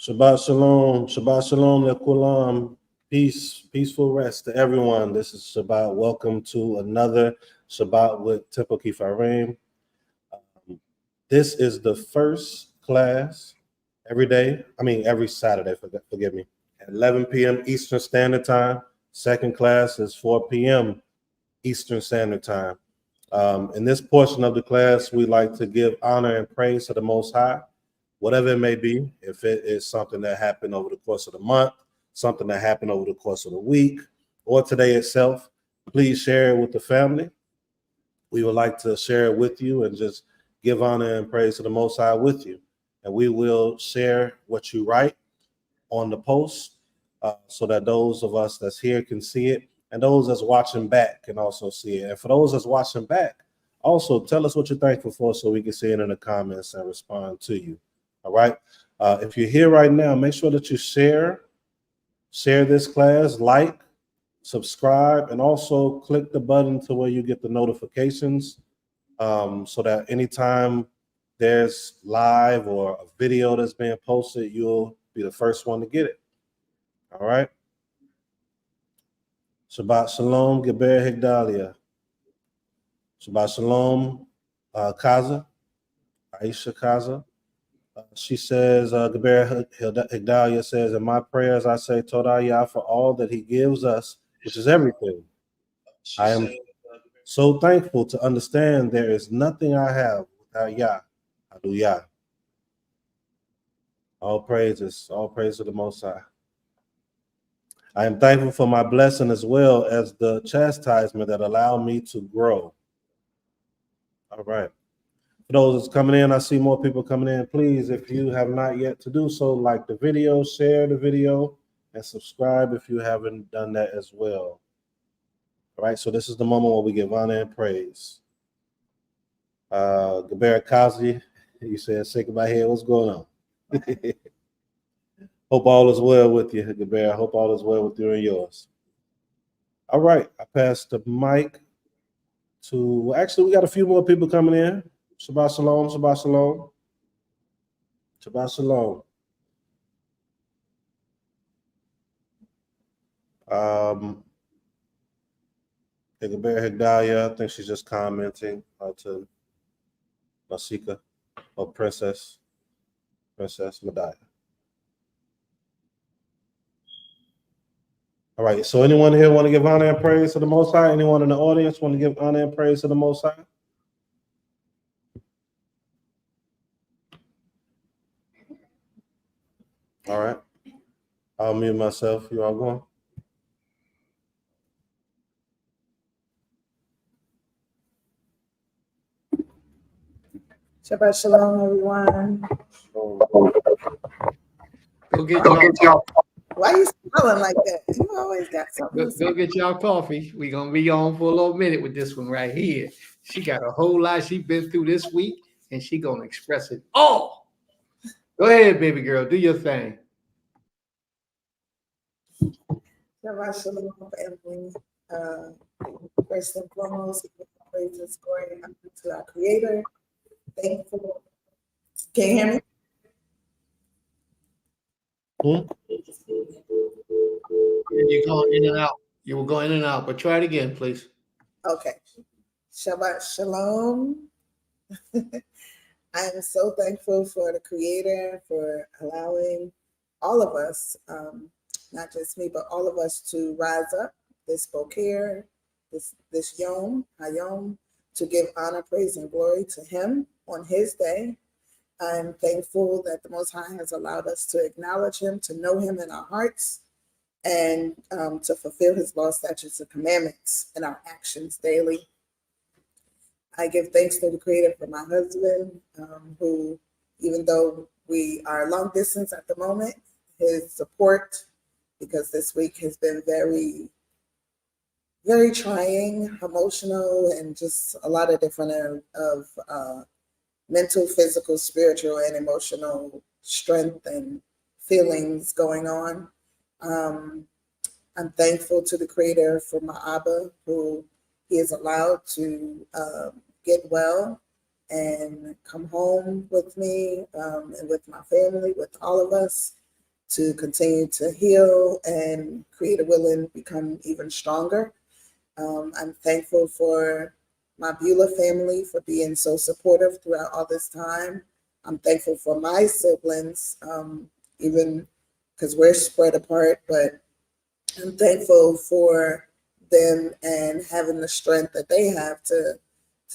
Shabbat shalom, lekulam. Peace, peaceful rest to everyone. This is Shabbat. Welcome to another Shabbat with Temple Kifarim. This is the first class every Saturday, forgive me, at 11 p.m. Eastern Standard Time. Second class is 4 p.m. Eastern Standard Time. In this portion of the class, we like to give honor and praise to the Most High, whatever it may be. If it is something that happened over the course of the month, something that happened over the course of the week, or today itself, please share it with the family. We would like to share it with you and just give honor and praise to the Most High with you. And we will share what you write on the post so that those of us that's here can see it, and those that's watching back can also see it. And for those that's watching back, also tell us what you're thankful for so we can see it in the comments and respond to you. All right. If you're here right now, make sure that you share this class, like, subscribe, and also click the button to where you get the notifications so that anytime there's live or a video that's being posted, you'll be the first one to get it. All right. Shabbat shalom, Geber Higdalia. Shabbat shalom, Kaza, Aisha Kaza. She says, Geber Higdalia says, in my prayers, I say Todah Yah for all that he gives us, which is everything. I am so thankful to understand there is nothing I have without Yah. Adu Yah. All praise to the Most High. I am thankful for my blessing as well as the chastisement that allowed me to grow. All right. For those that's coming in, I see more people coming in. Please, if you have not yet to do so, like the video, share the video, and subscribe if you haven't done that as well. All right, so this is the moment where we give honor and praise. Geber Kazi, you said, shake my head. What's going on? Hope all is well with you, Geber. I hope all is well with you and yours. All right, I pass the mic to, actually, we got a few more people coming in. Shabbat shalom, Shabbat shalom. Shabbat shalom. Geber Higdalia, I think she's just commenting to Nasika or Princess Madaya. All right, so anyone here want to give honor and praise to the Most High? Anyone in the audience want to give honor and praise to the Most High? All right, I'll mute myself. You all going? Shabbat shalom, everyone. Go get y'all. Why are you smiling like that? You always got something. Go get y'all coffee. We're going to be on for a little minute with this one right here. She got a whole lot she's been through this week, and she going to express it all. Go ahead, baby girl. Do your thing. Shabbat shalom, family. First and foremost, praise and glory to our Creator. Thankful. Can you hear me? You're going in and out. You were going in and out, but try it again, please. Okay. Shabbat shalom. I am so thankful for the Creator for allowing all of us, not just me, but all of us to rise up this Boker, this Yom, Hayom, to give honor, praise, and glory to Him on His day. I'm thankful that the Most High has allowed us to acknowledge Him, to know Him in our hearts, and to fulfill His law, statutes, and commandments in our actions daily. I give thanks to the Creator for my husband, who, even though we are long distance at the moment, his support, because this week has been very, very trying, emotional, and just a lot of different mental, physical, spiritual, and emotional strength and feelings going on. I'm thankful to the Creator for my Abba, who He is allowed to get well and come home with me and with my family, with all of us. to continue to heal and create a will become even stronger. I'm thankful for my Beulah family for being so supportive throughout all this time. I'm thankful for my siblings, even because we're spread apart, but I'm thankful for them and having the strength that they have to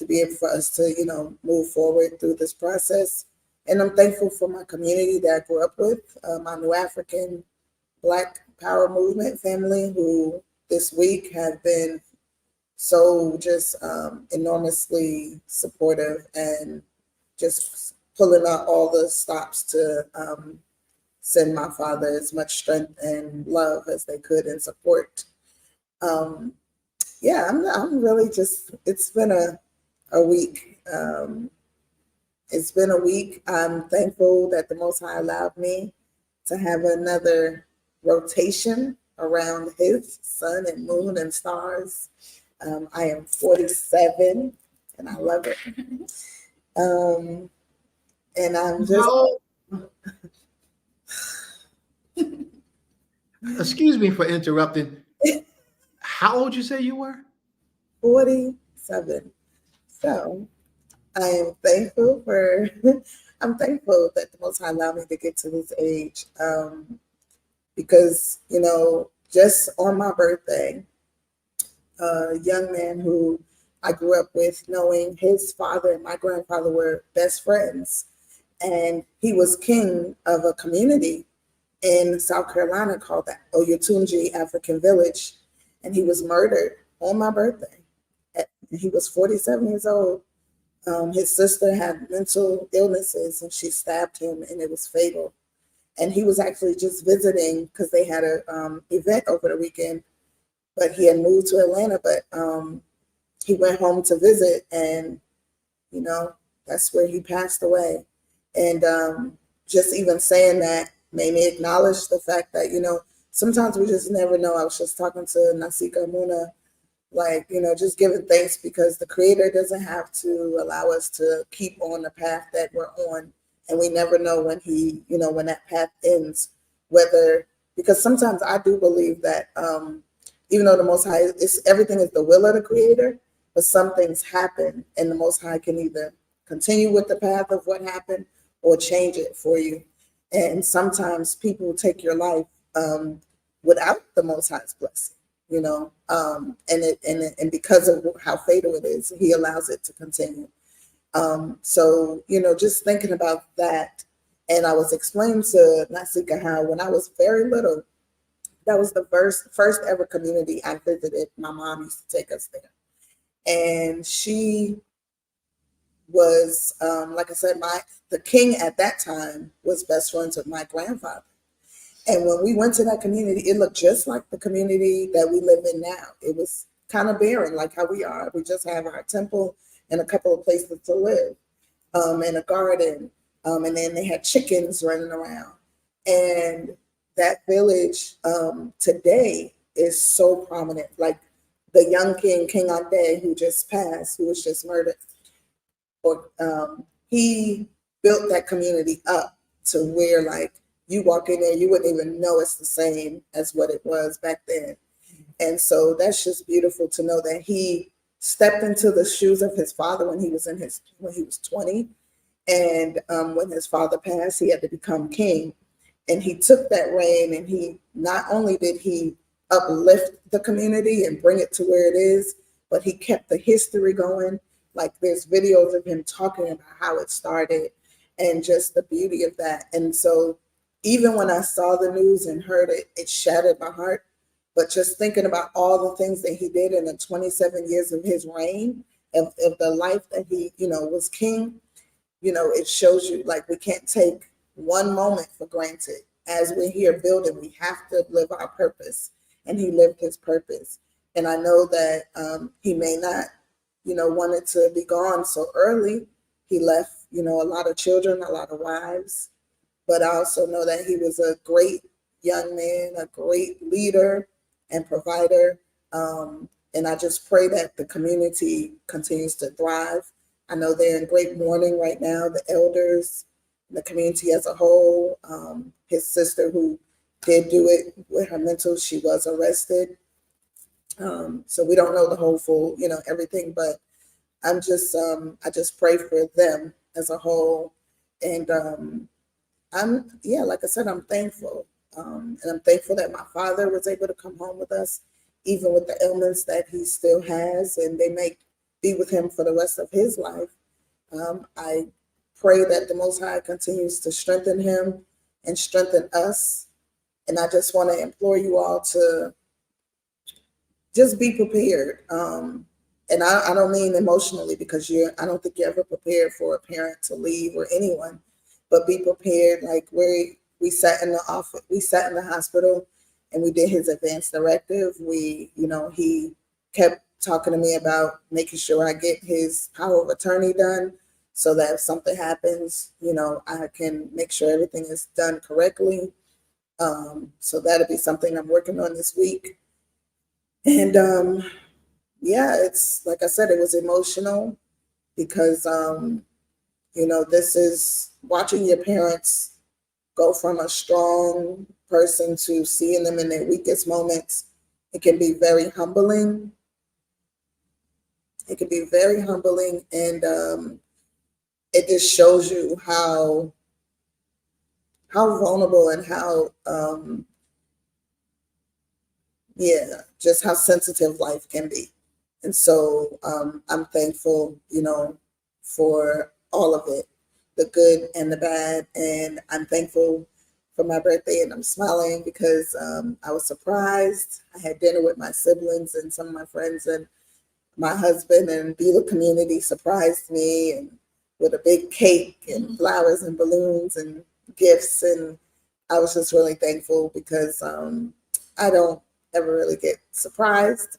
be able for us to, move forward through this process. And I'm thankful for my community that I grew up with, my New African Black Power Movement family, who this week have been so just enormously supportive and just pulling out all the stops to send my father as much strength and love as they could and support. Um, yeah, I'm really just, it's been a week. It's been a week. I'm thankful that the Most High allowed me to have another rotation around his sun and moon and stars. I am 47 and I love it. And I'm just. No. Excuse me for interrupting. How old you say you were? 47. So I am thankful for, I'm thankful that the Most High allowed me to get to this age. Because, just on my birthday, a young man who I grew up with, knowing his father and my grandfather were best friends. And he was king of a community in South Carolina called the Oyotunji African Village. And he was murdered on my birthday. He was 47 years old. His sister had mental illnesses and she stabbed him and it was fatal. And he was actually just visiting because they had an event over the weekend, but he had moved to Atlanta, but he went home to visit and, that's where he passed away. And just even saying that made me acknowledge the fact that, sometimes we just never know. I was just talking to Nasika Muna, just giving thanks because the Creator doesn't have to allow us to keep on the path that we're on. And we never know when when that path ends, because sometimes I do believe that even though the Most High, everything is the will of the Creator, but some things happen and the Most High can either continue with the path of what happened or change it for you. And sometimes people take your life without the Most High's blessing, and because of how fatal it is, He allows it to continue. So, just thinking about that, and I was explaining to Nasika how when I was very little, that was the first ever community I visited. My mom used to take us there. And she was, like I said, the king at that time was best friends with my grandfather. And when we went to that community, it looked just like the community that we live in now. It was kind of barren, like how we are. We just have our temple and a couple of places to live, and a garden. And then they had chickens running around. And that village today is so prominent. Like the young king, King Ade, who just passed, who was just murdered, he built that community up to where, like, you walk in there, you wouldn't even know it's the same as what it was back then. And so that's just beautiful to know that he stepped into the shoes of his father when he was 20. And when his father passed, he had to become king. And he took that reign, and he not only did he uplift the community and bring it to where it is, but he kept the history going. Like there's videos of him talking about how it started and just the beauty of that. And so even when I saw the news and heard it, it shattered my heart. But just thinking about all the things that he did in the 27 years of his reign, of the life that he, was king, it shows you, like, we can't take one moment for granted. As we're here building, we have to live our purpose. And he lived his purpose. And I know that he may not, wanted to be gone so early. He left, a lot of children, a lot of wives. But I also know that he was a great young man, a great leader and provider. And I just pray that the community continues to thrive. I know they're in great mourning right now, the elders, the community as a whole. His sister, who did do it with her mental, she was arrested. So we don't know the whole full, everything, but I just pray for them as a whole. And like I said, I'm thankful. And I'm thankful that my father was able to come home with us, even with the ailments that he still has, and they may be with him for the rest of his life. I pray that the Most High continues to strengthen him and strengthen us. And I just want to implore you all to just be prepared. And I don't mean emotionally, because I don't think you're ever prepared for a parent to leave or anyone, but be prepared. Like we sat in the office, we sat in the hospital, and we did his advance directive. He kept talking to me about making sure I get his power of attorney done, so that if something happens, I can make sure everything is done correctly. So that'll be something I'm working on this week. And it's like I said, it was emotional because this is watching your parents go from a strong person to seeing them in their weakest moments. It can be very humbling. It can be very humbling, and it just shows you how vulnerable and how just how sensitive life can be. And so I'm thankful, for all of it, the good and the bad. And I'm thankful for my birthday, and I'm smiling because I was surprised. I had dinner with my siblings and some of my friends, and my husband and Beulah community surprised me and with a big cake and flowers and balloons and gifts. And I was just really thankful because I don't ever really get surprised.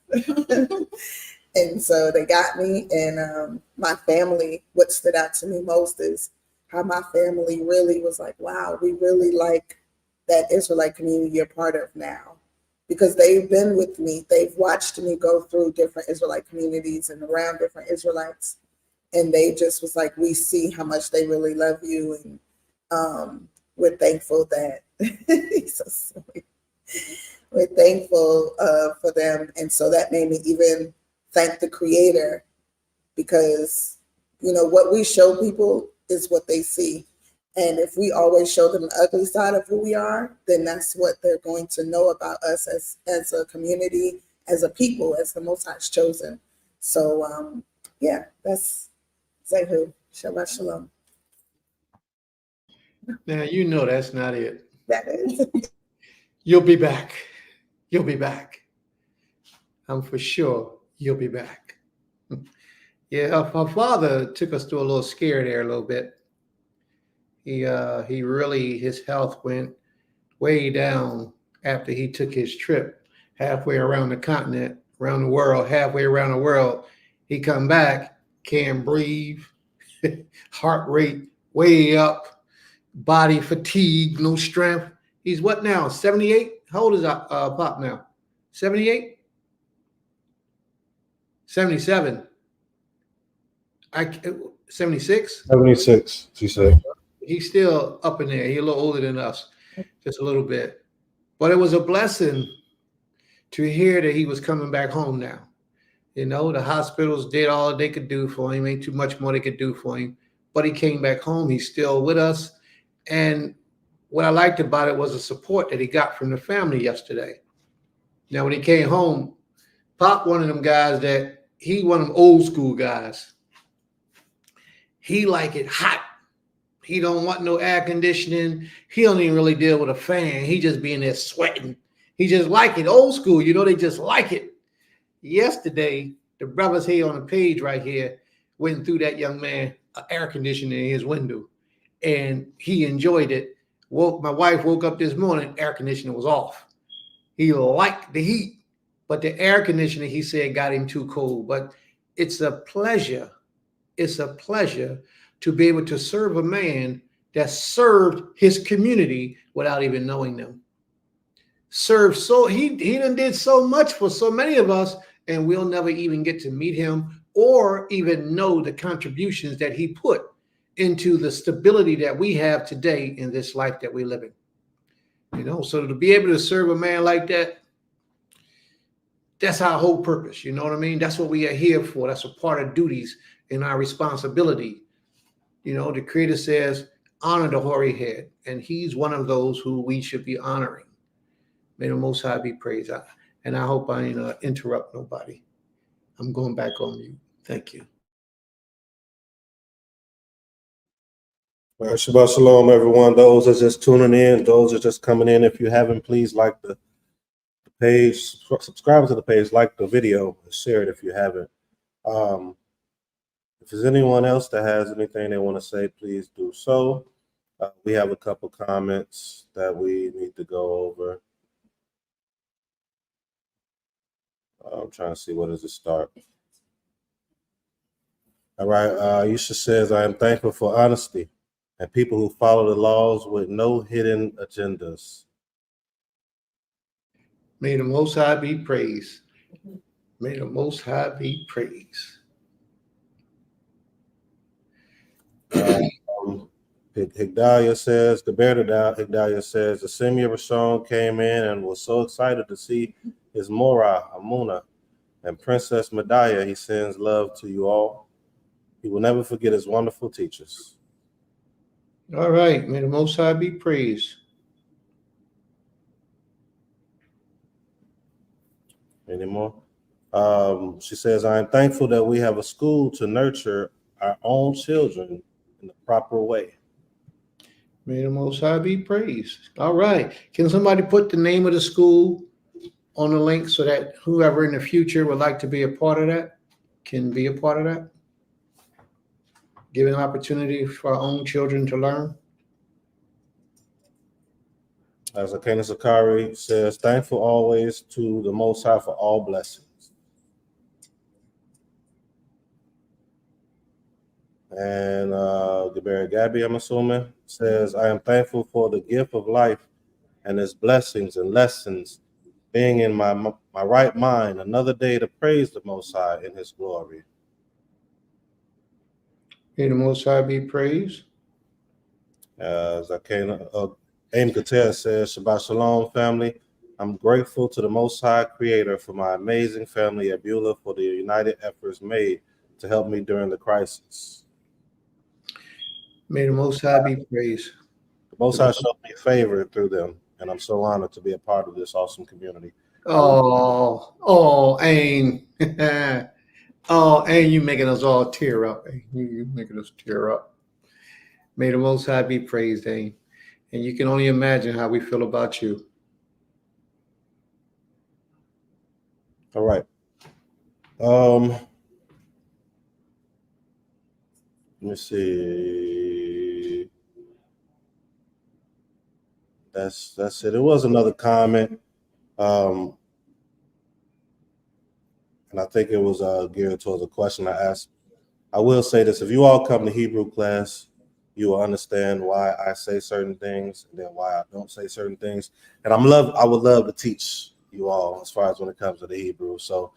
And so they got me. And my family, what stood out to me most is how my family really was like, wow, we really like that Israelite community you're part of now. Because they've been with me. They've watched me go through different Israelite communities and around different Israelites. And they just was like, we see how much they really love you. And we're thankful that he's so sweet. We're thankful for them. And so that made me even thank the Creator, because, what we show people is what they see. And if we always show them the ugly side of who we are, then that's what they're going to know about us as a community, as a people, as the Most High's chosen. So, that's Zehu. Shabbat Shalom. Now, that's not it. That is. You'll be back. You'll be back. I'm for sure you'll be back. Yeah, her father took us through a little scare there a little bit. He really, his health went way down after he took his trip halfway around the continent, around the world, halfway around the world. He come back, can't breathe, heart rate way up, body fatigue, no strength. He's what now, 78? How old is Pop now? 78? 77? 76? 76, she said. He's still up in there. He's a little older than us, just a little bit. But it was a blessing to hear that he was coming back home now. The hospitals did all they could do for him. Ain't too much more they could do for him. But he came back home. He's still with us. And what I liked about it was the support that he got from the family yesterday. Now, when he came home, Pop, one of them guys one of them old school guys. He like it hot. He don't want no air conditioning. He don't even really deal with a fan. He just be in there sweating. He just like it. Old school, they just like it. Yesterday, the brothers here on the page right here went through that young man air conditioning in his window, and he enjoyed it. My wife woke up this morning, air conditioning was off. He liked the heat, but the air conditioning, he said, got him too cold. But it's a pleasure. It's a pleasure to be able to serve a man that served his community without even knowing them. He done did so much for so many of us, and we'll never even get to meet him or even know the contributions that he put into the stability that we have today in this life that we're living. You know, so to be able to serve a man like that, that's our whole purpose. You know what I mean? That's what we are here for. That's a part of duties and our responsibility. You know, the Creator says, honor the hoary head, and he's one of those who we should be honoring. May the Most High be praised. And I hope I didn't interrupt nobody. I'm going back on mute. Thank you. Shabbat shalom, everyone. Those are just tuning in. Those are just coming in. If you haven't, please like the page, subscribe to the page, like the video, and share it if you haven't. If there's anyone else that has anything they want to say, please do so. We have a couple comments that we need to go over. I'm trying to see, what does it start? All right. Yusha says, I am thankful for honesty and people who follow the laws with no hidden agendas. May the Most High be praised. May the Most High be praised. Higdalia says, the bear Higdalia says, the Simya Rashon came in and was so excited to see his Mora, Amuna, and Princess Medaya. He sends love to you all. He will never forget his wonderful teachers. All right. May the Most High be praised. Any more? She says, I am thankful that we have a school to nurture our own children in the proper way. May the Most High be praised. All right. Can somebody put the name of the school on the link so that whoever in the future would like to be a part of that can be a part of that? Give an opportunity for our own children to learn. As Akana Sakari says, thankful always to the Most High for all blessings. And Gabriel Gabby, I'm assuming, says, I am thankful for the gift of life and its blessings and lessons, being in my right mind, another day to praise the Most High in his glory. May the Most High be praised. Zakana, Aim Kater says, Shabbat Shalom, family. I'm grateful to the Most High Creator for my amazing family at Beulah for the united efforts made to help me during the crisis. May the Most High be praised. The Most High showed me favor through them, and I'm so honored to be a part of this awesome community. Ain. Ain, you making us all tear up. You making us tear up. May the Most High be praised, Ain. And you can only imagine how we feel about you. All right. Let me see. That's it. There was another comment. And I think it was geared towards a question I asked. I will say this: if you all come to Hebrew class, you will understand why I say certain things and then why I don't say certain things. And I would love to teach you all as far as when it comes to the Hebrew. So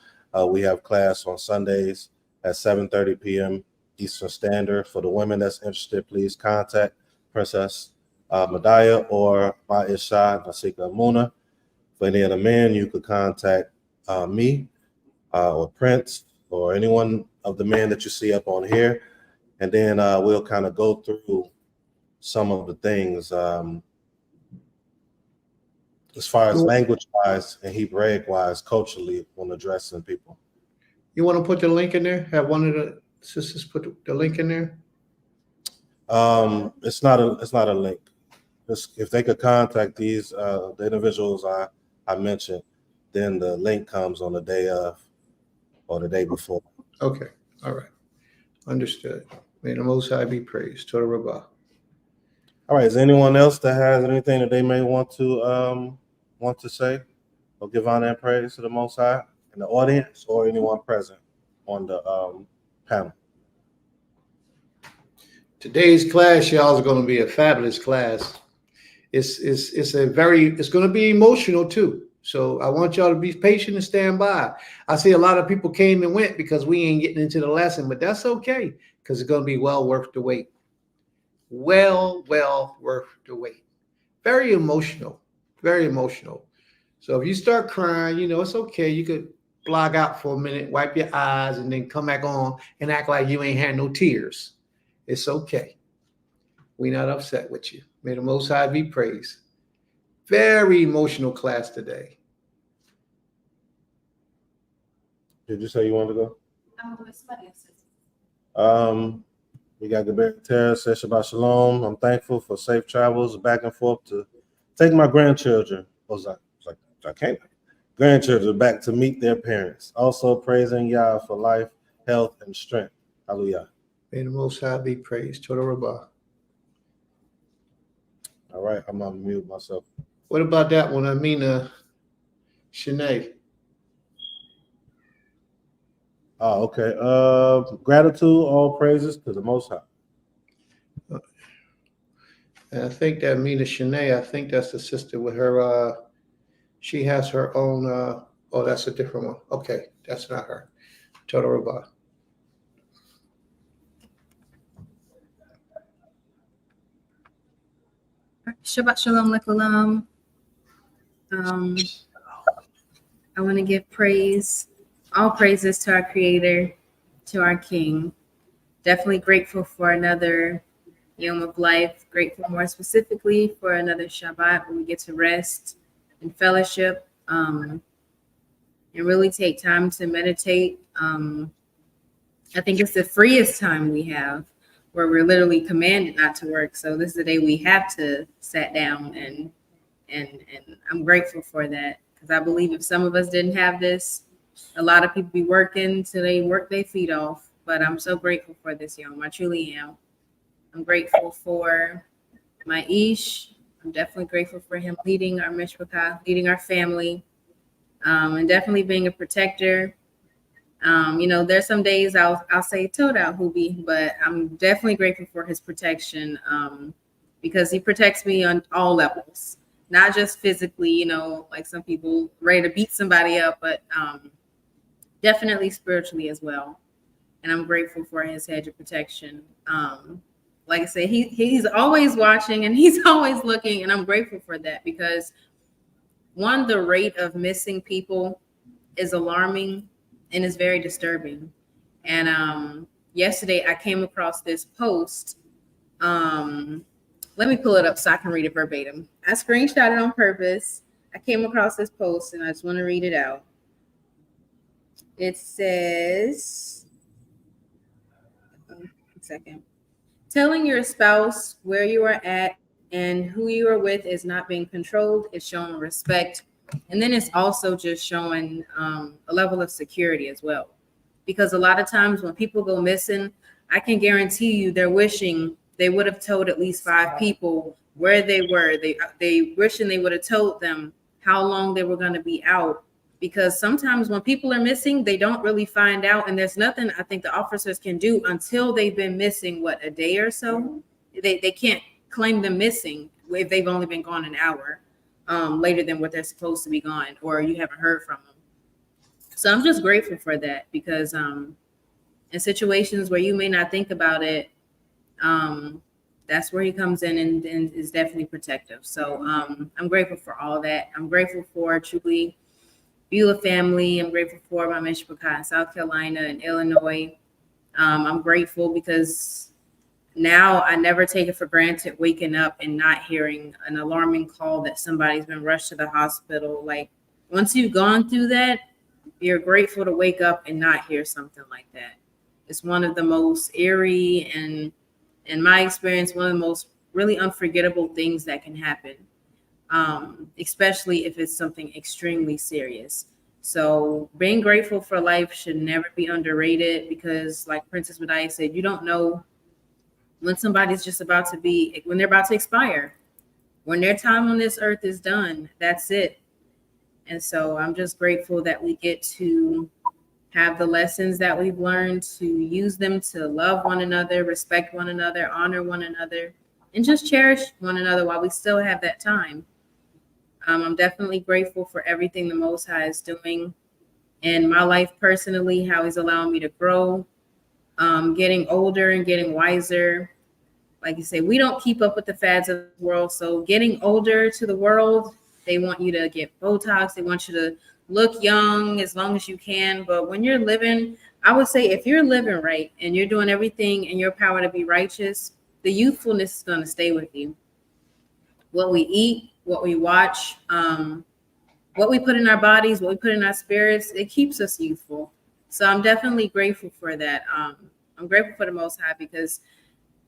we have class on Sundays at 7:30 p.m. Eastern Standard. For the women that's interested, please contact Princess Medaya or my Isha Nasika Muna. For any of the men, you could contact me or Prince or anyone of the men that you see up on here. And then we'll kind of go through some of the things as far as language-wise and Hebraic-wise, culturally, when addressing people. You want to put the link in there? Have one of the sisters put the link in there? It's not a link. If they could contact these the individuals I mentioned, then the link comes on the day of or the day before. Okay. All right. Understood. May the Most High be praised. Torah Rabbah. All right. Is there anyone else that has anything that they may want to say or give honor and praise to the Most High in the audience or anyone present on the panel? Today's class, y'all, is going to be a fabulous class. It's going to be emotional too. So I want y'all to be patient and stand by. I see a lot of people came and went because we ain't getting into the lesson, but that's okay because it's going to be well worth the wait. well worth the wait. Very emotional, very emotional. So if you start crying, it's okay. You could blog out for a minute, wipe your eyes, and then come back on and act like you ain't had no tears. It's okay. We're not upset with you. May the Most High be praised. Very emotional class today. Did you say you wanted to go? Somebody else says. We got Gabriel Terra, says Shabbat Shalom. I'm thankful for safe travels back and forth to take my grandchildren. I can't. Grandchildren back to meet their parents. Also praising Yah for life, health, and strength. Hallelujah. May the Most High be praised. Total Rabbah. All right, I'm gonna mute myself. What about that one, Amina Shanae? Oh, okay. Gratitude, all praises to the Most High. And I think that Amina Shanae, I think that's the sister with her, she has her own, oh, that's a different one. Okay, that's not her. Total Rabbah. Shabbat Shalom Lekulam. I want to give praise, all praises to our Creator, to our King. Definitely grateful for another Yom of life. Grateful more specifically for another Shabbat when we get to rest and fellowship, and really take time to meditate. I think it's the freest time we have, where we're literally commanded not to work. So this is the day we have to sit down, and I'm grateful for that, because I believe if some of us didn't have this, a lot of people be working till they work their feet off. But I'm so grateful for this, Yom. I truly am. I'm grateful for my Ish. I'm definitely grateful for him leading our mishpachah, leading our family, and definitely being a protector. There's some days I'll say Toda Hubi, but I'm definitely grateful for his protection, because he protects me on all levels, not just physically, like some people ready to beat somebody up, but definitely spiritually as well. And I'm grateful for his hedge of protection. Like I said, he's always watching and he's always looking, and I'm grateful for that, because one, the rate of missing people is alarming and is very disturbing. And yesterday I came across this post. Let me pull it up so I can read it verbatim. I screenshot it on purpose. I came across this post and I just want to read it out. It says, one second. Telling your spouse where you are at and who you are with is not being controlled. It's showing respect. And then it's also just showing a level of security as well. Because a lot of times when people go missing, I can guarantee you they're wishing they would have told at least 5 people where they were. They wishing they would have told them how long they were going to be out. Because sometimes when people are missing, they don't really find out. And there's nothing I think the officers can do until they've been missing, a day or so. They can't claim them missing if they've only been gone an hour later than what they're supposed to be gone, or you haven't heard from them. So I'm just grateful for that, because in situations where you may not think about it, that's where he comes in and is definitely protective. So I'm grateful for all that. I'm grateful for truly Beulah family. I'm grateful for my mishpachah in South Carolina and Illinois. I'm grateful because now I never take it for granted waking up and not hearing an alarming call that somebody's been rushed to the hospital. Like, once you've gone through that, you're grateful to wake up and not hear something like that. It's one of the most eerie and, in my experience, one of the most really unforgettable things that can happen, especially if it's something extremely serious. So being grateful for life should never be underrated, because like Princess Medaya said, you don't know when somebody's just about to be, when they're about to expire, when their time on this earth is done, that's it. And so I'm just grateful that we get to have the lessons that we've learned, to use them to love one another, respect one another, honor one another, and just cherish one another while we still have that time. I'm definitely grateful for everything the Most High is doing in my life personally, how he's allowing me to grow, getting older and getting wiser. like you say, we don't keep up with the fads of the world. So getting older to the world, they want you to get Botox. They want you to look young as long as you can. But when you're living, I would say if you're living right and you're doing everything in your power to be righteous, the youthfulness is going to stay with you. What we eat, what we watch, what we put in our bodies, what we put in our spirits, it keeps us youthful. So I'm definitely grateful for that. I'm grateful for the Most High because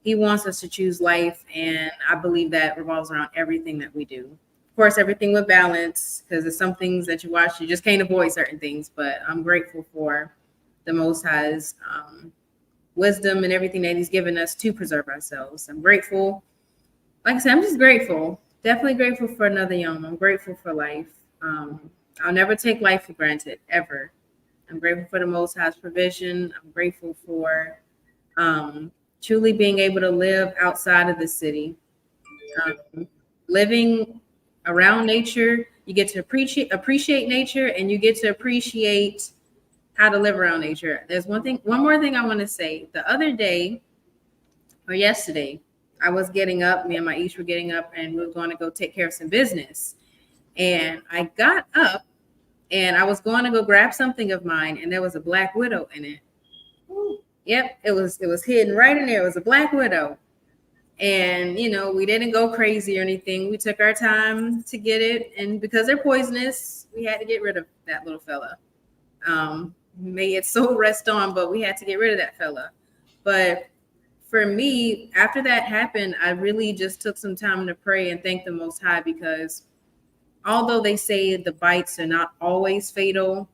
He wants us to choose life. And I believe that revolves around everything that we do. Of course, everything with balance, because there's some things that you watch, you just can't avoid certain things. But I'm grateful for the Most High's wisdom and everything that He's given us to preserve ourselves. I'm grateful. Like I said, I'm just grateful. Definitely grateful for another Yom. I'm grateful for life. I'll never take life for granted, ever. I'm grateful for the Most High's provision. I'm grateful for truly being able to live outside of the city. Living around nature, you get to appreciate nature, and you get to appreciate how to live around nature. There's one more thing I want to say. The other day, or yesterday, I was getting up, me and my Ish were getting up, and we were going to go take care of some business. And I got up, and I was going to go grab something of mine, and there was a black widow in it. Ooh. Yep, it was hidden right in there. It was a black widow. And, you know, we didn't go crazy or anything. We took our time to get it. And because they're poisonous, we had to get rid of that little fella. May its soul rest on, but we had to get rid of that fella. But for me, after that happened, I really just took some time to pray and thank the Most High, because although they say the bites are not always fatal,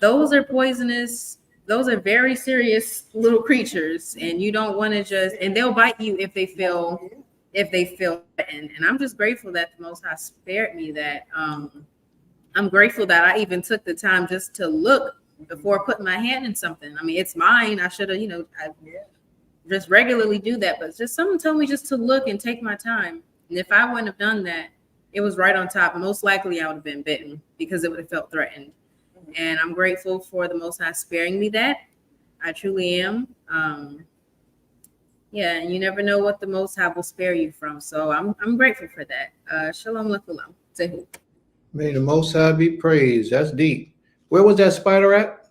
those are poisonous. Those are very serious little creatures, and you don't want to just, and they'll bite you if they feel threatened. And I'm just grateful that the Most High spared me that. I'm grateful that I even took the time just to look before putting my hand in something. I mean, it's mine. I should have, I just regularly do that, but just someone told me just to look and take my time. And if I wouldn't have done that, it was right on top. Most likely I would have been bitten because it would have felt threatened. And I'm grateful for the Most High sparing me that. I truly am. Yeah, and you never know what the Most High will spare you from. So I'm grateful for that. Shalom Lakulam. Zehu. May the Most High be praised. That's deep. Where was that spider at?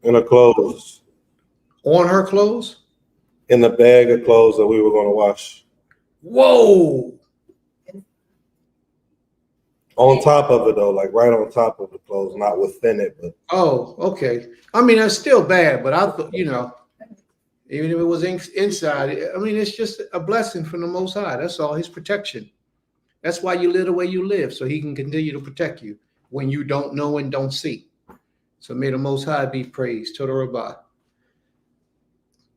In her clothes. On her clothes? In the bag of clothes that we were going to wash. Whoa. On top of it, though, like right on top of the clothes, not within it. But Oh, okay. I mean, that's still bad, but I thought, even if it was inside, I mean, it's just a blessing from the Most High. That's all, His protection. That's why you live the way you live, so He can continue to protect you when you don't know and don't see. So may the Most High be praised. Toda Rabbah.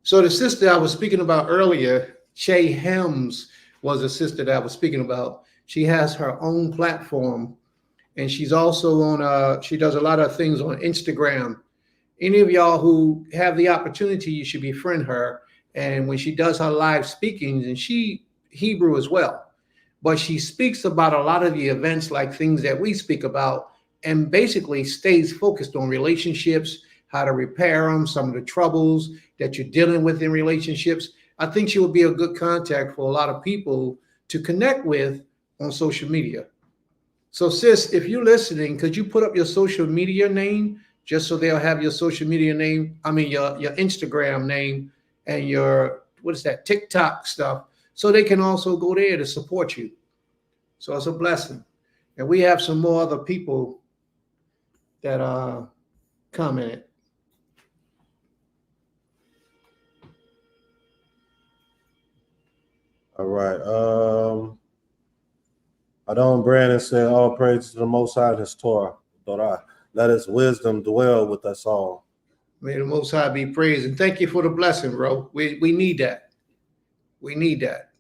So the sister I was speaking about earlier, Che Hems, was a sister that I was speaking about. She has her own platform, and she's also on, she does a lot of things on Instagram. Any of y'all who have the opportunity, you should befriend her. And when she does her live speakings, and she Hebrew as well, but she speaks about a lot of the events, like things that we speak about, and basically stays focused on relationships, how to repair them, some of the troubles that you're dealing with in relationships. I think she would be a good contact for a lot of people to connect with on social media. So sis, if you're listening, could you put up your social media name just so they'll have your social media name? I mean, your Instagram name and your, what is that, TikTok stuff, so they can also go there to support you. So it's a blessing. And we have some more other people that commented. all right. Adon Brandon said, all praise to the Most High and His Torah. Let His wisdom dwell with us all. May the Most High be praised. And thank you for the blessing, bro. We need that. We need that.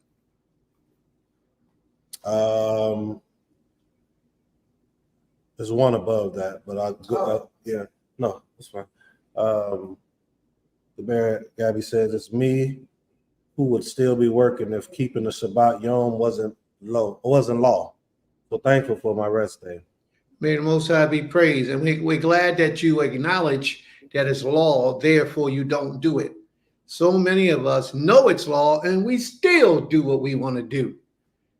There's one above that, but yeah, no, that's fine. The Bear Gabby says, it's me who would still be working if keeping the Shabbat Yom wasn't law. So thankful for my rest day. May the Most High be praised. And we're glad that you acknowledge that it's law, therefore you don't do it. So many of us know it's law and we still do what we want to do.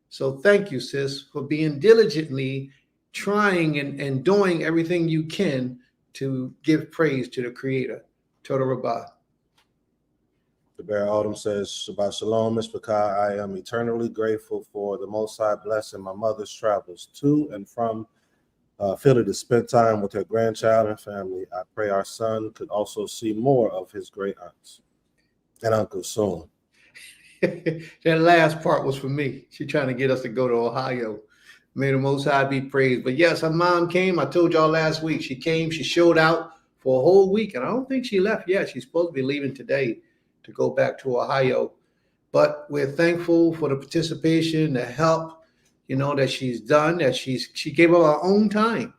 So thank you, sis, for being diligently trying and doing everything you can to give praise to the Creator. Total Rabbah. The Bear Autumn says, Shabbat Shalom, Ms. Pakai. I am eternally grateful for the Most High blessing my mother's travels to and from Philly to spend time with her grandchild and family. I pray our son could also see more of his great aunts and uncles soon. That last part was for me. She trying to get us to go to Ohio. May the Most High be praised. But yes, her mom came. I told y'all last week. She came. She showed out for a whole week, and I don't think she left yet. She's supposed to be leaving today to go back to Ohio. But we're thankful for the participation, the help, that she's done. That she gave up her own time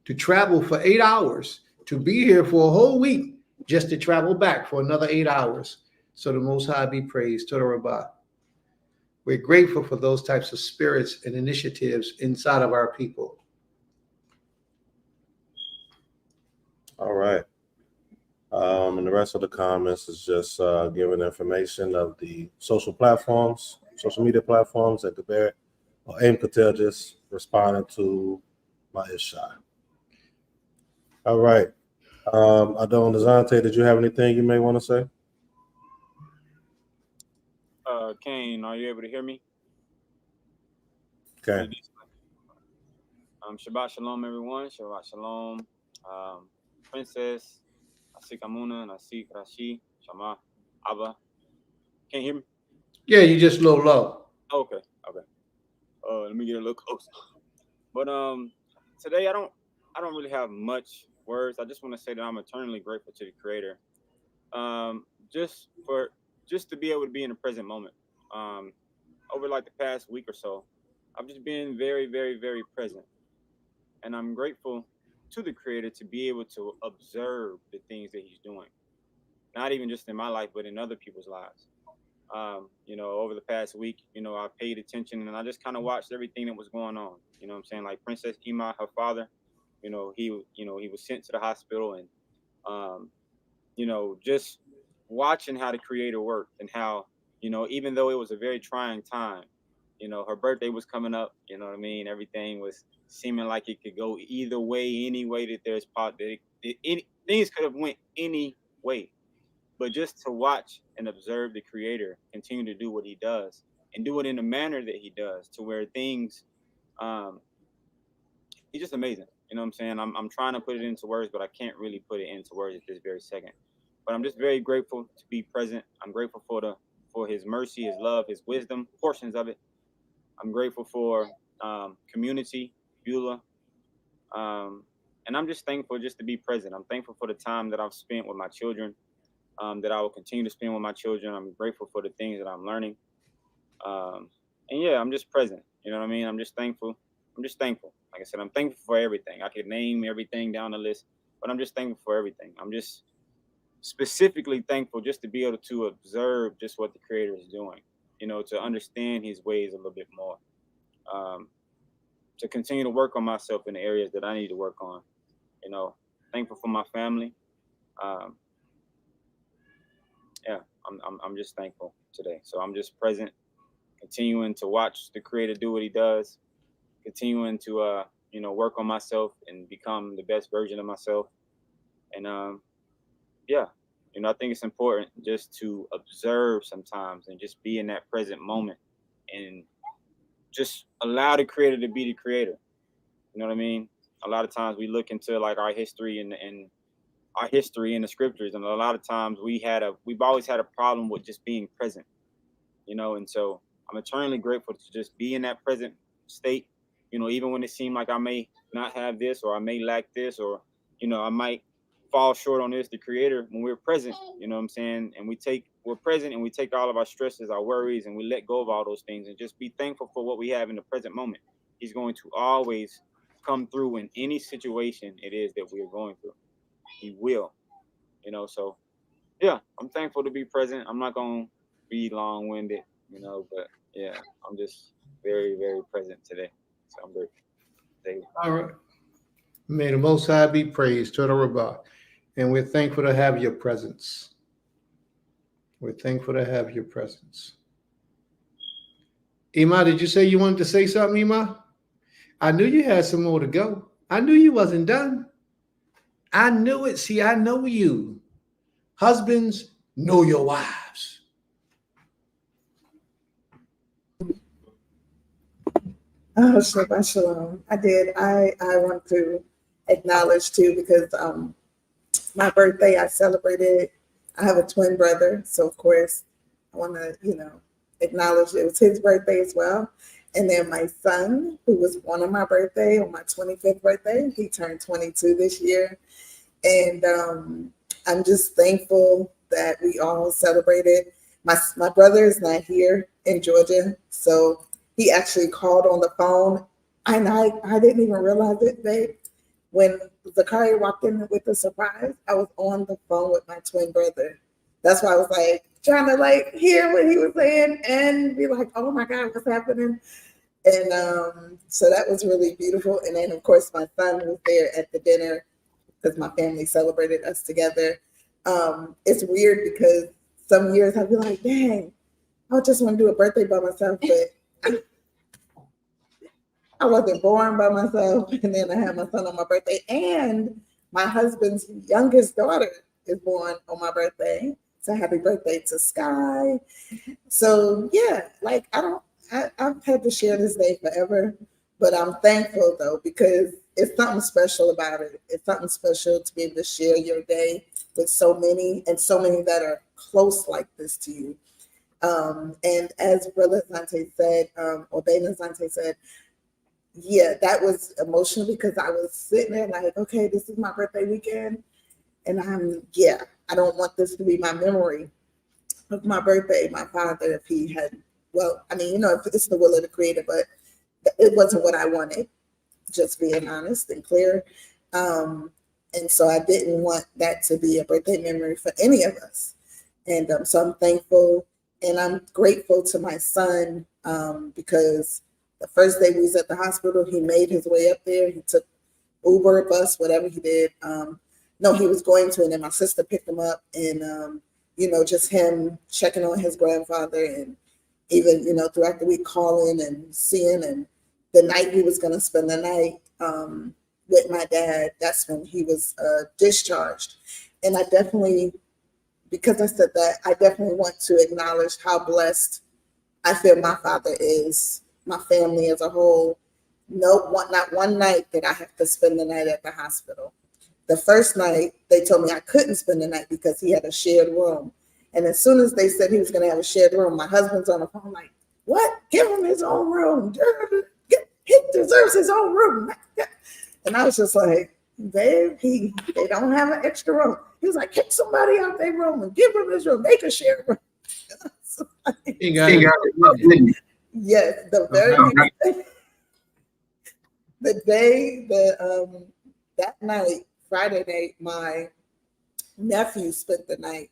to travel for 8 hours, to be here for a whole week, just to travel back for another 8 hours. So the Most High be praised. Toda Rabbah. We're grateful for those types of spirits and initiatives inside of our people. All right. And the rest of the comments is just giving information of the social media platforms that the Bear or Aim Patel just responded to my Ishai. All right. Adon Dezante, did you have anything you may want to say? Kane, are you able to hear me? Okay. Shabbat Shalom, everyone. Shabbat Shalom. Princess, Asik Amuna, Nasik Rashi, Shama, Abba. Can't hear me? Yeah, you just a little low. Okay. Let me get a little closer. But today I don't really have much words. I just want to say that I'm eternally grateful to the Creator. Just to be able to be in the present moment. Over like the past week or so, I've just been very, very, very present. And I'm grateful to the Creator to be able to observe the things that He's doing. Not even just in my life, but in other people's lives. Over the past week, I paid attention and I just kind of watched everything that was going on. You know what I'm saying? Like Princess Kima, her father, he was sent to the hospital, and just watching how the Creator worked and how, even though it was a very trying time, her birthday was coming up, you know what I mean? Everything was seeming like it could go either way, any way that there's things could have went any way. But just to watch and observe the Creator continue to do what He does and do it in a manner that He does, to where things, He's just amazing. You know what I'm saying? I'm trying to put it into words, but I can't really put it into words at this very second. But I'm just very grateful to be present. I'm grateful for His mercy, His love, His wisdom, portions of it. I'm grateful for community, Beulah. And I'm just thankful just to be present. I'm thankful for the time that I've spent with my children, that I will continue to spend with my children. I'm grateful for the things that I'm learning. And yeah, I'm just present. You know what I mean? I'm just thankful. Like I said, I'm thankful for everything. I could name everything down the list, but I'm just thankful for everything. I'm just specifically thankful just to be able to observe just what the Creator is doing, to understand His ways a little bit more, to continue to work on myself in the areas that I need to work on, thankful for my family. Yeah, I'm just thankful today. So I'm just present, continuing to watch the Creator do what He does, continuing to work on myself and become the best version of myself. And yeah, I think it's important just to observe sometimes and just be in that present moment and just allow the Creator to be the Creator. You know what I mean? A lot of times we look into like our history and our history in the scriptures, and a lot of times we've always had a problem with just being present, and so I'm eternally grateful to just be in that present state, even when it seemed like I may not have this, or I may lack this, or I might fall short on this. The Creator, when we're present, you know what I'm saying, and we're present and we take all of our stresses, our worries, and we let go of all those things and just be thankful for what we have in the present moment. He's going to always come through in any situation it is that we're going through. He will, so yeah, I'm thankful to be present. I'm not going to be long-winded, but yeah, I'm just very, very present today. So I'm grateful. All right. May the Most High be praised. Toda Rabbah. And we're thankful to have your presence. We're thankful to have your presence. Ima, did you say you wanted to say something, Ima? I knew you had some more to go. I knew you wasn't done. I knew it. See, I know you. Husbands, know your wives. Oh, Shabbat Shalom. I did. I want to acknowledge too, because my birthday I celebrated. I have a twin brother, so of course I want to, acknowledge it was his birthday as well. And then my son, who was born on my birthday, on my 25th birthday, he turned 22 this year. And I'm just thankful that we all celebrated. My brother is not here in Georgia, so he actually called on the phone, and I didn't even realize it, babe. When Zakaria walked in with the surprise, I was on the phone with my twin brother. That's why I was like trying to like hear what he was saying and be like, oh my God, what's happening? And so that was really beautiful. And then of course my son was there at the dinner because my family celebrated us together. It's weird because some years I'd be like, dang, I just want to do a birthday by myself, but I wasn't born by myself. And then I had my son on my birthday, and my husband's youngest daughter is born on my birthday. So happy birthday to Sky. So yeah, like I've had to share this day forever, but I'm thankful though, because it's something special about it. It's something special to be able to share your day with so many, and so many that are close like this to you. And as Brother Zante said, or Beta Zante said, yeah, that was emotional because I was sitting there like, okay, this is my birthday weekend. And I don't want this to be my memory of my birthday. My father, if he had, well, I mean, if it's the will of the Creator, but it wasn't what I wanted, just being honest and clear. And so I didn't want that to be a birthday memory for any of us. And so I'm thankful and I'm grateful to my son because the first day we was at the hospital, he made his way up there. He took Uber, bus, whatever he did. No, he was going to, and then my sister picked him up, and just him checking on his grandfather, and even throughout the week calling and seeing. And the night he was going to spend the night with my dad, that's when he was discharged. And I definitely, because I said that, I definitely want to acknowledge how blessed I feel my father is. My family as a whole, not one night that I have to spend the night at the hospital. The first night, they told me I couldn't spend the night because he had a shared room. And as soon as they said he was going to have a shared room, my husband's on the phone like, what? Give him his own room. He deserves his own room. And I was just like, babe, they don't have an extra room. He was like, kick somebody out their room and give him his room. They can share a room. He got it. Yes, the very that night, Friday night, my nephew spent the night.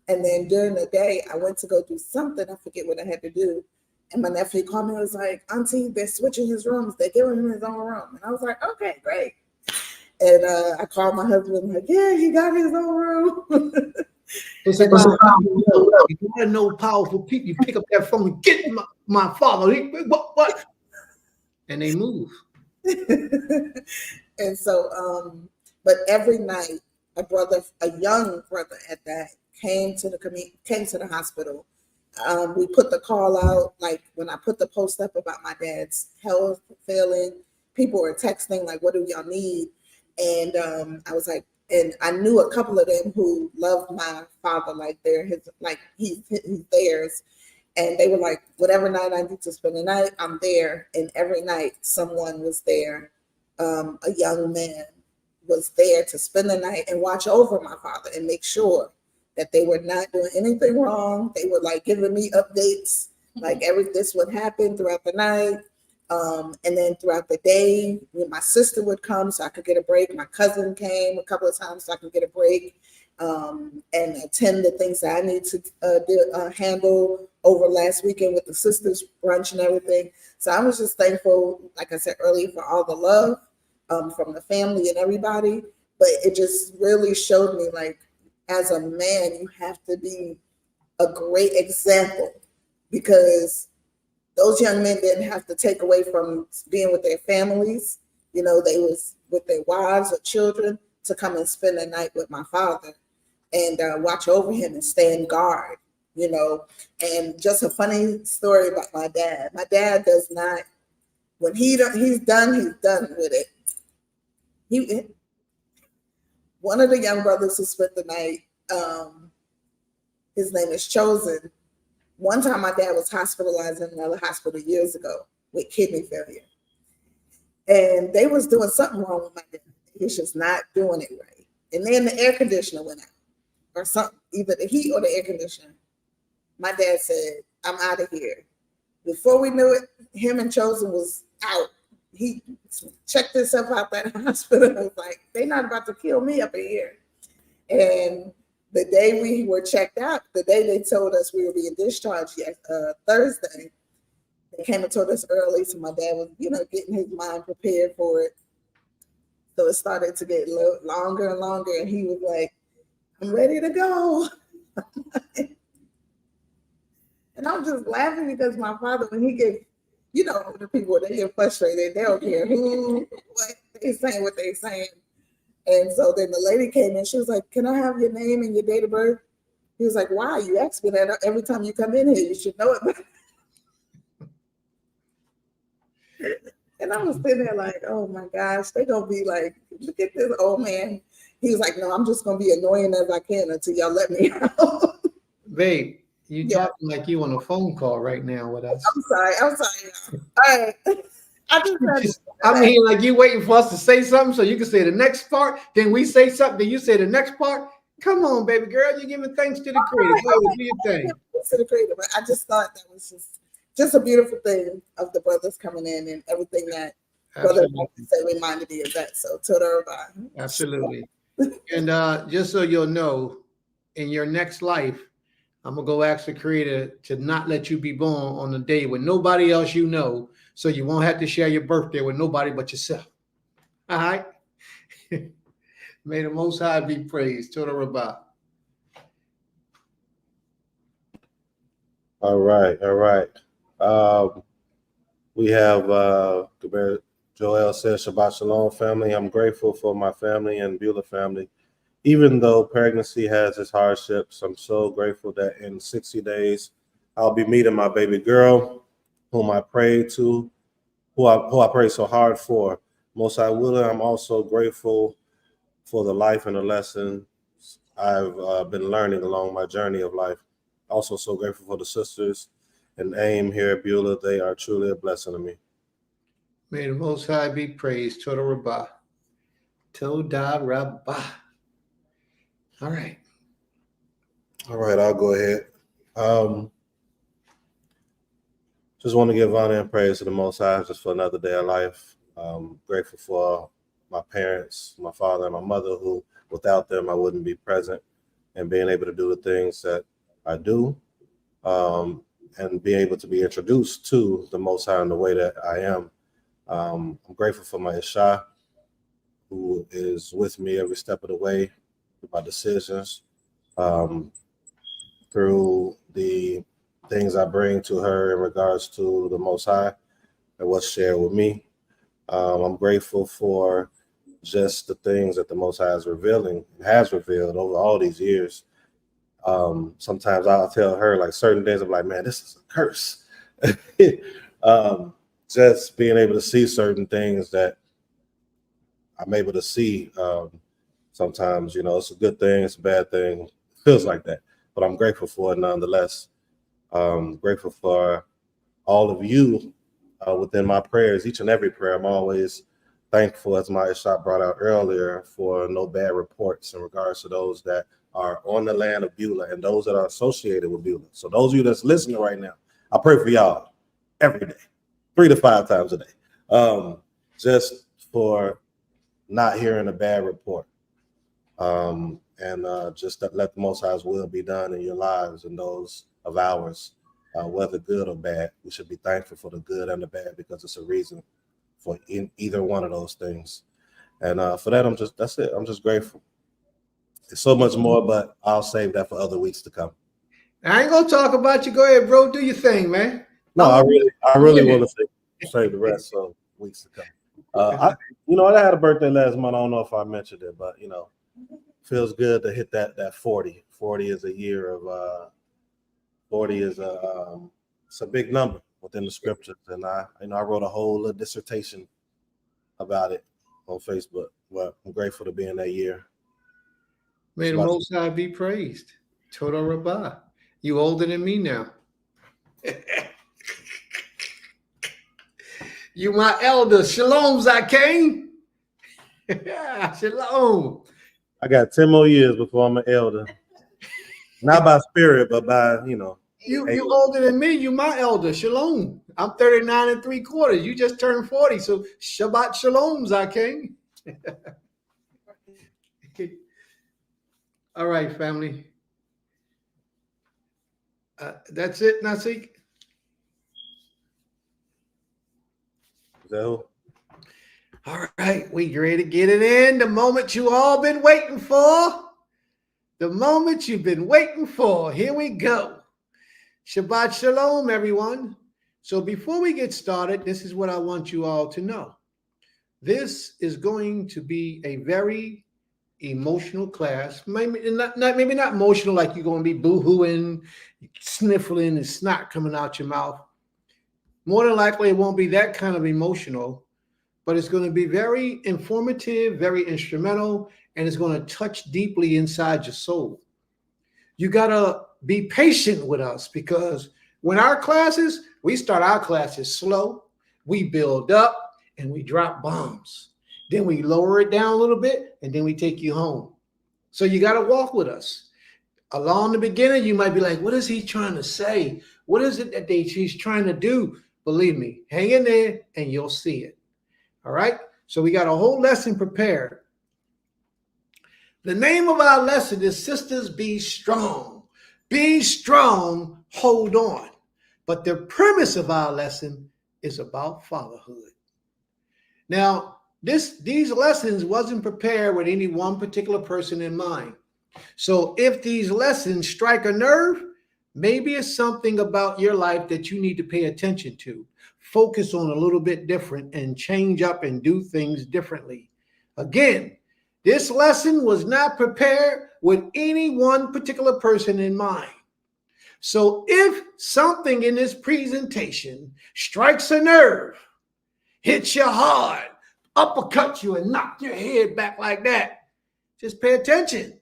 And then during the day, I went to go do something. I forget what I had to do. And my nephew called me and was like, Auntie, they're switching his rooms. They're giving him his own room. And I was like, okay, great. And I called my husband, like, yeah, he got his own room. It's about you gotta know powerful people. You pick up that phone and get my father. What? And they move. And so, but every night, a young brother at that, came to the hospital. We put the call out, like when I put the post up about my dad's health failing, people were texting like, what do y'all need? And I was like, and I knew a couple of them who loved my father like he's theirs. And they were like, whatever night I need to spend the night, I'm there. And every night someone was there. A young man was there to spend the night and watch over my father and make sure that they were not doing anything wrong. They were like giving me updates, like this would happen throughout the night. And then throughout the day, my sister would come so I could get a break. My cousin came a couple of times so I could get a break and attend the things that I need to handle over last weekend with the sisters brunch and everything. So I was just thankful, like I said earlier, for all the love from the family and everybody. But it just really showed me, like, as a man, you have to be a great example, because those young men didn't have to take away from being with their families. You know, they was with their wives or children to come and spend the night with my father and watch over him and stand guard, you know. And just a funny story about my dad. My dad does not, when he's done with it. One of the young brothers who spent the night, his name is Chosen. One time my dad was hospitalized in another hospital years ago with kidney failure. And they was doing something wrong with my dad. He was just not doing it right. And then the air conditioner went out or something, either the heat or the air conditioner. My dad said, I'm out of here. Before we knew it, him and Chosen was out. He checked himself out that hospital. I was like, they're not about to kill me up in here. And the day we were checked out, the day they told us we were being discharged, Thursday, they came and told us early. So my dad was, you know, getting his mind prepared for it. So it started to get longer and longer. And he was like, I'm ready to go. And I'm just laughing because my father, when he gets, you know, older people, they get frustrated. They don't care what they saying, what they saying. And so then the lady came in. She was like, can I have your name and your date of birth? He was like, why? You ask me that every time you come in here. You should know it. And I was sitting there like, oh my gosh, they're going to be like, look at this old man. He was like, no, I'm just going to be annoying as I can until y'all let me out. Babe, you talking like you on a phone call right now with us. I'm sorry. All right. I mean, like you waiting for us to say something so you can say the next part, then we say something, then you say the next part. Come on, baby girl, you're giving thanks to the Creator. Go ahead, do your thing. To the Creator, but I just thought that was just a beautiful thing of the brothers coming in and everything that Brother said reminded me of that. So Toda Rabbi. Absolutely. And just so you'll know, in your next life, I'm gonna go ask the Creator to not let you be born on a day with nobody else you know, so you won't have to share your birthday with nobody but yourself. All right. May the Most High be praised. Toda Rabbi. All right. We have Joel says, Shabbat Shalom, family. I'm grateful for my family and Beulah family. Even though pregnancy has its hardships, I'm so grateful that in 60 days, I'll be meeting my baby girl, whom I prayed to, who I prayed so hard for. Most High willing, I'm also grateful for the life and the lessons I've been learning along my journey of life. Also so grateful for the sisters and AIM here at Beulah. They are truly a blessing to me. May the Most High be praised. Toda Rabbi. Toda Rabbi. All right, I'll go ahead. Just want to give honor and praise to the Most High just for another day of life. Grateful for my parents, my father and my mother, who without them I wouldn't be present, and being able to do the things that I do, and be able to be introduced to the Most High in the way that I am. I'm grateful for my Isha, who is with me every step of the way through my decisions, through the things I bring to her in regards to the Most High and what's shared with me. I'm grateful for just the things that the Most High is revealed over all these years. Sometimes I'll tell her like certain days, I'm like, man, this is a curse. Just being able to see certain things that I'm able to see. Sometimes, you know, it's a good thing, it's a bad thing. It feels like that, but I'm grateful for it nonetheless. Grateful for all of you within my prayers, each and every prayer. I'm always thankful, as my shop brought out earlier, for no bad reports in regards to those that are on the land of Beulah and those that are associated with Beulah. So those of you that's listening right now, I pray for y'all every day, 3 to 5 times a day, just for not hearing a bad report. And just that let the Most High's will be done in your lives and those of ours, whether good or bad. We should be thankful for the good and the bad, because it's a reason for either one of those things. And for that, that's it. I'm just grateful. There's so much more, but I'll save that for other weeks to come. I ain't gonna talk about you. Go ahead, bro. Do your thing, man. No, I really want to save the rest of weeks to come. I had a birthday last month. I don't know if I mentioned it, but feels good to hit that 40. 40 is a year of 40 is it's a big number within the scriptures, and I wrote a whole little dissertation about it on Facebook. Well, I'm grateful to be in that year. May the Most High be praised. Total Rabbah. You older than me now. You my elder. Shalom, Zakein. Shalom. I got 10 more years before I'm an elder. Not by spirit, but by, You older than me. You my elder. Shalom. I'm 39 3/4. You just turned 40. So Shabbat Shalom, Zakein. All right, family. That's it, Nasik. So, All right, we ready to get it in. The moment you all been waiting for. The moment you've been waiting for. Here we go. Shabbat Shalom, everyone. So before we get started, this is what I want you all to know. This is going to be a very emotional class. Maybe not emotional like you're going to be boo-hooing, sniffling, and snot coming out your mouth. More than likely, it won't be that kind of emotional, but it's going to be very informative, very instrumental, and it's going to touch deeply inside your soul. You got to be patient with us because when we start our classes slow, we build up and we drop bombs. Then we lower it down a little bit and then we take you home. So you got to walk with us. Along the beginning, you might be like, what is he trying to say? What is it that he's trying to do? Believe me, hang in there and you'll see it. All right. So we got a whole lesson prepared. The name of our lesson is Sisters Be Strong. Be strong, hold on. But the premise of our lesson is about fatherhood. Now, these lessons wasn't prepared with any one particular person in mind. So if these lessons strike a nerve, maybe it's something about your life that you need to pay attention to, focus on a little bit different and change up and do things differently. Again, this lesson was not prepared with any one particular person in mind. So if something in this presentation strikes a nerve, hits you hard, uppercut you and knock your head back like that, just pay attention.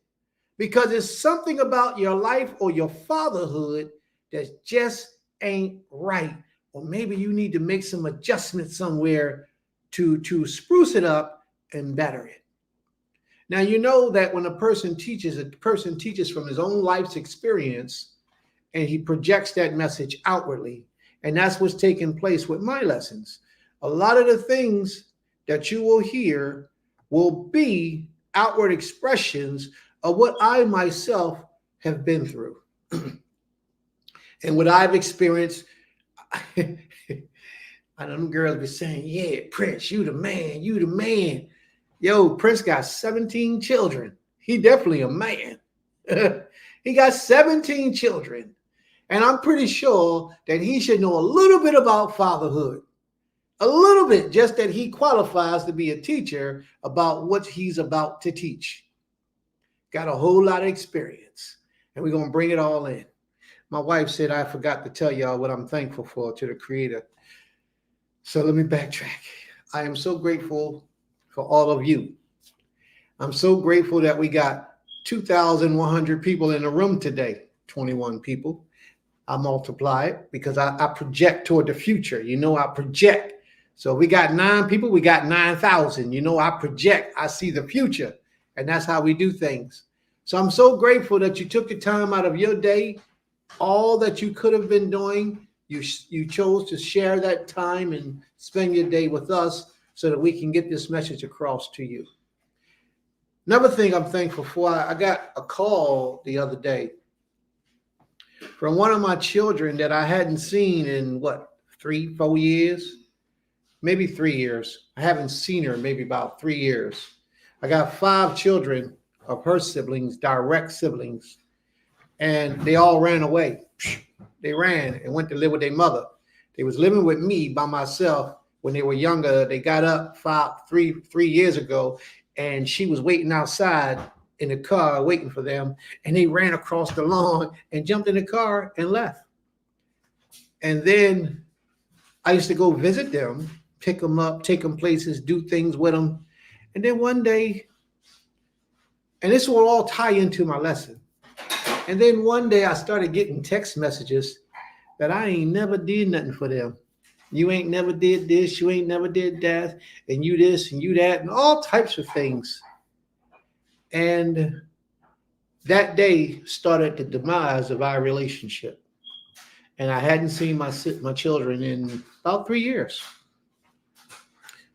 Because it's something about your life or your fatherhood that just ain't right. Or maybe you need to make some adjustments somewhere to spruce it up and better it. Now, you know that when a person teaches from his own life's experience and he projects that message outwardly. And that's what's taking place with my lessons. A lot of the things that you will hear will be outward expressions of what I myself have been through and what I've experienced. I know them girls be saying, yeah, Prince, you the man, you the man. Yo, Prince got 17 children. He definitely a man. He got 17 children. And I'm pretty sure that he should know a little bit about fatherhood. A little bit, just that he qualifies to be a teacher about what he's about to teach. Got a whole lot of experience, and we're going to bring it all in. My wife said I forgot to tell y'all what I'm thankful for to the Creator. So let me backtrack. I am so grateful for all of you. I'm so grateful that we got 2,100 people in the room today, 21 people. I multiply it because I project toward the future. You know, I project. So we got 9 people, we got 9,000. You know, I project, I see the future. And that's how we do things. So I'm so grateful that you took the time out of your day, all that you could have been doing. You chose to share that time and spend your day with us so that we can get this message across to you. Another thing I'm thankful for, I got a call the other day from one of my children that I hadn't seen in 3-4 years, maybe 3 years. I haven't seen her maybe about 3 years. I got 5 children of her siblings, direct siblings. and they all ran away. They ran and went to live with their mother. They was living with me by myself when they were younger. They got up three years ago, and she was waiting outside in the car waiting for them, and they ran across the lawn and jumped in the car and left. And then I used to go visit them, pick them up, take them places, do things with them. And then one day, and this will all tie into my lesson. And then one day I started getting text messages that I ain't never did nothing for them. You ain't never did this, you ain't never did that, and you this and you that, and all types of things. And that day started the demise of our relationship. And I hadn't seen my children in about 3 years.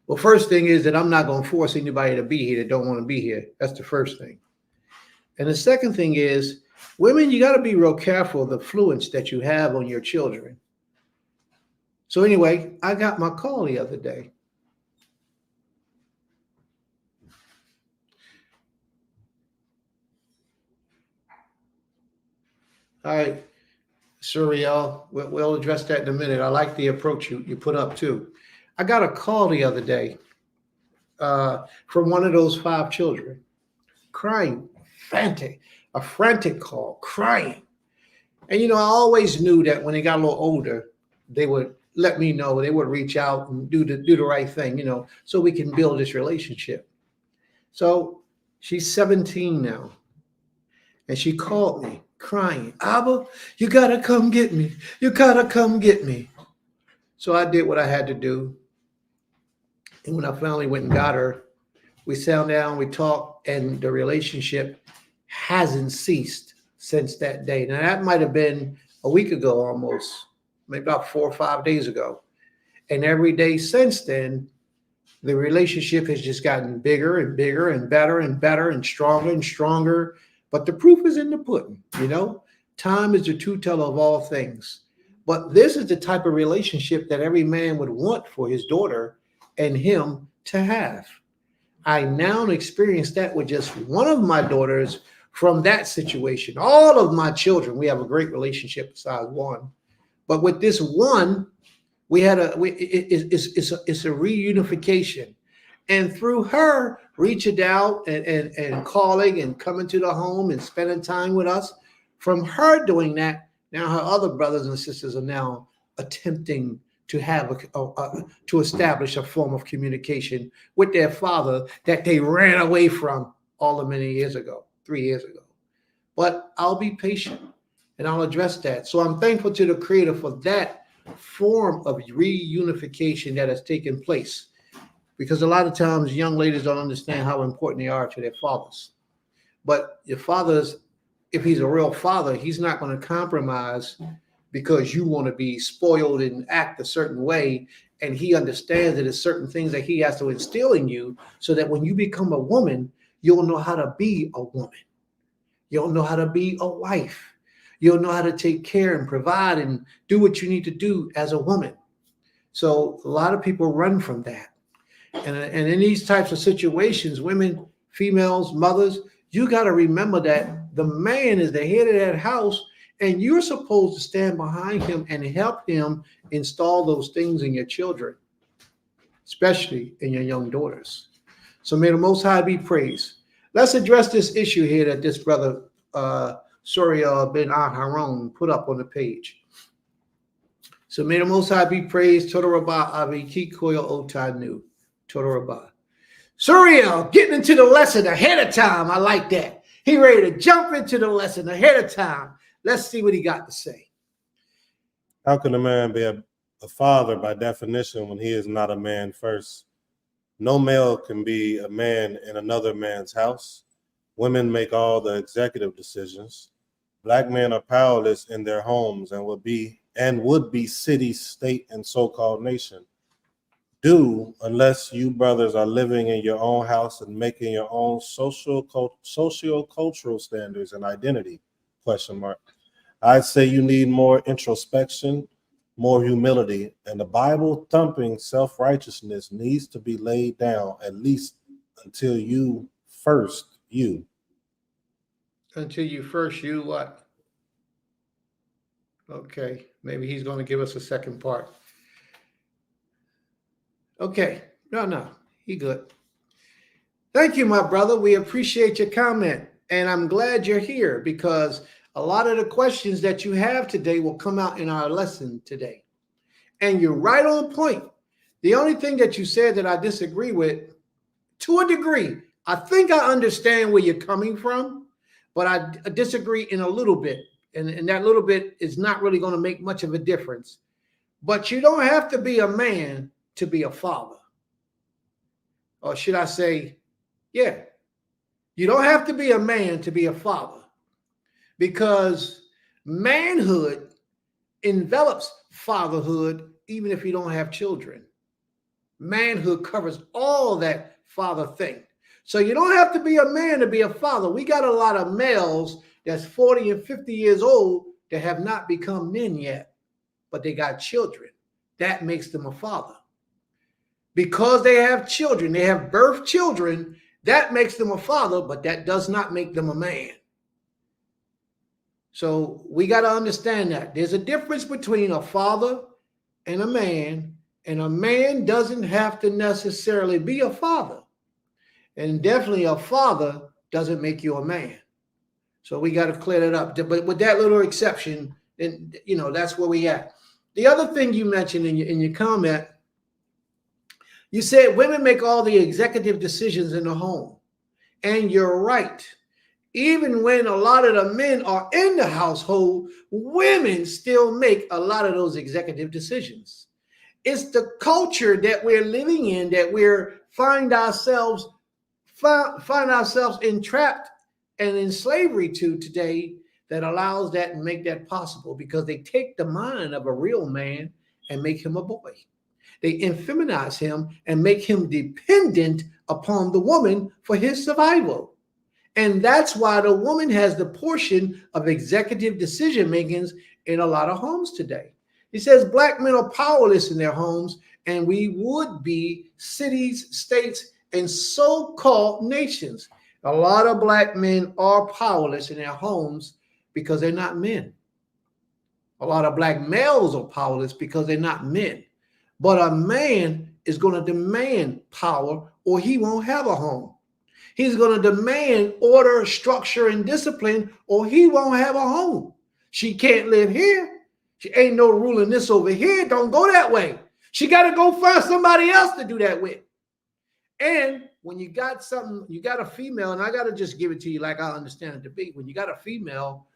Well, first thing is that I'm not going to force anybody to be here that don't want to be here. That's the first thing. And the second thing is, women, you got to be real careful of the influence that you have on your children. So anyway, I got my call the other day. All right, Suriel, we'll address that in a minute. I like the approach you put up too. I got a call the other day from one of those 5 children, crying, a frantic call, crying. And, I always knew that when they got a little older, they would let me know, they would reach out and do the right thing, so we can build this relationship. So she's 17 now. And she called me crying, Abba, you got to come get me. You got to come get me. So I did what I had to do. And when I finally went and got her, we sat down, we talked, and the relationship hasn't ceased since that day. Now, that might have been a week ago almost, maybe about 4 or 5 days ago. And every day since then, the relationship has just gotten bigger and bigger and better and stronger. But the proof is in the pudding, Time is the true teller of all things. But this is the type of relationship that every man would want for his daughter and him to have. I now experience that with just one of my daughters from that situation. All of my children, we have a great relationship besides one. But with this one, it's a reunification. And through her reaching out and calling and coming to the home and spending time with us, from her doing that, now her other brothers and sisters are now attempting to have to establish a form of communication with their father that they ran away from all the many years ago, 3 years ago. But I'll be patient and I'll address that. So I'm thankful to the Creator for that form of reunification that has taken place. Because a lot of times young ladies don't understand how important they are to their fathers. But your father's, if he's a real father, he's not going to compromise because you want to be spoiled and act a certain way. And he understands that there's certain things that he has to instill in you so that when you become a woman, you'll know how to be a woman. You'll know how to be a wife. You'll know how to take care and provide and do what you need to do as a woman. So a lot of people run from that. And in these types of situations, women, females, mothers, you got to remember that the man is the head of that house, and you're supposed to stand behind him and help him install those things in your children, especially in your young daughters. So may the Most High be praised. Let's address this issue here that this brother Suriel bin Harun put up on the page. So may the Most High be praised. Toda Rabbah Avi Kikoya Otanu. Toda Rabbah. Suriel getting into the lesson ahead of time. I like that. He ready to jump into the lesson ahead of time. Let's see what he got to say. How can a man be a father by definition when he is not a man first? No male can be a man in another man's house. Women make all the executive decisions. Black men are powerless in their homes and would be city, state, and so-called nation. Unless you brothers are living in your own house and making your own socio-cultural standards and identity, ? I'd say you need more introspection, more humility, and the Bible-thumping self-righteousness needs to be laid down, at least until you first you. Until you first you what? Okay, maybe he's going to give us a second part. Okay, no, he good. Thank you, my brother. We appreciate your comment, and I'm glad you're here because a lot of the questions that you have today will come out in our lesson today. And you're right on point. The only thing that you said that I disagree with, to a degree, I think I understand where you're coming from, but I disagree in a little bit. And that little bit is not really going to make much of a difference. But you don't have to be a man to be a father. Or should I say, yeah, you don't have to be a man to be a father, because manhood envelops fatherhood even if you don't have children. Manhood covers all that father thing. So you don't have to be a man to be a father. We got a lot of males that's 40 and 50 years old that have not become men yet, but they got children. That makes them a father. Because they have children, they have birth children, that makes them a father, but that does not make them a man. So we got to understand that there's a difference between a father and a man doesn't have to necessarily be a father. And definitely a father doesn't make you a man. So we got to clear that up. But with that little exception, and that's where we at. The other thing you mentioned in your comment, you said women make all the executive decisions in the home. And you're right. Even when a lot of the men are in the household, women still make a lot of those executive decisions. It's the culture that we're living in that we're find ourselves entrapped and in slavery to today that allows that and make that possible, because they take the mind of a real man and make him a boy. They infeminize him and make him dependent upon the woman for his survival. And that's why the woman has the portion of executive decision makings in a lot of homes today. He says black men are powerless in their homes, and we would be cities, states, and so-called nations. A lot of black men are powerless in their homes because they're not men. A lot of black males are powerless because they're not men. But a man is going to demand power or he won't have a home. He's going to demand order, structure, and discipline or he won't have a home. She can't live here. She ain't no ruling this over here. Don't go that way. She got to go find somebody else to do that with. And when you got something, you got a female, and I got to just give it to you like I understand it to be. When you got a female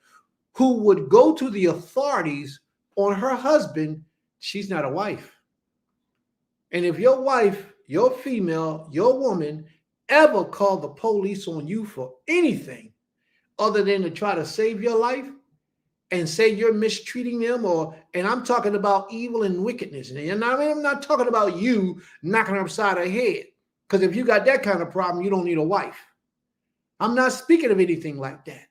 who would go to the authorities on her husband, she's not a wife. And if your wife, your female, your woman ever called the police on you for anything other than to try to save your life and say you're mistreating them, and I'm talking about evil and wickedness. And I'm not talking about you knocking her upside her head, because if you got that kind of problem, you don't need a wife. I'm not speaking of anything like that.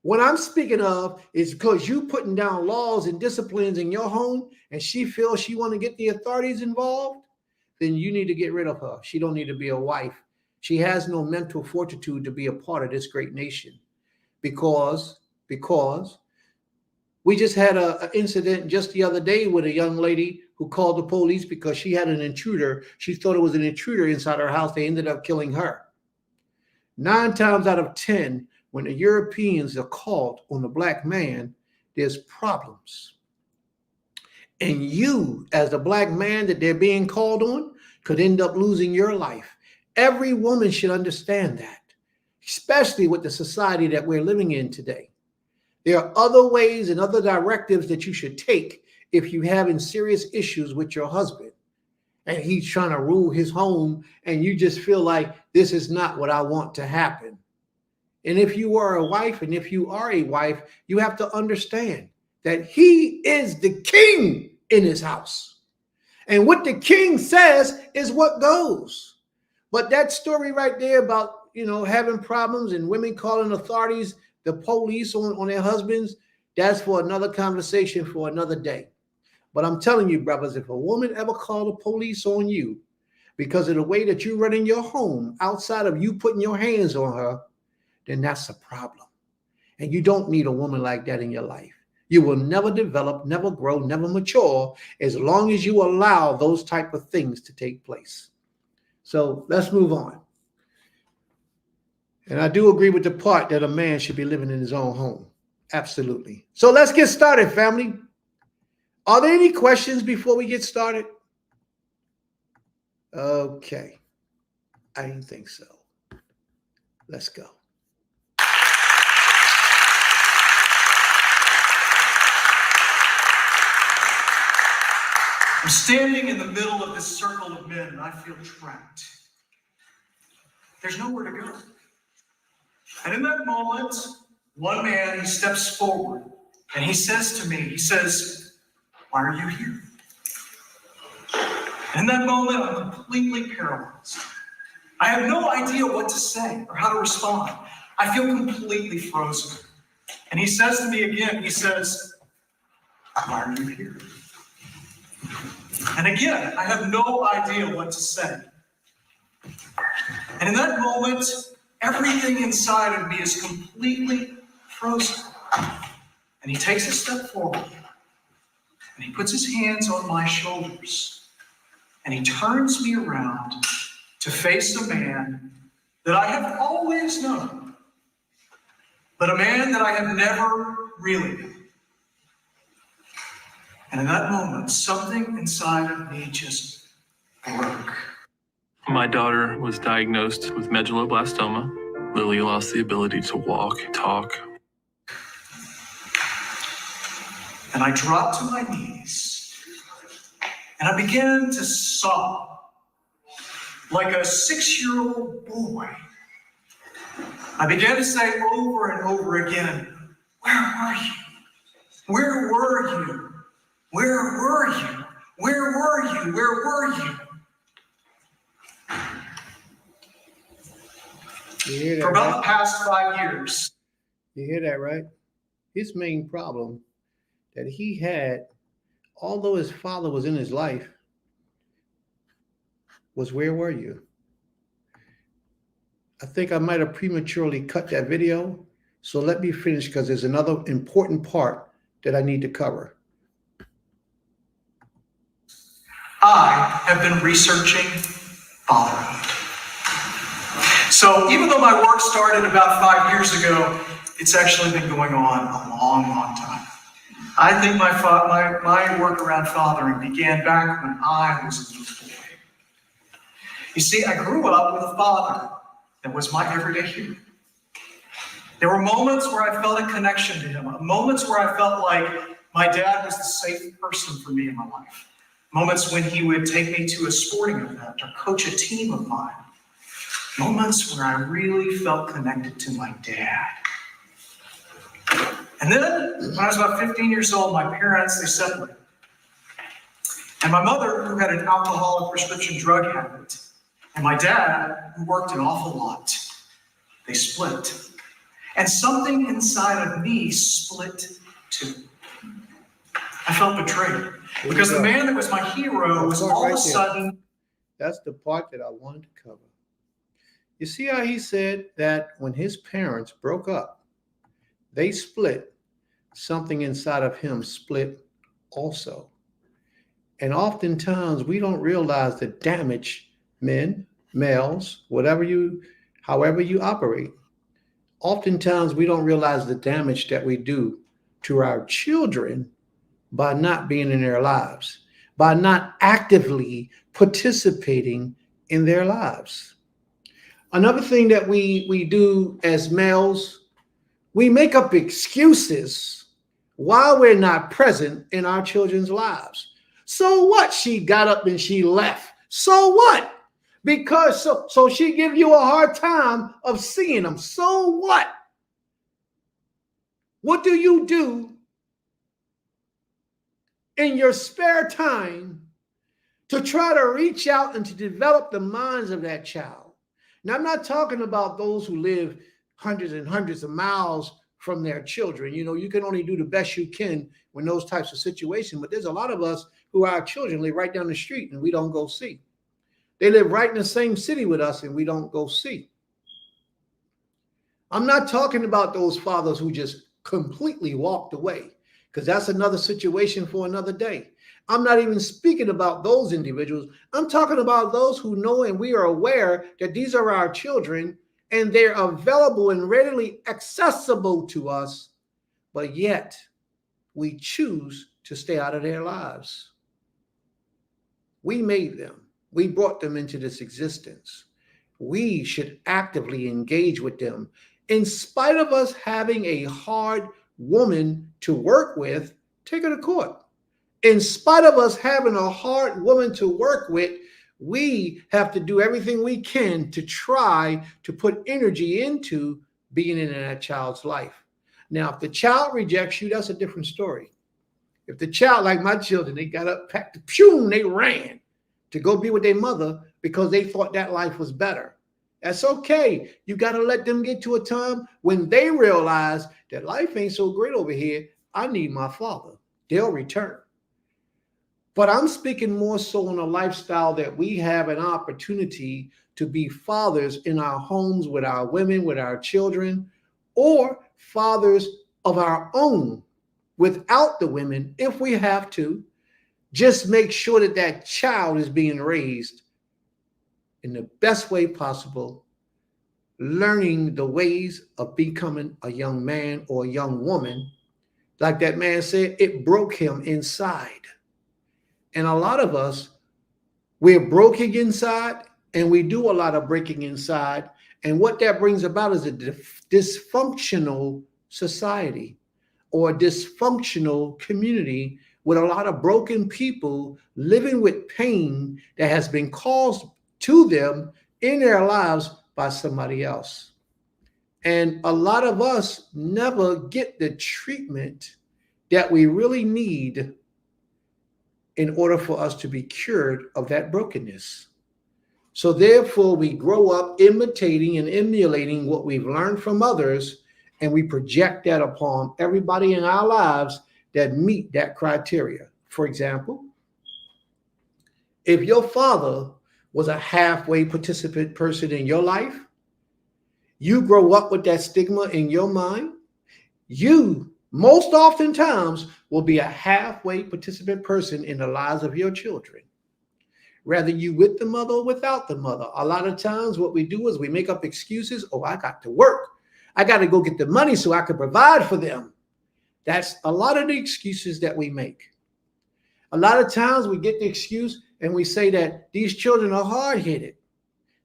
What I'm speaking of is because you putting down laws and disciplines in your home and she feels she want to get the authorities involved, then you need to get rid of her. She don't need to be a wife. She has no mental fortitude to be a part of this great nation, because we just had an incident just the other day with a young lady who called the police because she had an intruder. She thought it was an intruder inside her house. They ended up killing her. 9 times out of 10, when the Europeans are called on the black man, there's problems. And you, as the black man that they're being called on, could end up losing your life. Every woman should understand that, especially with the society that we're living in today. There are other ways and other directives that you should take if you're having serious issues with your husband and he's trying to rule his home and you just feel like this is not what I want to happen. And if you are a wife, you have to understand that he is the king in his house. And what the king says is what goes. But that story right there about, having problems and women calling authorities, the police on their husbands, that's for another conversation for another day. But I'm telling you, brothers, if a woman ever called the police on you because of the way that you run in your home outside of you putting your hands on her, then that's a problem. And you don't need a woman like that in your life. You will never develop, never grow, never mature as long as you allow those type of things to take place. So let's move on. And I do agree with the part that a man should be living in his own home. Absolutely. So let's get started, family. Are there any questions before we get started? Okay. I didn't think so. Let's go. I'm standing in the middle of this circle of men and I feel trapped. There's nowhere to go. And in that moment, one man, he steps forward and he says to me, he says, "Why are you here?" And in that moment, I'm completely paralyzed. I have no idea what to say or how to respond. I feel completely frozen. And he says to me again, he says, "Why are you here?" And again, I have no idea what to say. And in that moment, everything inside of me is completely frozen. And he takes a step forward, and he puts his hands on my shoulders, and he turns me around to face a man that I have always known, but a man that I have never really known. And in that moment, something inside of me just broke. My daughter was diagnosed with medulloblastoma. Lily lost the ability to walk, talk. And I dropped to my knees, and I began to sob like a 6-year-old boy. I began to say over and over again, "Where were you? Where were you? Where were you? Where were you? Where were you?" You hear that, For about right? the past 5 years. You hear that, right? His main problem that he had, although his father was in his life, was where were you? I think I might have prematurely cut that video. So let me finish because there's another important part that I need to cover. I have been researching fatherhood. So even though my work started about 5 years ago, it's actually been going on a long, long time. I think my work around fathering began back when I was a little boy. You see, I grew up with a father that was my everyday hero. There were moments where I felt a connection to him, moments where I felt like my dad was the safe person for me in my life. Moments when he would take me to a sporting event or coach a team of mine. Moments where I really felt connected to my dad. And then, when I was about 15 years old, my parents, they separated. And my mother, who had an alcohol and prescription drug habit, and my dad, who worked an awful lot, they split. And something inside of me split too. I felt betrayed. Because the man that was my hero was all of a sudden. That's the part that I wanted to cover. You see how he said that when his parents broke up, they split, something inside of him split also. And oftentimes we don't realize the damage, men, males, however you operate. Oftentimes we don't realize the damage that we do to our children by not being in their lives, by not actively participating in their lives. Another thing that we do as males, we make up excuses why we're not present in our children's lives. So what? She got up and she left. So what? Because so she give you a hard time of seeing them. So what? What do you do in your spare time to try to reach out and to develop the minds of that child? Now, I'm not talking about those who live hundreds and hundreds of miles from their children. You know, you can only do the best you can when those types of situations, but there's a lot of us who our children live right down the street and we don't go see. They live right in the same city with us and we don't go see. I'm not talking about those fathers who just completely walked away. because that's another situation for another day. I'm not even speaking about those individuals. I'm talking about those who know and we are aware that these are our children and they're available and readily accessible to us, but yet we choose to stay out of their lives. We made them. We brought them into this existence. We should actively engage with them. In spite of us having a hard woman to work with, take her to court. In spite of us having a hard woman to work with, we have to do everything we can to try to put energy into being in that child's life. Now, if the child rejects you, that's a different story. If the child, like my children, they got up, packed the pew, and they ran to go be with their mother because they thought that life was better. That's okay. You got to let them get to a time when they realize that life ain't so great over here. I need my father. They'll return. But I'm speaking more so on a lifestyle that we have an opportunity to be fathers in our homes with our women, with our children, or fathers of our own without the women if we have to. Just make sure that that child is being raised in the best way possible, learning the ways of becoming a young man or a young woman. Like that man said, it broke him inside. And a lot of us, we're broken inside and we do a lot of breaking inside. And what that brings about is a dysfunctional society or a dysfunctional community with a lot of broken people living with pain that has been caused to them in their lives by somebody else. And a lot of us never get the treatment that we really need in order for us to be cured of that brokenness. So therefore, we grow up imitating and emulating what we've learned from others, and we project that upon everybody in our lives that meet that criteria. For example, if your father was a halfway participant person in your life, you grow up with that stigma in your mind, you most oftentimes will be a halfway participant person in the lives of your children. Whether you with the mother or without the mother. A lot of times what we do is we make up excuses. Oh, I got to work. I got to go get the money so I can provide for them. That's a lot of the excuses that we make. A lot of times we get the excuse and we say that these children are hard-headed.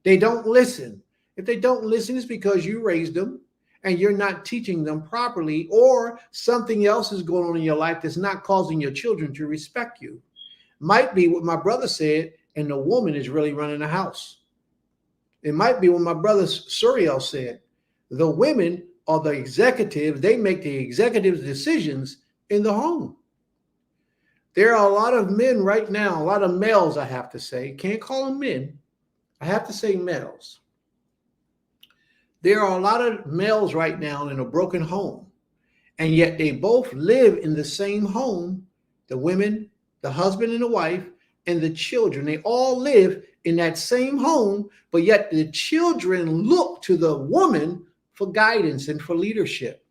They don't listen. If they don't listen, it's because you raised them and you're not teaching them properly, or something else is going on in your life that's not causing your children to respect you. Might be what my brother said, and the woman is really running the house. It might be what my brother Suriel said. The women are the executives. They make the executive decisions in the home. There are a lot of men right now, a lot of males, I have to say. Can't call them men. I have to say males. There are a lot of males right now in a broken home, and yet they both live in the same home. The women, the husband and the wife, and the children, they all live in that same home, but yet the children look to the woman for guidance and for leadership.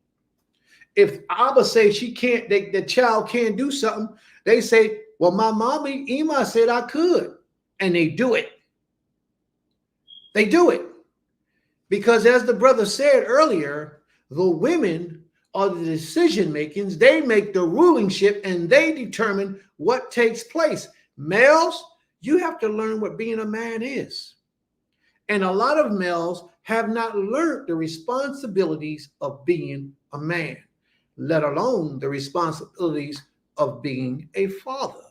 If Abba says she can't, the child can't do something, they say, well, my mommy, Ima, said I could. And they do it. They do it. Because as the brother said earlier, the women are the decision makings. They make the rulingship and they determine what takes place. Males, you have to learn what being a man is. And a lot of males have not learned the responsibilities of being a man, let alone the responsibilities of being a father.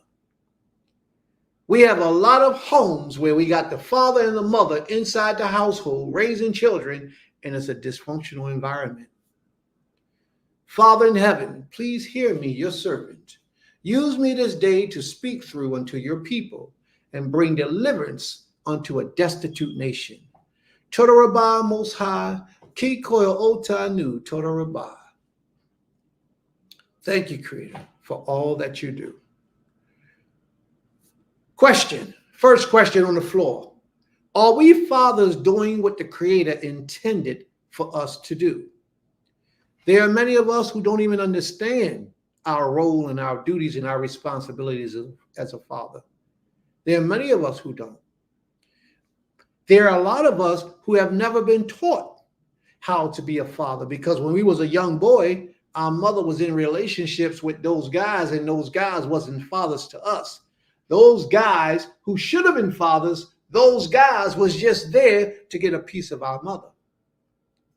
We have a lot of homes where we got the father and the mother inside the household raising children, and it's a dysfunctional environment. Father in heaven, please hear me, your servant. Use me this day to speak through unto your people and bring deliverance unto a destitute nation. Toda Rabbah Most High, Ki Koil Otanu, Toda Rabbah. Thank you, Creator, for all that you do. Question, first question on the floor. Are we fathers doing what the Creator intended for us to do? There are many of us who don't even understand our role and our duties and our responsibilities as a father. There are many of us who don't. There are a lot of us who have never been taught how to be a father, because when we was a young boy, our mother was in relationships with those guys, and those guys wasn't fathers to us. Those guys who should have been fathers, those guys was just there to get a piece of our mother.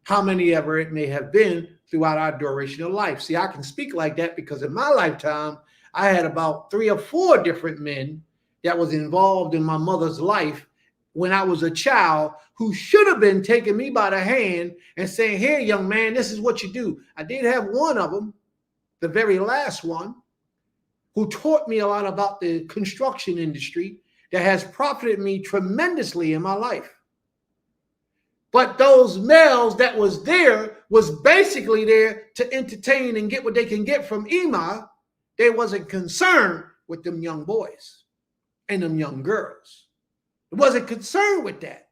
How many ever it may have been throughout our duration of life. See, I can speak like that because in my lifetime, I had about 3 or 4 different men that was involved in my mother's life when I was a child, who should have been taking me by the hand and saying, "Here, young man, this is what you do." I did have one of them, the very last one, who taught me a lot about the construction industry that has profited me tremendously in my life. But those males that was there was basically there to entertain and get what they can get from Ema. They wasn't concerned with them young boys and them young girls. It wasn't concerned with that.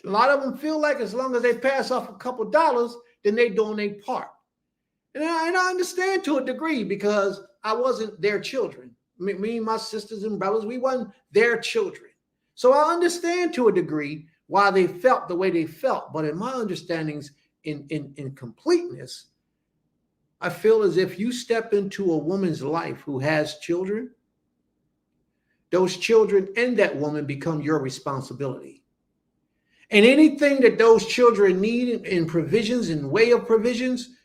A lot of them feel like as long as they pass off a couple dollars, then they doing their part. And I understand to a degree, because I wasn't their children. Me and my sisters and brothers, we weren't their children. So I understand to a degree why they felt the way they felt. But in my understandings, in completeness, I feel as if you step into a woman's life who has children, those children and that woman become your responsibility. And anything that those children need in provisions, in way of provisions,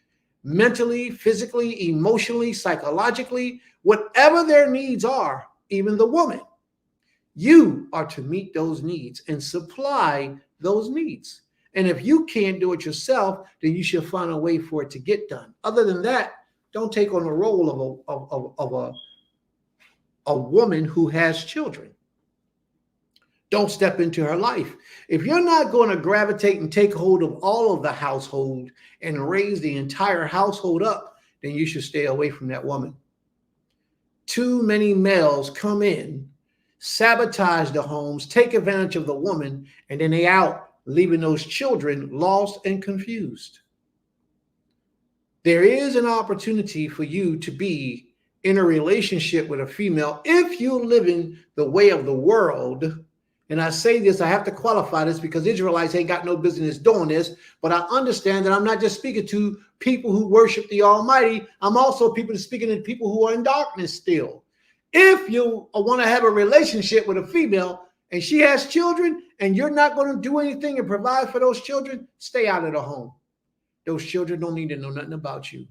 mentally, physically, emotionally, psychologically, whatever their needs are, even the woman, you are to meet those needs and supply those needs. And if you can't do it yourself, then you should find a way for it to get done. Other than that, don't take on the role of a woman who has children. Don't step into her life. If you're not going to gravitate and take hold of all of the household and raise the entire household up, then you should stay away from that woman. Too many males come in, sabotage the homes, take advantage of the woman, and then they out, leaving those children lost and confused. There is an opportunity for you to be in a relationship with a female if you're living the way of the world. And I say this, I have to qualify this because Israelites ain't got no business doing this, but I understand that I'm not just speaking to people who worship the Almighty. I'm also speaking to people who are in darkness still. If you want to have a relationship with a female and she has children and you're not going to do anything and provide for those children, stay out of the home. Those children don't need to know nothing about you.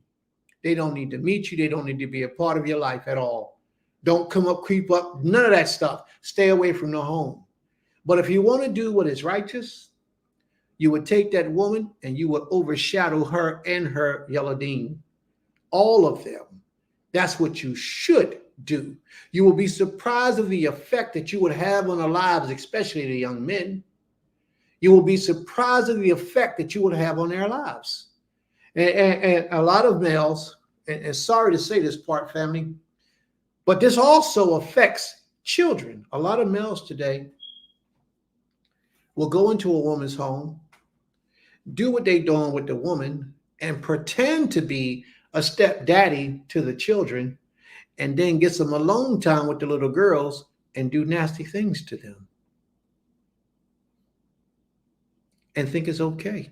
They don't need to meet you. They don't need to be a part of your life at all. Don't come up, creep up, none of that stuff. Stay away from the home. But if you want to do what is righteous, you would take that woman and you would overshadow her and her Yeladim. All of them. That's what you should do. You will be surprised of the effect that you would have on their lives, especially the young men. You will be surprised of the effect that you would have on their lives. And a lot of males, and sorry to say this part, family, but this also affects children. A lot of males today will go into a woman's home, do what they're doing with the woman, and pretend to be a stepdaddy to the children, and then get some alone time with the little girls and do nasty things to them. And think it's okay.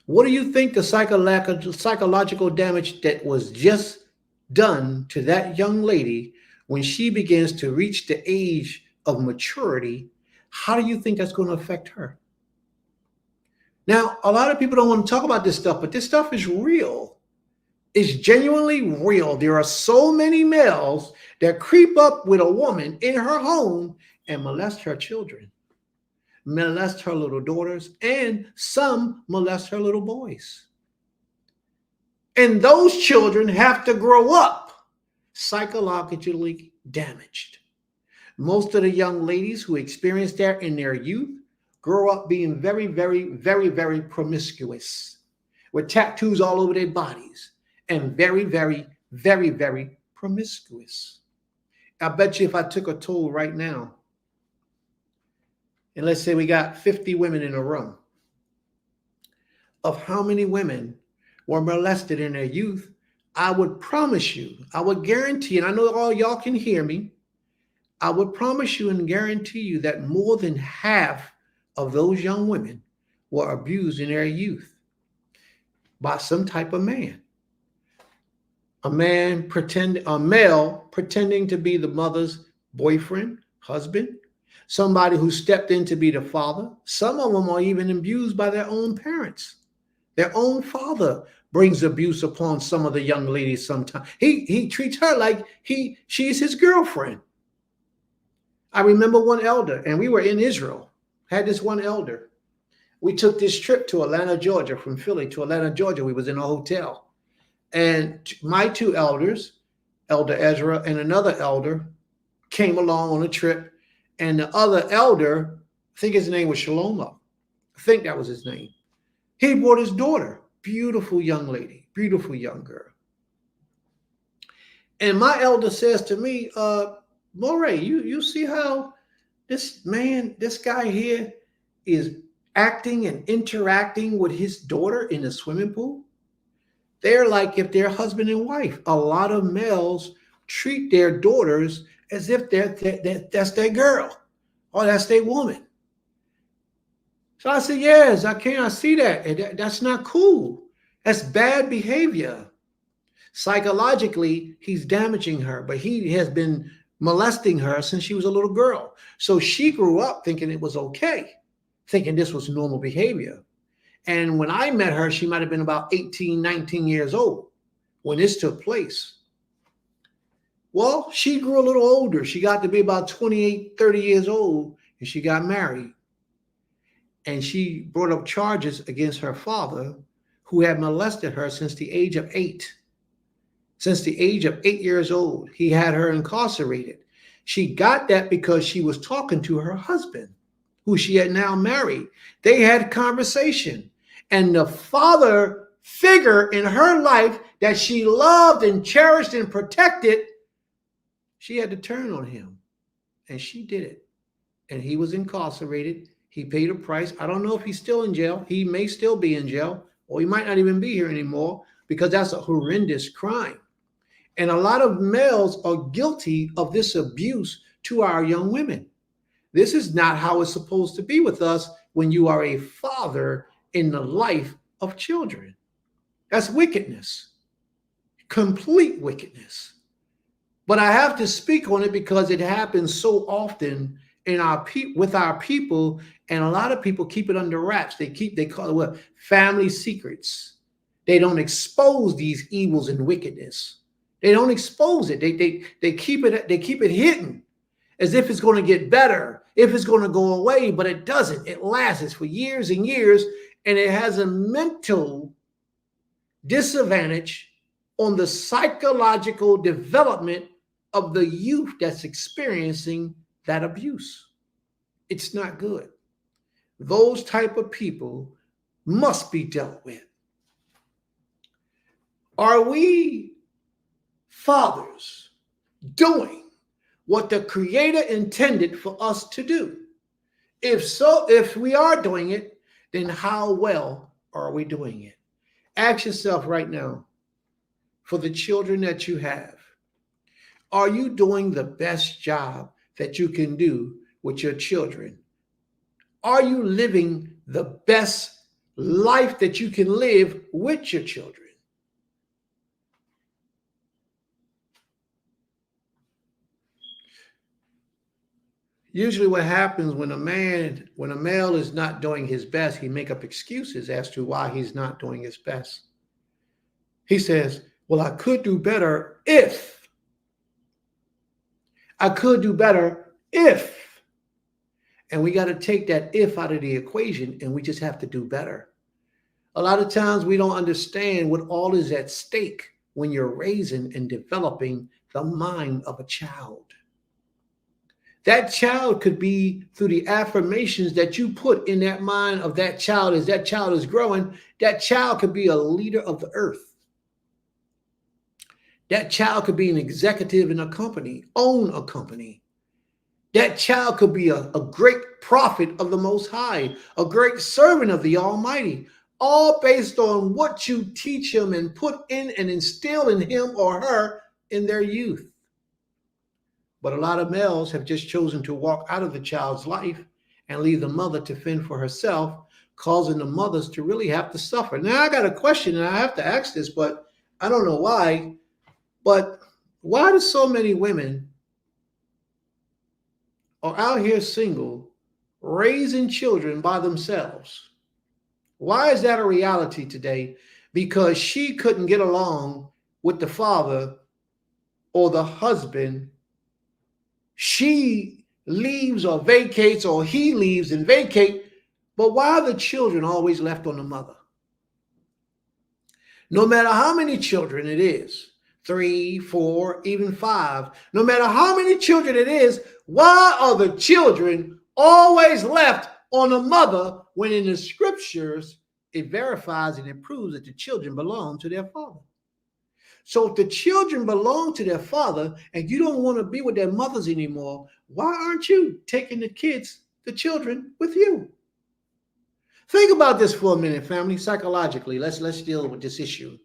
What do you think the psychological damage that was just done to that young lady when she begins to reach the age of maturity? How do you think that's going to affect her? Now, a lot of people don't want to talk about this stuff, but this stuff is real. It's genuinely real. There are so many males that creep up with a woman in her home and molest her children, molest her little daughters, and some molest her little boys. And those children have to grow up psychologically damaged. Most of the young ladies who experience that in their youth grow up being very, very, very, very promiscuous, with tattoos all over their bodies, and very, very, very, very promiscuous. I bet you if I took a toll right now, and let's say we got 50 women in a room, of how many women were molested in their youth, I would promise you, I would guarantee, and I know all y'all can hear me, I would promise you and guarantee you that more than half of those young women were abused in their youth by some type of man. A male pretending to be the mother's boyfriend, husband, somebody who stepped in to be the father. Some of them are even abused by their own parents. Their own father brings abuse upon some of the young ladies sometimes. He treats her like she's his girlfriend. I remember one elder, and we were in Israel, had this one elder. We took this trip to Atlanta, Georgia, from Philly to Atlanta, Georgia. We was in a hotel. And my two elders, Elder Ezra and another elder, came along on a trip. And the other elder, I think his name was Shalomo. I think that was his name. He brought his daughter, beautiful young lady, beautiful young girl. And my elder says to me, Moray, you see how this guy here is acting and interacting with his daughter in the swimming pool? They're like if they're husband and wife. A lot of males treat their daughters as if that's their girl or that's their woman. So I said, yes, I see that. And that's not cool. That's bad behavior. Psychologically, he's damaging her, but he has been molesting her since she was a little girl. So she grew up thinking it was okay, thinking this was normal behavior. And when I met her, she might have been about 18, 19 years old when this took place. Well, she grew a little older. She got to be about 28, 30 years old, and she got married. And she brought up charges against her father, who had molested her since the age of 8. Since the age of 8 years old, he had her incarcerated. She got that because she was talking to her husband, who she had now married. They had conversation. And the father figure in her life that she loved and cherished and protected, she had to turn on him. And she did it. And he was incarcerated. He paid a price. I don't know if he's still in jail. He may still be in jail, or he might not even be here anymore, because that's a horrendous crime. And a lot of males are guilty of this abuse to our young women. This is not how it's supposed to be with us when you are a father in the life of children. That's wickedness, complete wickedness. But I have to speak on it because it happens so often with our people, and a lot of people keep it under wraps. They call it what? Family secrets. They don't expose these evils and wickedness. They don't expose it. They keep it hidden, as if it's going to get better, if it's going to go away, but it doesn't. It lasts for years and years, and it has a mental disadvantage on the psychological development of the youth that's experiencing that abuse. It's not good. Those type of people must be dealt with. Are we fathers doing what the Creator intended for us to do? If so, if we are doing it, then how well are we doing it? Ask yourself right now, for the children that you have, are you doing the best job that you can do with your children? Are you living the best life that you can live with your children? Usually what happens when a male is not doing his best, he make up excuses as to why he's not doing his best. He says, well, I could do better if. I could do better if. And we got to take that if out of the equation, and we just have to do better. A lot of times we don't understand what all is at stake when you're raising and developing the mind of a child. That child could be through the affirmations that you put in that mind of that child as that child is growing. That child could be a leader of the earth. That child could be an executive in a company, own a company. That child could be a great prophet of the Most High, a great servant of the Almighty. all based on what you teach him and put in and instill in him or her in their youth. But a lot of males have just chosen to walk out of the child's life and leave the mother to fend for herself, causing the mothers to really have to suffer. Now, I got a question, and I have to ask this, but I don't know why. But why do so many women are out here single, raising children by themselves? Why is that a reality today? Because she couldn't get along with the father or the husband. She leaves or vacates, or he leaves and vacate. But why are the children always left on the mother? No matter how many children it is, 3, 4, even 5, no matter how many children it is, why are the children always left on the mother when in the scriptures it verifies and it proves that the children belong to their father? So if the children belong to their father and you don't want to be with their mothers anymore, why aren't you taking the children with you? Think about this for a minute, family, psychologically. Let's deal with this issue.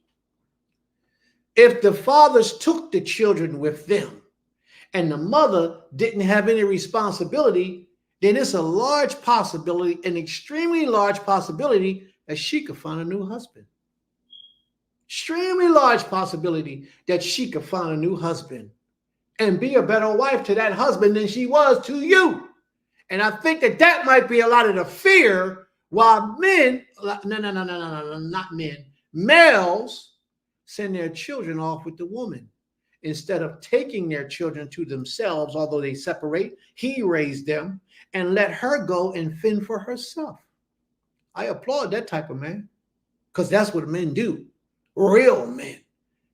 If the fathers took the children with them and the mother didn't have any responsibility, then it's a large possibility, an extremely large possibility, that she could find a new husband. Extremely large possibility that she could find a new husband and be a better wife to that husband than she was to you. And I think that might be a lot of the fear why men, not men, males send their children off with the woman instead of taking their children to themselves. Although they separate, he raised them and let her go and fend for herself. I applaud that type of man, because that's what men do. Real men,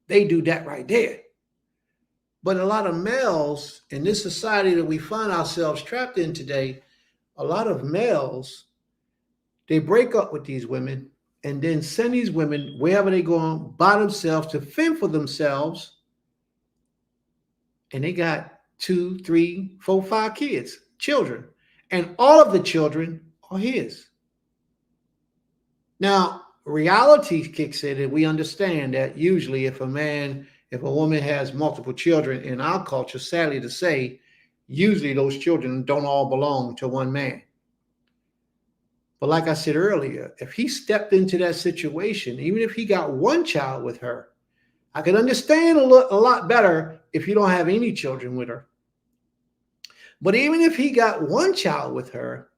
they do that right there. But a lot of males in this society that we find ourselves trapped in today, a lot of males, they break up with these women and then send these women wherever they go on by themselves to fend for themselves. And they got 2, 3, 4, 5 kids, children. And all of the children are his. Now, reality kicks in, and we understand that usually if a woman has multiple children in our culture, sadly to say, usually those children don't all belong to one man. But like I said earlier, if he stepped into that situation, even if he got one child with her, I can understand a lot better if you don't have any children with her. But even if he got one child with her,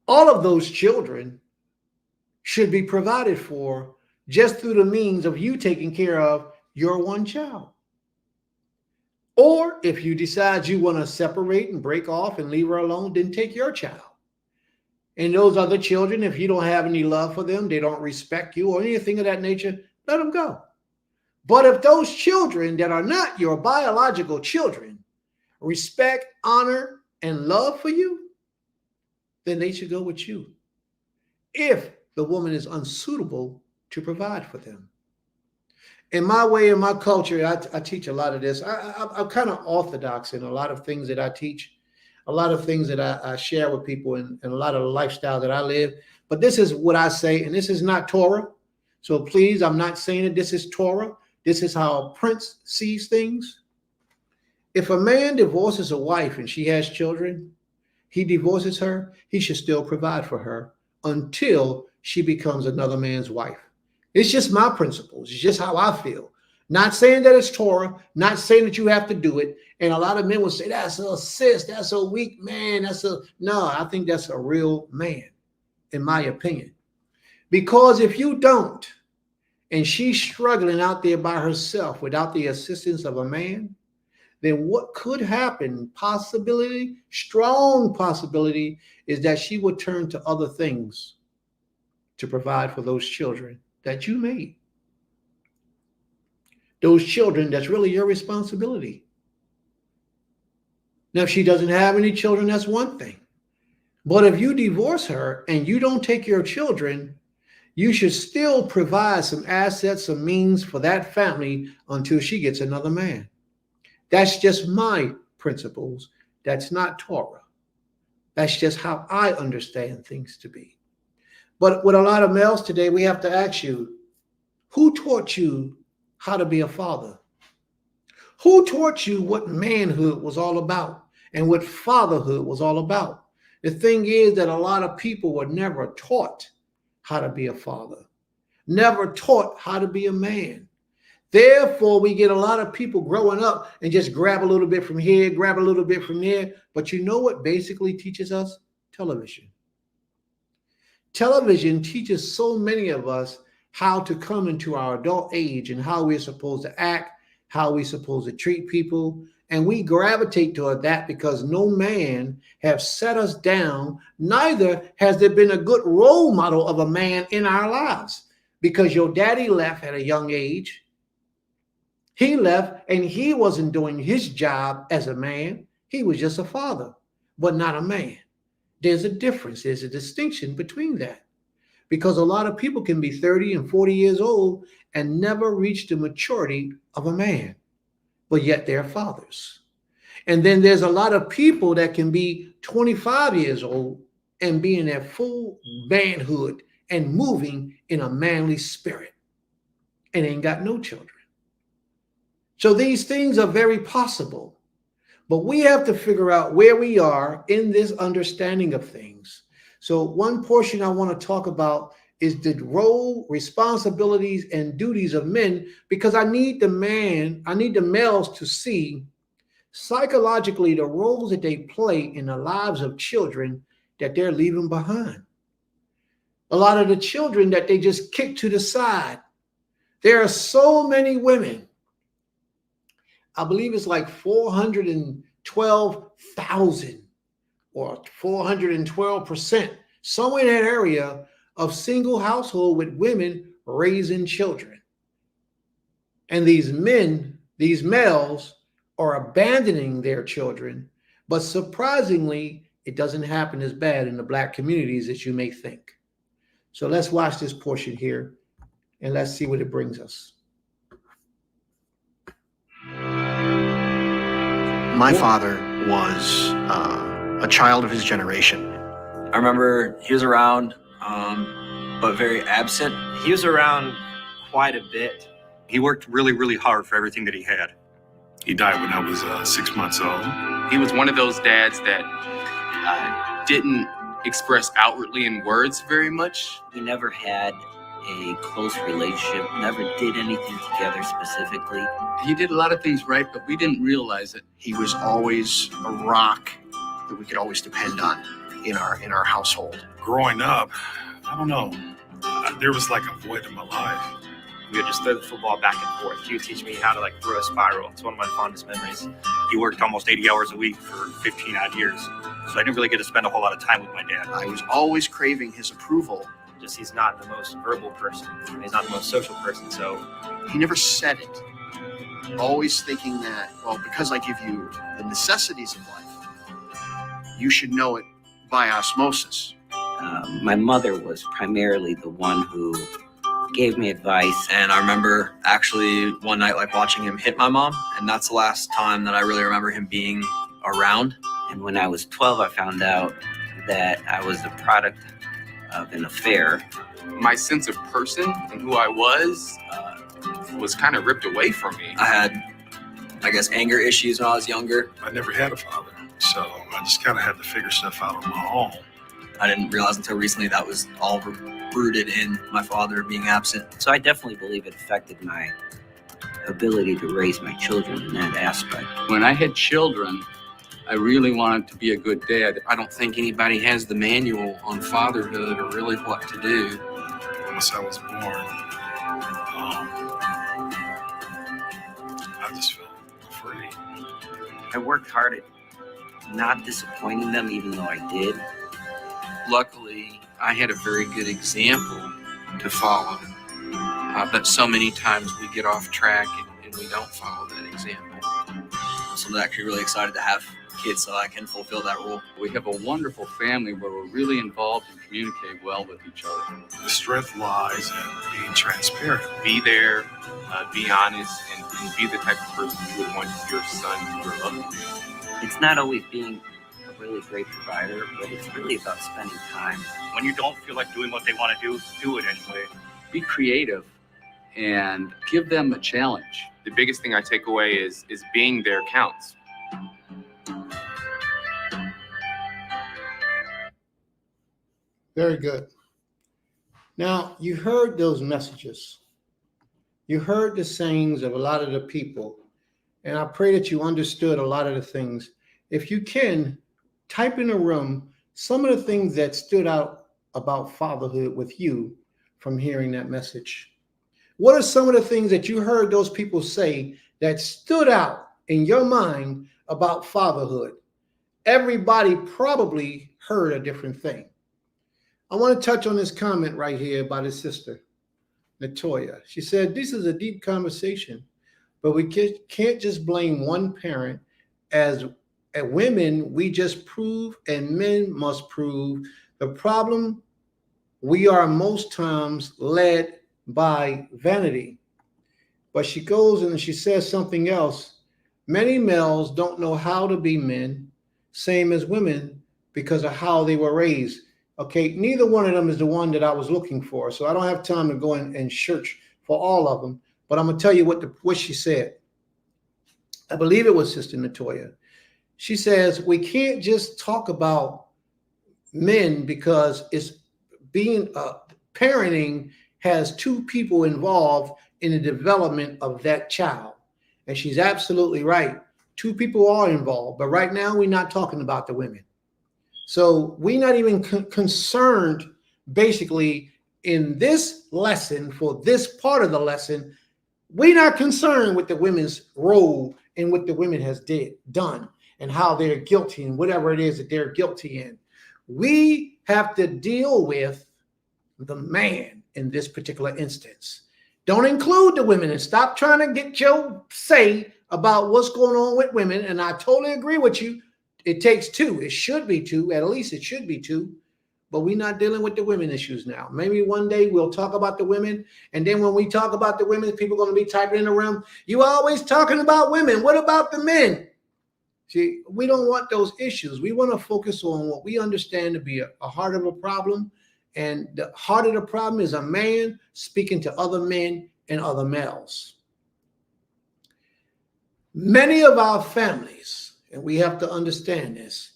all of those children should be provided for just through the means of you taking care of your one child. Or if you decide you want to separate and break off and leave her alone, then take your child. And those other children, if you don't have any love for them, they don't respect you or anything of that nature, let them go. But if those children that are not your biological children respect, honor, and love for you, then they should go with you. If the woman is unsuitable to provide for them. In my way, in my culture, I teach a lot of this. I'm kind of orthodox in a lot of things that I teach, a lot of things that I share with people, and a lot of the lifestyle that I live. But this is what I say, and this is not Torah. So please, I'm not saying that this is Torah. This is how a prince sees things. If a man divorces a wife and she has children, he divorces her, he should still provide for her until she becomes another man's wife. It's just my principles. It's just how I feel. Not saying that it's Torah, not saying that you have to do it. And a lot of men will say, that's a sis, that's a weak man. No, I think that's a real man, in my opinion. Because if you don't, and she's struggling out there by herself without the assistance of a man, then what could happen, possibility, strong possibility, is that she would turn to other things to provide for those children that you made. Those children, that's really your responsibility. Now, if she doesn't have any children, that's one thing. But if you divorce her and you don't take your children, you should still provide some assets, some means for that family until she gets another man. That's just my principles. That's not Torah. That's just how I understand things to be. But with a lot of males today, we have to ask you, who taught you how to be a father? Who taught you what manhood was all about and what fatherhood was all about? The thing is that a lot of people were never taught how to be a father, never taught how to be a man. Therefore, we get a lot of people growing up and just grab a little bit from here, grab a little bit from there. But you know what basically teaches us? Television. Television teaches so many of us how to come into our adult age and how we're supposed to act, how we're supposed to treat people. And we gravitate toward that because no man has set us down. Neither has there been a good role model of a man in our lives, because your daddy left at a young age. He left and he wasn't doing his job as a man. He was just a father, but not a man. There's a difference. There's a distinction between that, because a lot of people can be 30 and 40 years old and never reach the maturity of a man, but yet they're fathers. And then there's a lot of people that can be 25 years old and be in their full manhood and moving in a manly spirit and ain't got no children. So these things are very possible, but we have to figure out where we are in this understanding of things. So one portion I want to talk about is the role, responsibilities, and duties of men, because I need the males to see psychologically the roles that they play in the lives of children that they're leaving behind. A lot of the children that they just kick to the side. There are so many women. I believe it's like 412,000 or 412%, somewhere in that area of single household with women raising children. And these men, these males, are abandoning their children. But surprisingly, it doesn't happen as bad in the Black communities as you may think. So let's watch this portion here and let's see what it brings us. My father was a child of his generation. I remember he was around, but very absent. He was around quite a bit. He worked really, really hard for everything that he had. He died when I was 6 months old. He was one of those dads that didn't express outwardly in words very much. We never had a close relationship, never did anything together specifically. He did a lot of things right, but we didn't realize it. He was always a rock that we could always depend on in our household. Growing up, I don't know, there was like a void in my life. We would just throw the football back and forth. He would teach me how to like throw a spiral. It's one of my fondest memories. He worked almost 80 hours a week for 15 odd years. So I didn't really get to spend a whole lot of time with my dad. I was always craving his approval. Just he's not the most verbal person. He's not the most social person, so. He never said it. Always thinking that, well, because I give you the necessities of life, you should know it by osmosis. My mother was primarily the one who gave me advice. And I remember actually one night like watching him hit my mom, and that's the last time that I really remember him being around. And when I was 12, I found out that I was the product of an affair. My sense of person and who I was kind of ripped away from me. I had, I guess, anger issues when I was younger. I never had a father, so I just kind of had to figure stuff out on my own. I didn't realize until recently that was all rooted in my father being absent. So I definitely believe it affected my ability to raise my children in that aspect. When I had children, I really wanted to be a good dad. I don't think anybody has the manual on fatherhood or really what to do. Once I was born, I just felt free. I worked hard at not disappointing them, even though I did. Luckily, I had a very good example to follow. But so many times we get off track and we don't follow that example. So I'm actually really excited to have kids so I can fulfill that role. We have a wonderful family where we're really involved and communicate well with each other. The strength lies in being transparent. Be there, be honest, and be the type of person you would want your son to grow up to be. It's not always being a really great provider, but it's really about spending time. When you don't feel like doing what they want to do it anyway. Be creative and give them a challenge. The biggest thing I take away is being there counts. Very good. Now, you heard those messages. You heard the sayings of a lot of the people, and I pray that you understood a lot of the things. If you can, type in a room some of the things that stood out about fatherhood with you from hearing that message. What are some of the things that you heard those people say that stood out in your mind about fatherhood? Everybody probably heard a different thing. I want to touch on this comment right here by this sister, Natoya. She said, this is a deep conversation, but we can't just blame one parent. As women, we just prove and men must prove. The problem, we are most times led by vanity. But she goes and she says something else. Many males don't know how to be men, same as women, because of how they were raised. Okay, neither one of them is the one that I was looking for, so I don't have time to go in and search for all of them. But I'm gonna tell you what she said. I believe it was Sister Natoya. She says we can't just talk about men because it's being parenting has two people involved in the development of that child, and she's absolutely right. Two people are involved, but right now we're not talking about the women. So we're not even concerned, basically, in this lesson, for this part of the lesson, we're not concerned with the women's role and what the women has done and how they're guilty and whatever it is that they're guilty in. We have to deal with the man in this particular instance. Don't include the women and stop trying to get your say about what's going on with women. And I totally agree with you. It takes two. It should be two. At least it should be two. But we're not dealing with the women issues now. Maybe one day we'll talk about the women. And then when we talk about the women, people are going to be typing in the room, you always talking about women. What about the men? See, we don't want those issues. We want to focus on what we understand to be a heart of a problem. And the heart of the problem is a man speaking to other men and other males. Many of our families, and we have to understand this,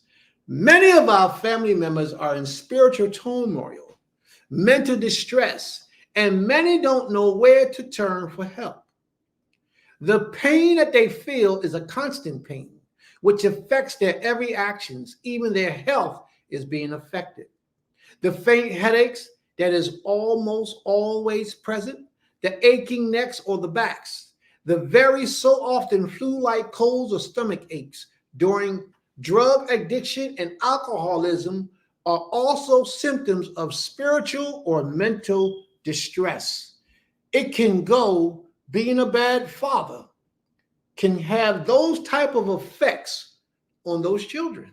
many of our family members are in spiritual turmoil, mental distress, and many don't know where to turn for help. The pain that they feel is a constant pain, which affects their every actions. Even their health is being affected. The faint headaches that is almost always present, the aching necks or the backs, the very so often flu-like colds or stomach aches during drug addiction and alcoholism are also symptoms of spiritual or mental distress. It can go, being a bad father can have those type of effects on those children.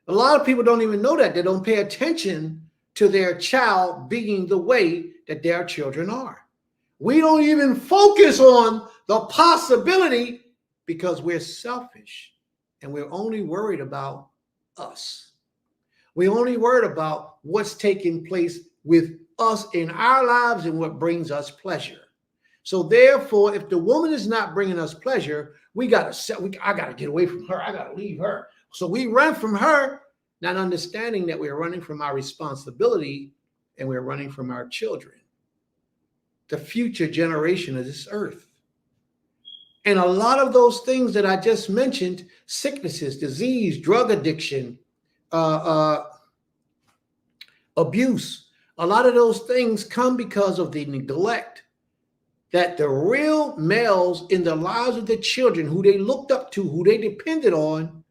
A lot of people don't even know that. They don't pay attention to their child being the way that their children are. We don't even focus on the possibility because we're selfish and we're only worried about us. We're only worried about what's taking place with us in our lives and what brings us pleasure. So therefore, if the woman is not bringing us pleasure, I got to get away from her. I got to leave her. So we run from her, not understanding that we're running from our responsibility and we're running from our children, the future generation of this earth. And a lot of those things that I just mentioned, sicknesses, disease, drug addiction, abuse, a lot of those things come because of the neglect that the real males in the lives of the children who they looked up to, who they depended on,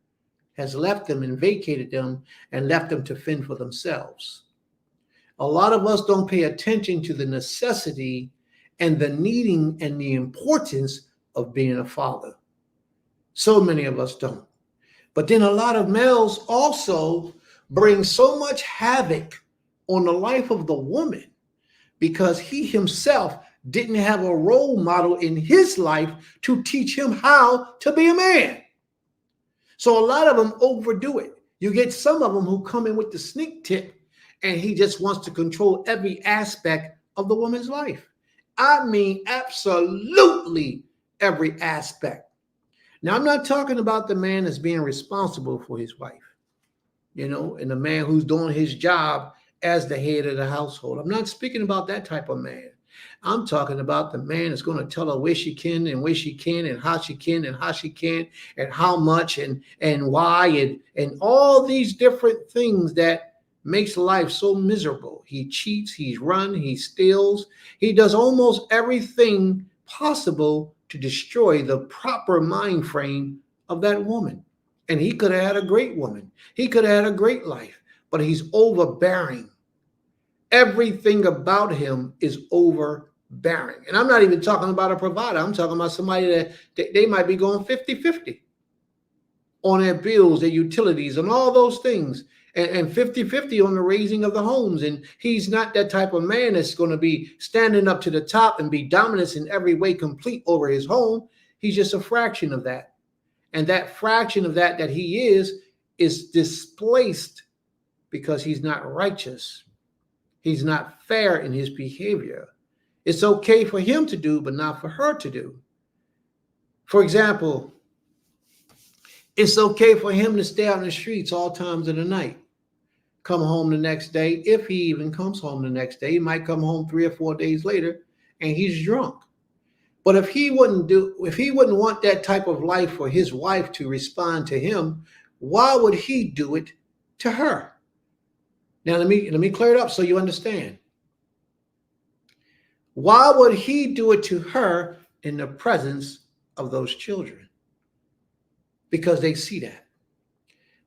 has left them and vacated them and left them to fend for themselves. A lot of us don't pay attention to the necessity and the needing and the importance of being a father. So many of us don't. But then a lot of males also bring so much havoc on the life of the woman because he himself didn't have a role model in his life to teach him how to be a man. So a lot of them overdo it. You get some of them who come in with the sneak tip, and he just wants to control every aspect of the woman's life. I mean, absolutely every aspect. Now, I'm not talking about the man that's being responsible for his wife, and the man who's doing his job as the head of the household. I'm not speaking about that type of man. I'm talking about the man that's going to tell her where she can and where she can and how she can and how she can and how much and why and all these different things that makes life so miserable. He cheats, he's run, he steals, he does almost everything possible to destroy the proper mind frame of that woman. And he could have had a great woman. He could have had a great life, but he's overbearing. Everything about him is overbearing. And I'm not even talking about a provider. I'm talking about somebody that they might be going 50-50 on their bills, their utilities, and all those things, and 50-50 on the raising of the homes. And he's not that type of man that's going to be standing up to the top and be dominant in every way complete over his home. He's just a fraction of that. And that fraction of that he is displaced because he's not righteous. He's not fair in his behavior. It's okay for him to do, but not for her to do. For example, it's okay for him to stay out in the streets all times of the night. Come home the next day, if he even comes home the next day. He might come home 3 or 4 days later and he's drunk. But if he wouldn't want that type of life for his wife to respond to him, why would he do it to her? Now, let me clear it up so you understand. Why would he do it to her in the presence of those children? Because they see that.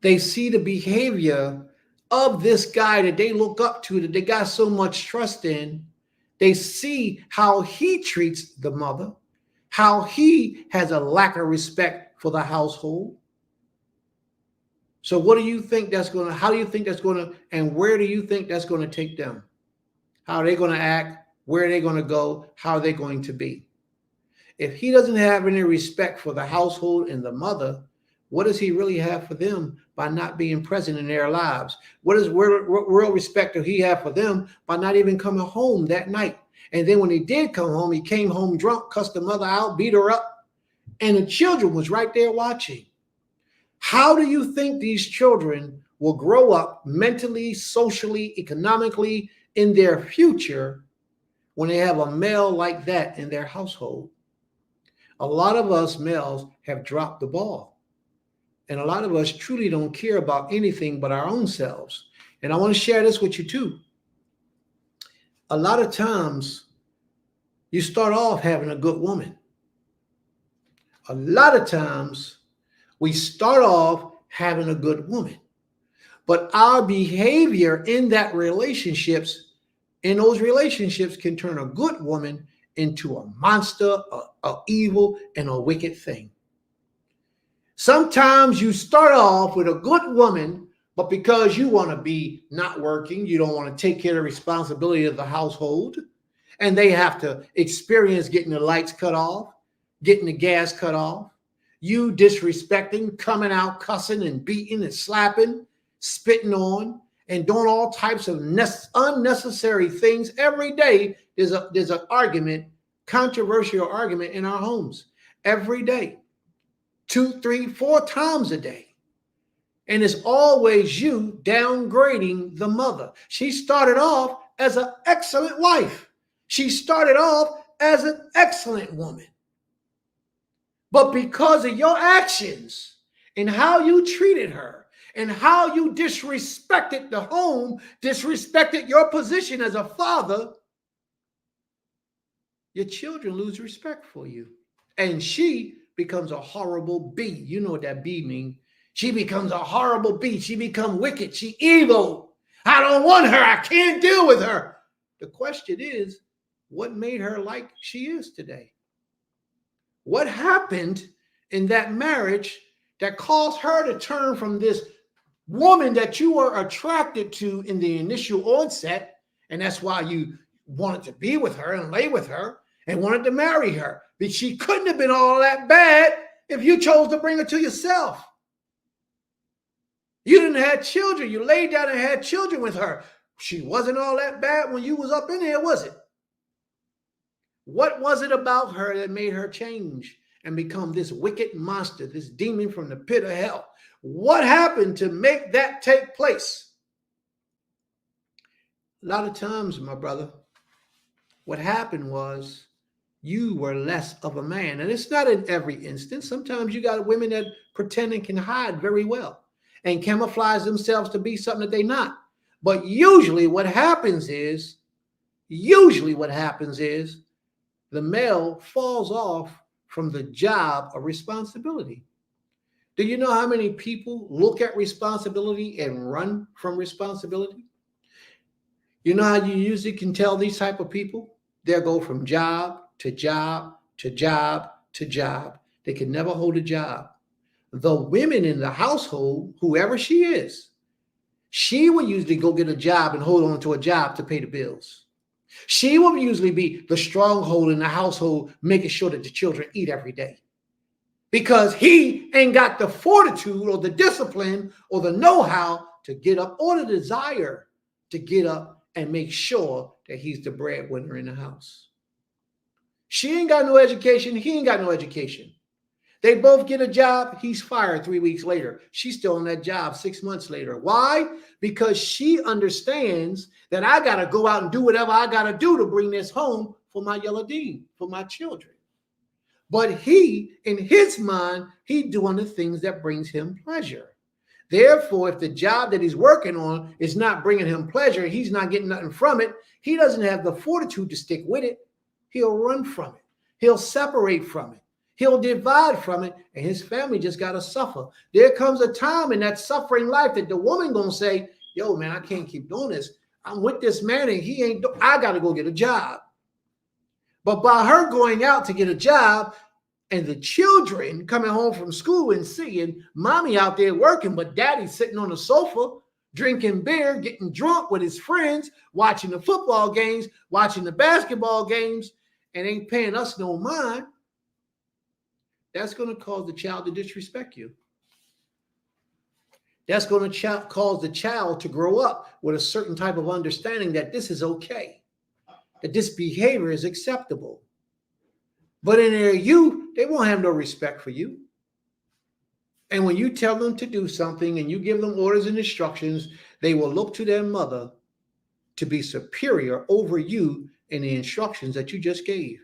They see the behavior of this guy that they look up to, that they got so much trust in. They see how he treats the mother, how he has a lack of respect for the household. So what do you think that's going to, how do you think that's going to, and where do you think that's going to take them? How are they going to act? Where are they going to go? How are they going to be? If he doesn't have any respect for the household and the mother, what does he really have for them by not being present in their lives? What real respect do he have for them by not even coming home that night? And then when he did come home, he came home drunk, cussed the mother out, beat her up, and the children was right there watching. How do you think these children will grow up mentally, socially, economically in their future when they have a male like that in their household? A lot of us males have dropped the ball. And a lot of us truly don't care about anything but our own selves. And I want to share this with you too. A lot of times you start off having a good woman. A lot of times we start off having a good woman, but our behavior in those relationships can turn a good woman into a monster, a evil, and a wicked thing. Sometimes you start off with a good woman, but because you want to be not working, you don't want to take care of the responsibility of the household, and they have to experience getting the lights cut off, getting the gas cut off, you disrespecting, coming out, cussing and beating and slapping, spitting on, and doing all types of unnecessary things. Every day there's an argument, controversial argument in our homes. Every day. 2, 3, 4 times a day. And it's always you downgrading the mother. She started off as an excellent wife. She started off as an excellent woman. But because of your actions and how you treated her and how you disrespected the home, disrespected your position as a father, your children lose respect for you. And she becomes a horrible bee. You know what that bee means. She becomes a horrible bee. She becomes wicked. She evil. I don't want her. I can't deal with her. The question is, what made her like she is today? What happened in that marriage that caused her to turn from this woman that you were attracted to in the initial onset, and that's why you wanted to be with her and lay with her and wanted to marry her? But she couldn't have been all that bad if you chose to bring her to yourself. You didn't have children. You laid down and had children with her. She wasn't all that bad when you was up in there, was it? What was it about her that made her change and become this wicked monster, this demon from the pit of hell? What happened to make that take place? A lot of times, my brother, what happened was you were less of a man. And it's not in every instance. Sometimes you got women that pretend and can hide very well and camouflage themselves to be something that they're not. But usually what happens is the male falls off from the job of responsibility. Do you know how many people look at responsibility and run from responsibility? You know how you usually can tell these type of people? They'll go from job to job to job to job. They can never hold a job. The women in the household, whoever she is, she will usually go get a job and hold on to a job to pay the bills. She will usually be the stronghold in the household, making sure that the children eat every day. Because he ain't got the fortitude or the discipline or the know-how to get up or the desire to get up and make sure that he's the breadwinner in the house. She ain't got no education. He ain't got no education. They both get a job. He's fired 3 weeks later. She's still on that job 6 months later. Why? Because she understands that I got to go out and do whatever I got to do to bring this home for my yellow dean, for my children. But he, in his mind, he doing the things that brings him pleasure. Therefore, if the job that he's working on is not bringing him pleasure, he's not getting nothing from it, he doesn't have the fortitude to stick with it. He'll run from it. He'll separate from it. He'll divide from it, and his family just got to suffer. There comes a time in that suffering life that the woman going to say, yo, man, I can't keep doing this. I'm with this man, and I got to go get a job. But by her going out to get a job and the children coming home from school and seeing mommy out there working, but daddy's sitting on the sofa, drinking beer, getting drunk with his friends, watching the football games, watching the basketball games, and ain't paying us no mind, that's going to cause the child to disrespect you. That's going to cause the child to grow up with a certain type of understanding that this is okay, that this behavior is acceptable. But in their youth, they won't have no respect for you. And when you tell them to do something and you give them orders and instructions, they will look to their mother to be superior over you in the instructions that you just gave.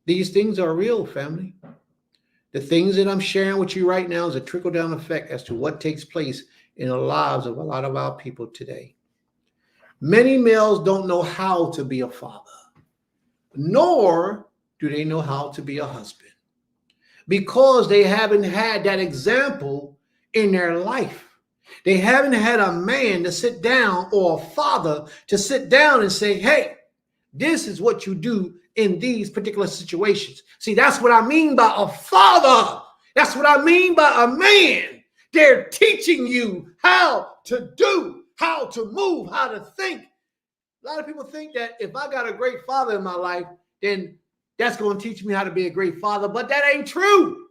These things are real, family. The things that I'm sharing with you right now is a trickle-down effect as to what takes place in the lives of a lot of our people today. Many males don't know how to be a father, nor do they know how to be a husband, because they haven't had that example in their life. They haven't had a man to sit down or a father to sit down and say, hey, this is what you do in these particular situations. See, that's what I mean by a father. That's what I mean by a man. They're teaching you how to do, how to move, how to think. A lot of people think that if I got a great father in my life, then that's going to teach me how to be a great father. But that ain't true.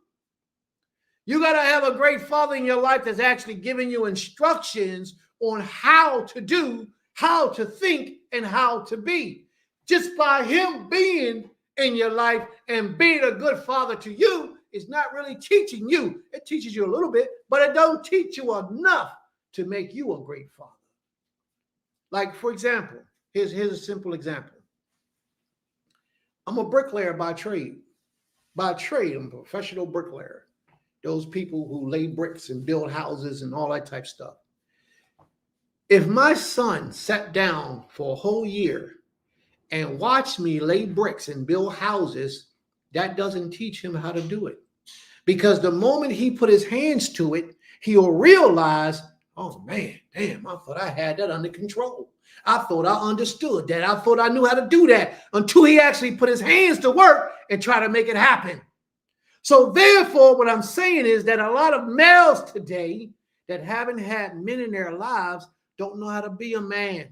You got to have a great father in your life that's actually giving you instructions on how to do, how to think, and how to be. Just by him being in your life and being a good father to you is not really teaching you. It teaches you a little bit, but it don't teach you enough to make you a great father. Like, for example, here's a simple example. I'm a bricklayer by trade. By trade, I'm a professional bricklayer. Those people who lay bricks and build houses and all that type of stuff. If my son sat down for a whole year and watched me lay bricks and build houses, that doesn't teach him how to do it. Because the moment he put his hands to it, he'll realize, oh man, damn, I thought I had that under control. I thought I understood that. I thought I knew how to do that, until he actually put his hands to work and try to make it happen. So therefore, what I'm saying is that a lot of males today that haven't had men in their lives don't know how to be a man,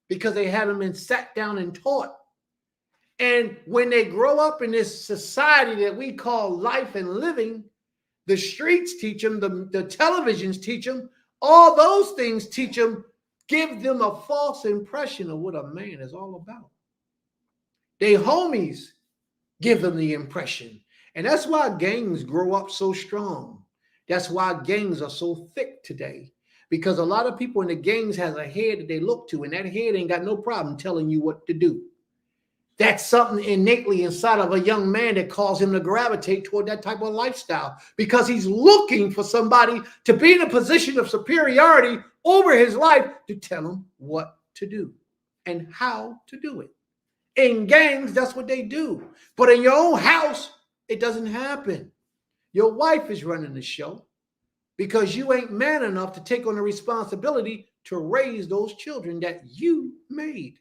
because they haven't been sat down and taught. And when they grow up in this society that we call life and living, The streets teach them, the televisions teach them, all those things teach them, give them a false impression of what a man is all about. They homies give them the impression. And that's why gangs grow up so strong. That's why gangs are so thick today. Because a lot of people in the gangs has a head that they look to, and that head ain't got no problem telling you what to do. That's something innately inside of a young man that causes him to gravitate toward that type of lifestyle, because he's looking for somebody to be in a position of superiority over his life to tell him what to do and how to do it. In gangs, that's what they do. But in your own house, it doesn't happen. Your wife is running the show because you ain't man enough to take on the responsibility to raise those children that you made.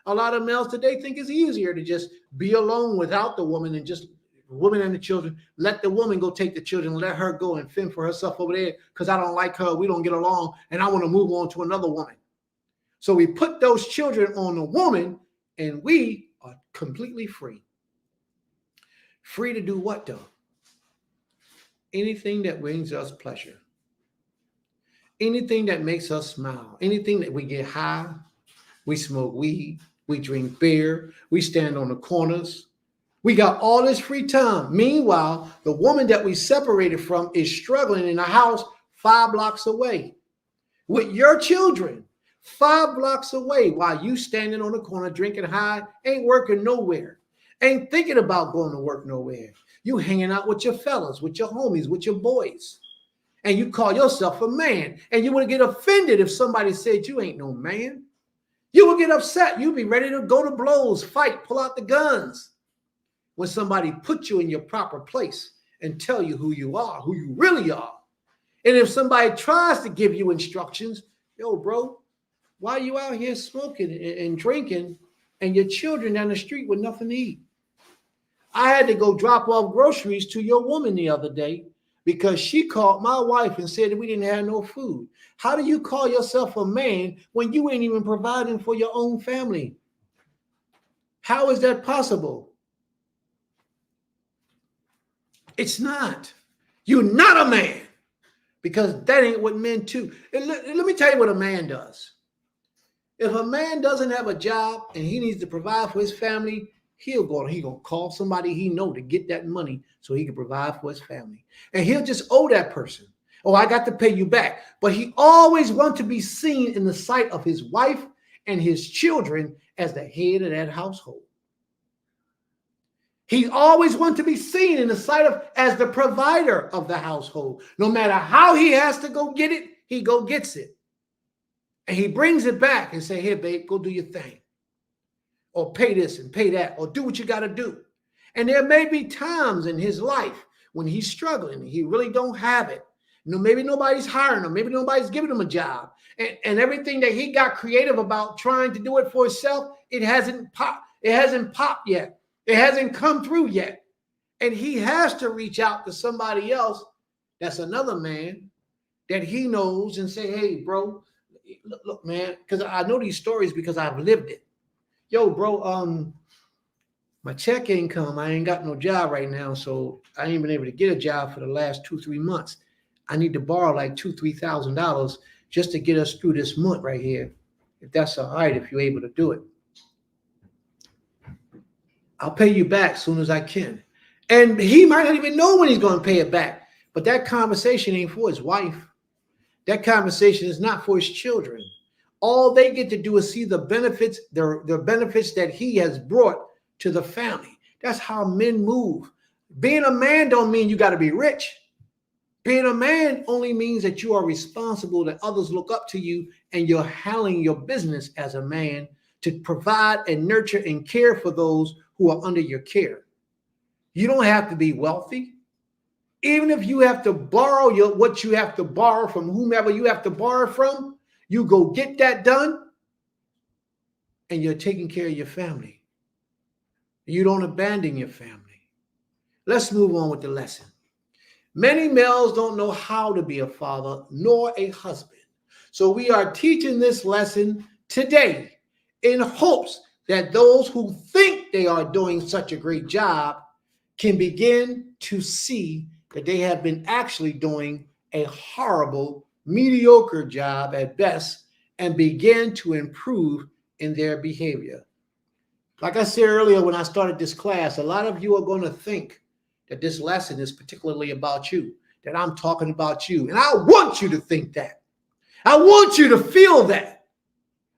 A lot of males today think it's easier to just be alone without the woman and just woman and the children. Let the woman go take the children, let her go and fend for herself over there because I don't like her, we don't get along, and I want to move on to another woman. So we put those children on the woman, and we are completely free. Free to do what, though? Anything that brings us pleasure. Anything that makes us smile. Anything that we get high. We smoke weed. We drink beer. We stand on the corners. We got all this free time. Meanwhile, the woman that we separated from is struggling in a house 5 blocks away with your children 5 blocks away while you standing on the corner drinking high, ain't working nowhere, ain't thinking about going to work nowhere. You hanging out with your fellas, with your homies, with your boys, and you call yourself a man, and you would get offended if somebody said you ain't no man. You would get upset. You'd be ready to go to blows, fight, pull out the guns when somebody put you in your proper place and tell you who you are, who you really are. And if somebody tries to give you instructions, yo, bro, why are you out here smoking and drinking and your children down the street with nothing to eat? I had to go drop off groceries to your woman the other day because she called my wife and said that we didn't have no food. How do you call yourself a man when you ain't even providing for your own family? How is that possible? It's not. You're not a man, because that ain't what men do. And let me tell you what a man does. If a man doesn't have a job and he needs to provide for his family, he gonna call somebody he know to get that money so he can provide for his family. And he'll just owe that person. Oh, I got to pay you back. But he always wants to be seen in the sight of his wife and his children as the head of that household. He always wants to be seen in the sight of as the provider of the household. No matter how he has to go get it, he go gets it. And he brings it back and say, here, babe, go do your thing. Or pay this and pay that, or do what you got to do. And there may be times in his life when he's struggling, he really don't have it. You know, maybe nobody's hiring him, maybe nobody's giving him a job. And everything that he got creative about trying to do it for himself, it hasn't popped yet. It hasn't come through yet. And he has to reach out to somebody else that's another man that he knows and say, hey, bro, look, man, because I know these stories because I've lived it. Yo, bro, my check ain't come. I ain't got no job right now, so I ain't been able to get a job for the last 2-3 months. I need to borrow like $2,000-$3,000 just to get us through this month right here. If that's all right, if you're able to do it. I'll pay you back as soon as I can. And he might not even know when he's going to pay it back. But that conversation ain't for his wife. That conversation is not for his children. All they get to do is see the benefits, the benefits that he has brought to the family. That's how men move. Being a man don't mean you got to be rich. Being a man only means that you are responsible, that others look up to you, and you're handling your business as a man to provide and nurture and care for those who are under your care. You don't have to be wealthy. Even if you have to borrow what you have to borrow from whomever you have to borrow from, you go get that done, and you're taking care of your family. You don't abandon your family. Let's move on with the lesson. Many males don't know how to be a father nor a husband. So we are teaching this lesson today in hopes that those who think they are doing such a great job can begin to see that they have been actually doing a horrible, mediocre job at best and begin to improve in their behavior. Like I said earlier when I started this class, a lot of you are going to think that this lesson is particularly about you, that I'm talking about you. And I want you to think that. I want you to feel that.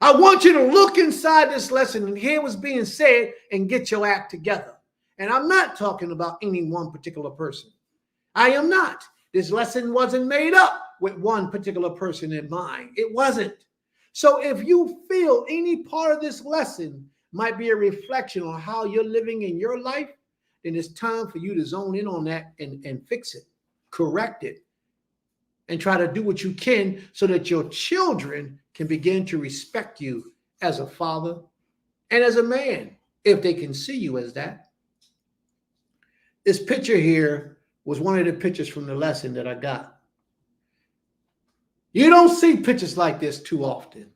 I want you to look inside this lesson and hear what's being said and get your act together. And I'm not talking about any one particular person. I am not. This lesson wasn't made up with one particular person in mind. It wasn't. So if you feel any part of this lesson might be a reflection on how you're living in your life, then it's time for you to zone in on that and fix it, correct it, and try to do what you can so that your children can begin to respect you as a father and as a man, if they can see you as that. This picture here was one of the pictures from the lesson that I got. You don't see pictures like this too often.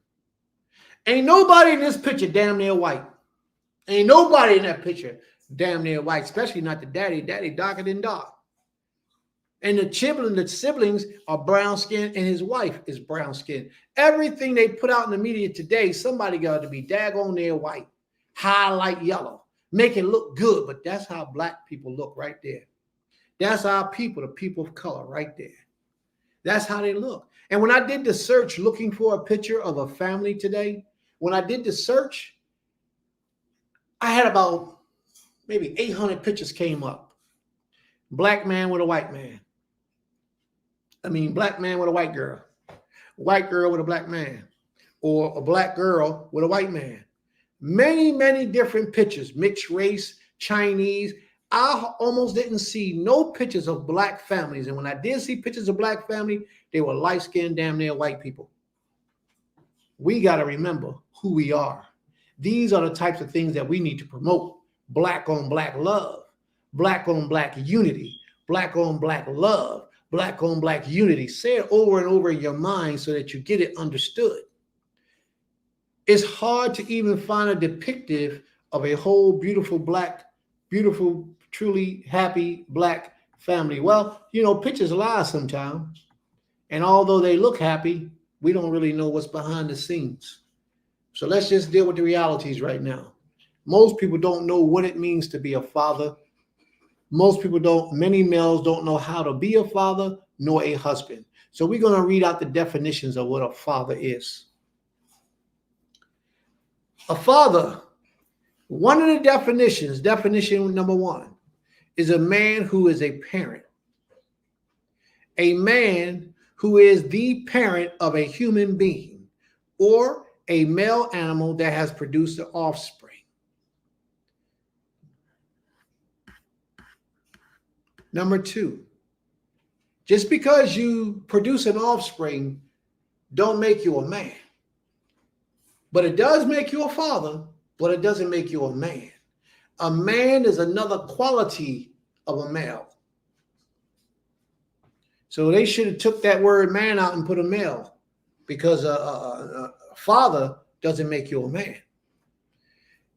Ain't nobody in this picture damn near white. Ain't nobody in that picture damn near white, especially not the daddy. Daddy darker than dark. And the siblings are brown skinned and his wife is brown skinned. Everything they put out in the media today, somebody got to be daggone near white, highlight yellow, make it look good. But that's how black people look right there. That's our people, the people of color right there. That's how they look. And when I did the search looking for a picture of a family today, when I did the search, I had about maybe 800 pictures came up. Black man with a white man. I mean, black man with a white girl with a black man, or a black girl with a white man. Many, many different pictures, mixed race, Chinese. I almost didn't see no pictures of black families. And when I did see pictures of black family, they were light-skinned, damn near white people. We got to remember who we are. These are the types of things that we need to promote. Black on black love, black on black unity, black on black love, black on black unity. Say it over and over in your mind so that you get it understood. It's hard to even find a depictive of a whole beautiful black, beautiful, truly happy black family. Well, you know, pictures lie sometimes. And although they look happy, we don't really know what's behind the scenes. So let's just deal with the realities right now. Most people don't know what it means to be a father. Most people don't, many males don't know how to be a father nor a husband. So we're going to read out the definitions of what a father is. A father, one of the definitions, definition number one, is a man who is a parent. A man who is the parent of a human being or a male animal that has produced an offspring. Number two, just because you produce an offspring don't make you a man. But it does make you a father, but it doesn't make you a man. A man is another quality of a male. So they should have took that word man out and put a male, because a father doesn't make you a man.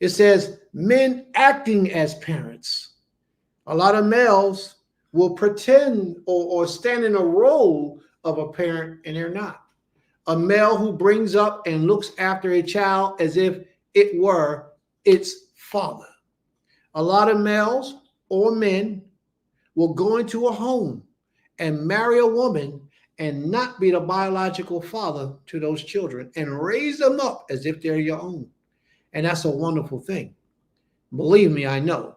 It says men acting as parents. A lot of males will pretend or stand in a role of a parent, and they're not. A male who brings up and looks after a child as if it were its father. A lot of males or men will go into a home and marry a woman and not be the biological father to those children and raise them up as if they're your own. And that's a wonderful thing. Believe me, I know.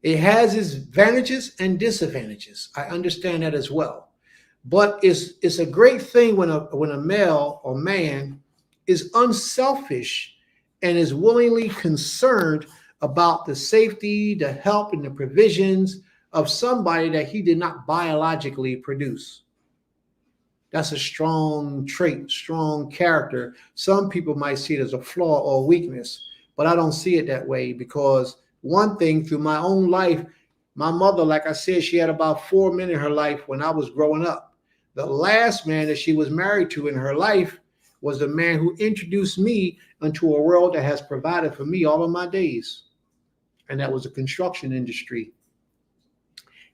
It has its advantages and disadvantages. I understand that as well. But it's a great thing when a male or man is unselfish and is willingly concerned about the safety, the help, and the provisions of somebody that he did not biologically produce. That's a strong trait, strong character. Some people might see it as a flaw or a weakness, but I don't see it that way, because one thing through my own life, my mother, like I said, she had about 4 men in her life when I was growing up. The last man that she was married to in her life was the man who introduced me into a world that has provided for me all of my days. And that was the construction industry.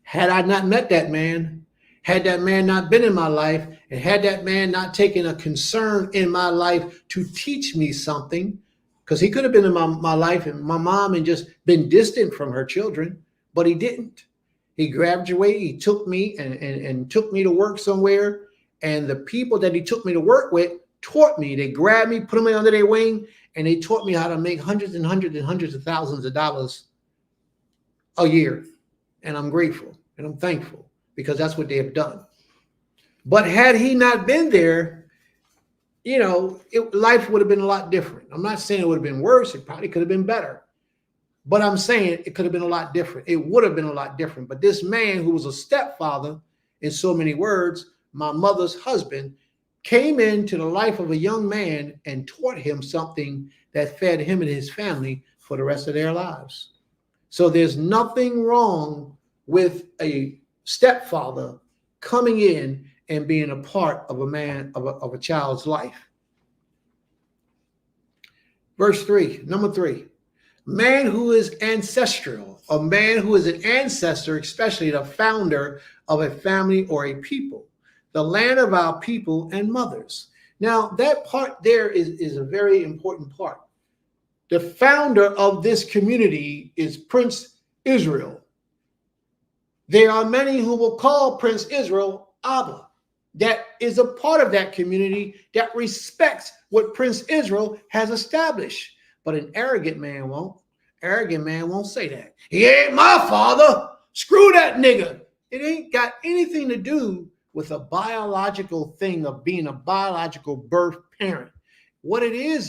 Had I not met that man, had that man not been in my life, and had that man not taken a concern in my life to teach me something, because he could have been in my life and my mom and just been distant from her children, but he didn't. He graduated, he took me and took me to work somewhere, and the people that he took me to work with taught me. They grabbed me, put me under their wing, and they taught me how to make hundreds and hundreds and hundreds of thousands of dollars a year. And I'm grateful and I'm thankful because that's what they have done. But had he not been there, you know, life would have been a lot different. I'm not saying it would have been worse. It probably could have been better. But I'm saying it could have been a lot different. It would have been a lot different. But this man who was a stepfather, in so many words, my mother's husband, came into the life of a young man and taught him something that fed him and his family for the rest of their lives. So there's nothing wrong with a stepfather coming in and being a part of a child's life. Verse 3, number 3, man who is ancestral, a man who is an ancestor, especially the founder of a family or a people, the land of our people and mothers. Now, that part there is a very important part. The founder of this community is Prince Israel. There are many who will call Prince Israel Abba. That is a part of that community that respects what Prince Israel has established. But an arrogant man won't. Arrogant man won't say that. He ain't my father. Screw that nigga. It ain't got anything to do with a biological thing of being a biological birth parent. What it is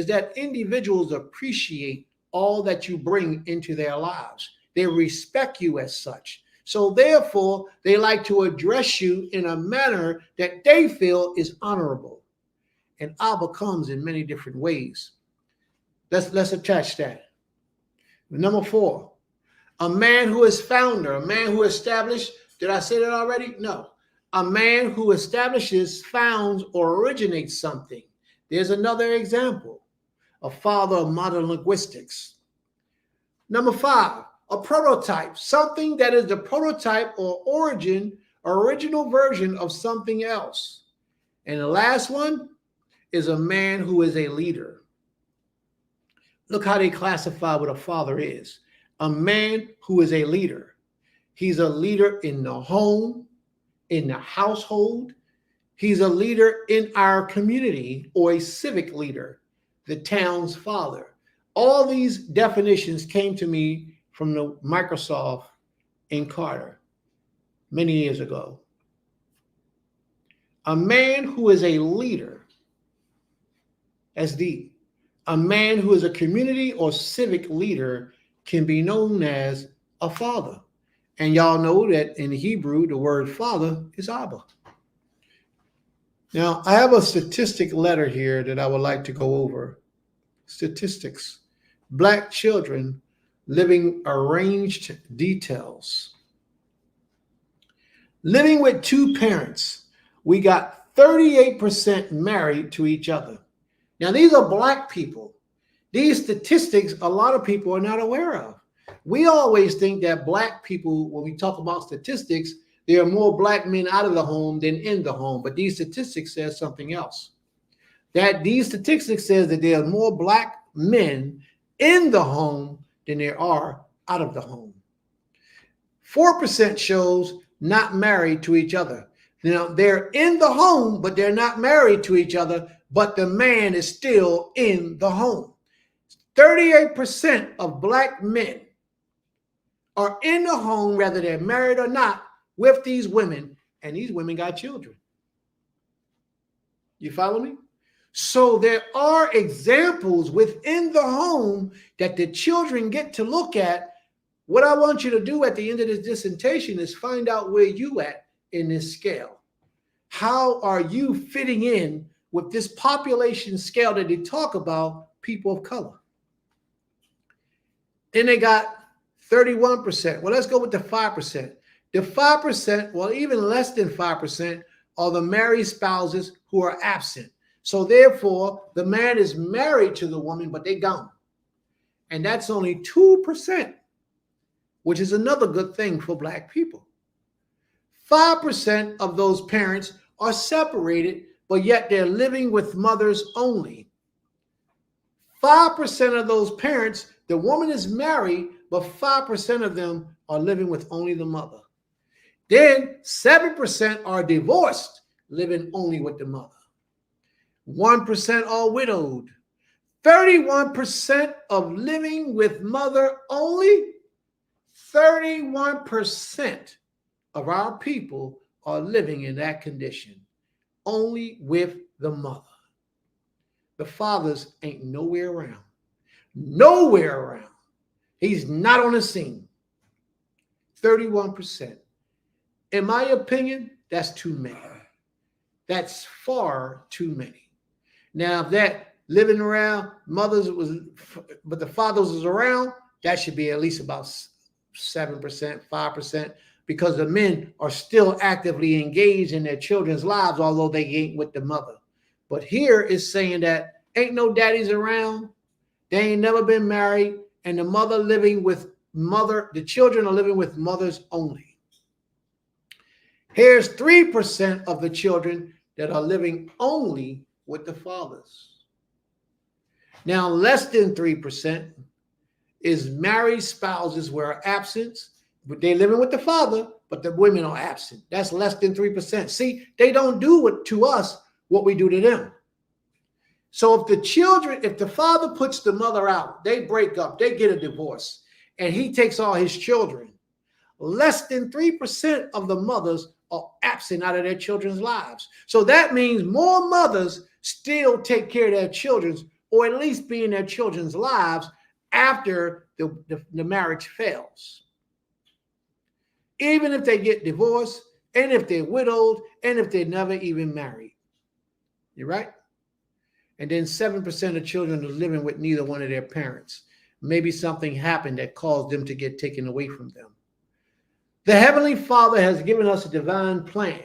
that individuals appreciate all that you bring into their lives. They respect you as such. So therefore, they like to address you in a manner that they feel is honorable. And Abba comes in many different ways. Let's attach that. Number 4, a man who is founder, a man who established. Did I say that already? No. A man who establishes, founds, or originates something. There's another example, a father of modern linguistics. Number 5, a prototype, something that is the prototype or original version of something else. And the last one is a man who is a leader. Look how they classify what a father is. A man who is a leader. He's a leader in the home, in the household. He's a leader in our community, or a civic leader, the town's father. All these definitions came to me from the Microsoft in Carter many years ago. A man who is a leader, that's deep. A man who is a community or civic leader can be known as a father. And y'all know that in Hebrew, the word father is Abba. Now, I have a statistic letter here that I would like to go over. Statistics. Black children living arranged details. Living with 2 parents, we got 38% married to each other. Now, these are Black people. These statistics, a lot of people are not aware of. We always think that Black people, when we talk about statistics, there are more Black men out of the home than in the home. But these statistics says something else. That these statistics says that there are more Black men in the home than there are out of the home. 4% shows not married to each other. Now, they're in the home, but they're not married to each other, but the man is still in the home. 38% of Black men are in the home, whether they're married or not, with these women, and these women got children. You follow me? So there are examples within the home that the children get to look at. What I want you to do at the end of this dissertation is find out where you at in this scale. How are you fitting in with this population scale that they talk about, people of color? Then they got 31%. Well, let's go with the 5%. The 5%, well, even less than 5%, are the married spouses who are absent. So therefore, the man is married to the woman, but they gone. And that's only 2%. which is another good thing for Black people. 5% of those parents are separated, but yet they're living with mothers only. 5% of those parents, the woman is married, but 5% of them are living with only the mother. Then 7% are divorced, living only with the mother. 1% are widowed. 31% of living with mother only. 31% of our people are living in that condition, only with the mother. The fathers ain't nowhere around. Nowhere around. He's not on the scene. 31%. In my opinion, that's too many. That's far too many. Now, if that living around mothers was, but the fathers was around, that should be at least about 7%, 5%, because the men are still actively engaged in their children's lives, although they ain't with the mother. But here it's saying that ain't no daddies around, they ain't never been married, and the mother living with mother, the children are living with mothers only. Here's 3% of the children that are living only with the fathers. Now, less than 3% is married spouses where absent, but they're living with the father, but the women are absent. That's less than 3%. See, they don't do to us what we do to them. So if the father puts the mother out, they break up, they get a divorce, and he takes all his children, less than 3% of the mothers are absent out of their children's lives. So that means more mothers still take care of their children, or at least be in their children's lives after the marriage fails. Even if they get divorced, and if they're widowed, and if they're never even married. You're right? And then 7% of children are living with neither one of their parents. Maybe something happened that caused them to get taken away from them. The Heavenly Father has given us a divine plan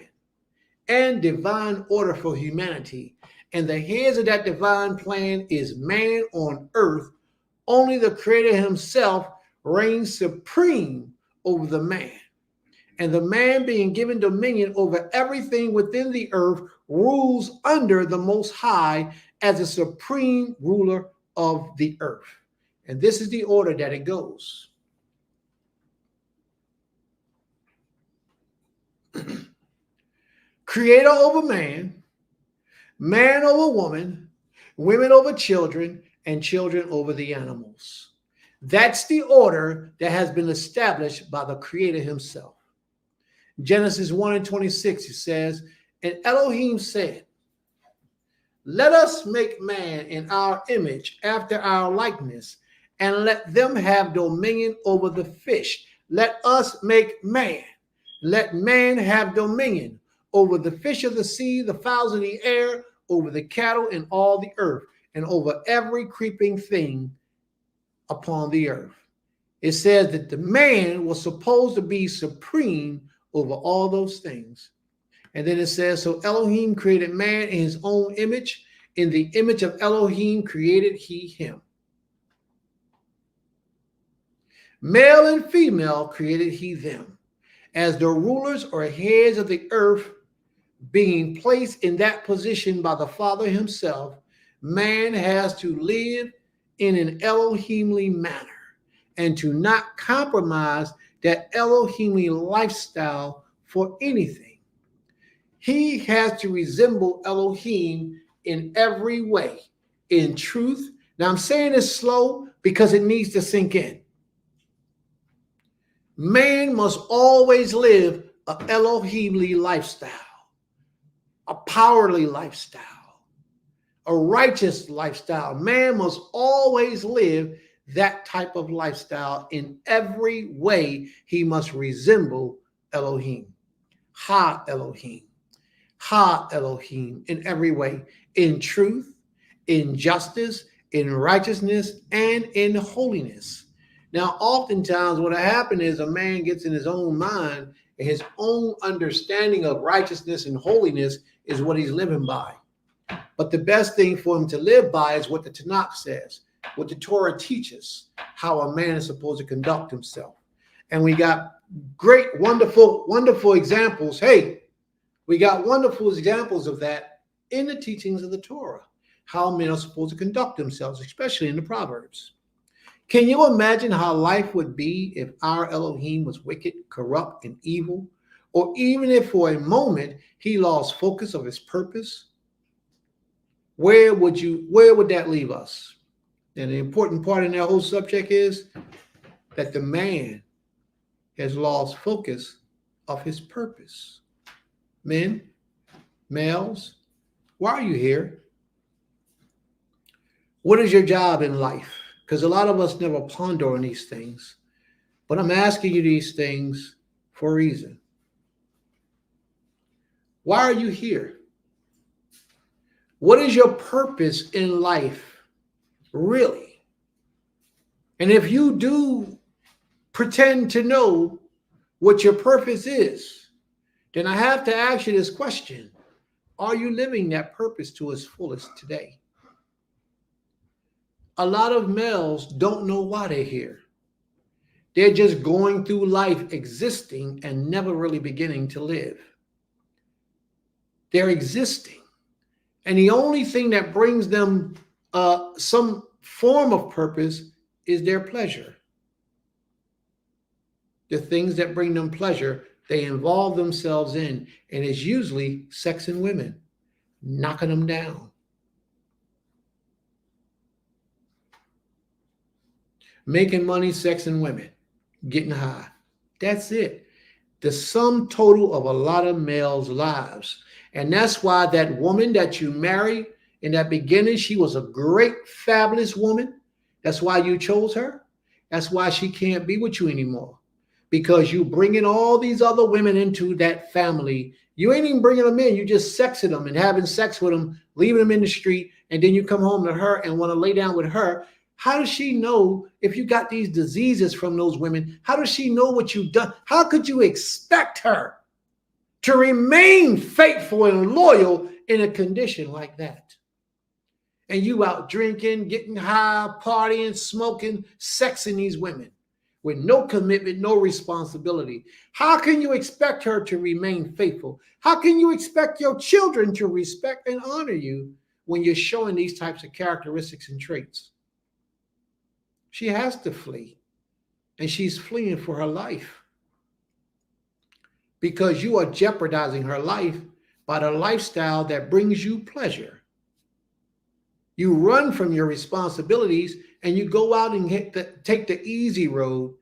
and divine order for humanity. And the heads of that divine plan is man on earth. Only the Creator himself reigns supreme over the man. And the man, being given dominion over everything within the earth, rules under the Most High as a supreme ruler of the earth. And this is the order that it goes. Creator over man, man over woman, women over children, and children over the animals. That's the order that has been established by the Creator himself. Genesis 1:26, it says, and Elohim said, let us make man in our image, after our likeness, and let them have dominion over the fish. Let us make man. Let man have dominion over the fish of the sea, the fowls of the air, over the cattle and all the earth, and over every creeping thing upon the earth. It says that the man was supposed to be supreme over all those things. And then it says, so Elohim created man in his own image. In the image of Elohim created he him. Male and female created he them. As the rulers or heads of the earth, being placed in that position by the Father himself, man has to live in an Elohimly manner and to not compromise that Elohimly lifestyle for anything. He has to resemble Elohim in every way, in truth. Now I'm saying this slow because it needs to sink in. Man must always live an Elohimly lifestyle, a powerly lifestyle, a righteous lifestyle. Man must always live that type of lifestyle. In every way, he must resemble Elohim. Ha Elohim. Ha Elohim, in every way, in truth, in justice, in righteousness, and in holiness. Now, oftentimes what happens is a man gets in his own mind, and his own understanding of righteousness and holiness is what he's living by. But the best thing for him to live by is what the Tanakh says, what the Torah teaches, how a man is supposed to conduct himself. And we got great, wonderful examples. Hey, we got wonderful examples of that in the teachings of the Torah, how men are supposed to conduct themselves, especially in the Proverbs. Can you imagine how life would be if our Elohim was wicked, corrupt, and evil? Or even if for a moment he lost focus of his purpose? Where would that leave us? And the important part in that whole subject is that the man has lost focus of his purpose. Men, males, why are you here? What is your job in life? Because a lot of us never ponder on these things. But I'm asking you these things for a reason. Why are you here? What is your purpose in life, really? And if you do pretend to know what your purpose is, then I have to ask you this question. Are you living that purpose to its fullest today? A lot of males don't know why they're here. They're just going through life existing and never really beginning to live. They're existing. And the only thing that brings them some form of purpose is their pleasure. The things that bring them pleasure, they involve themselves in, and it's usually sex and women, knocking them down. Making money, sex, and women, getting high. That's it. The sum total of a lot of males' lives. And that's why that woman that you married in that beginning, she was a great, fabulous woman. That's why you chose her. That's why she can't be with you anymore. Because you bringing all these other women into that family. You ain't even bringing them in. You just sexing them and having sex with them, leaving them in the street, and then you come home to her and want to lay down with her. How does she know if you got these diseases from those women? How does she know what you've done? How could you expect her to remain faithful and loyal in a condition like that? And you out drinking, getting high, partying, smoking, sexing these women with no commitment, no responsibility. How can you expect her to remain faithful? How can you expect your children to respect and honor you when you're showing these types of characteristics and traits? She has to flee, and she's fleeing for her life because you are jeopardizing her life by the lifestyle that brings you pleasure. You run from your responsibilities and you go out and take the easy road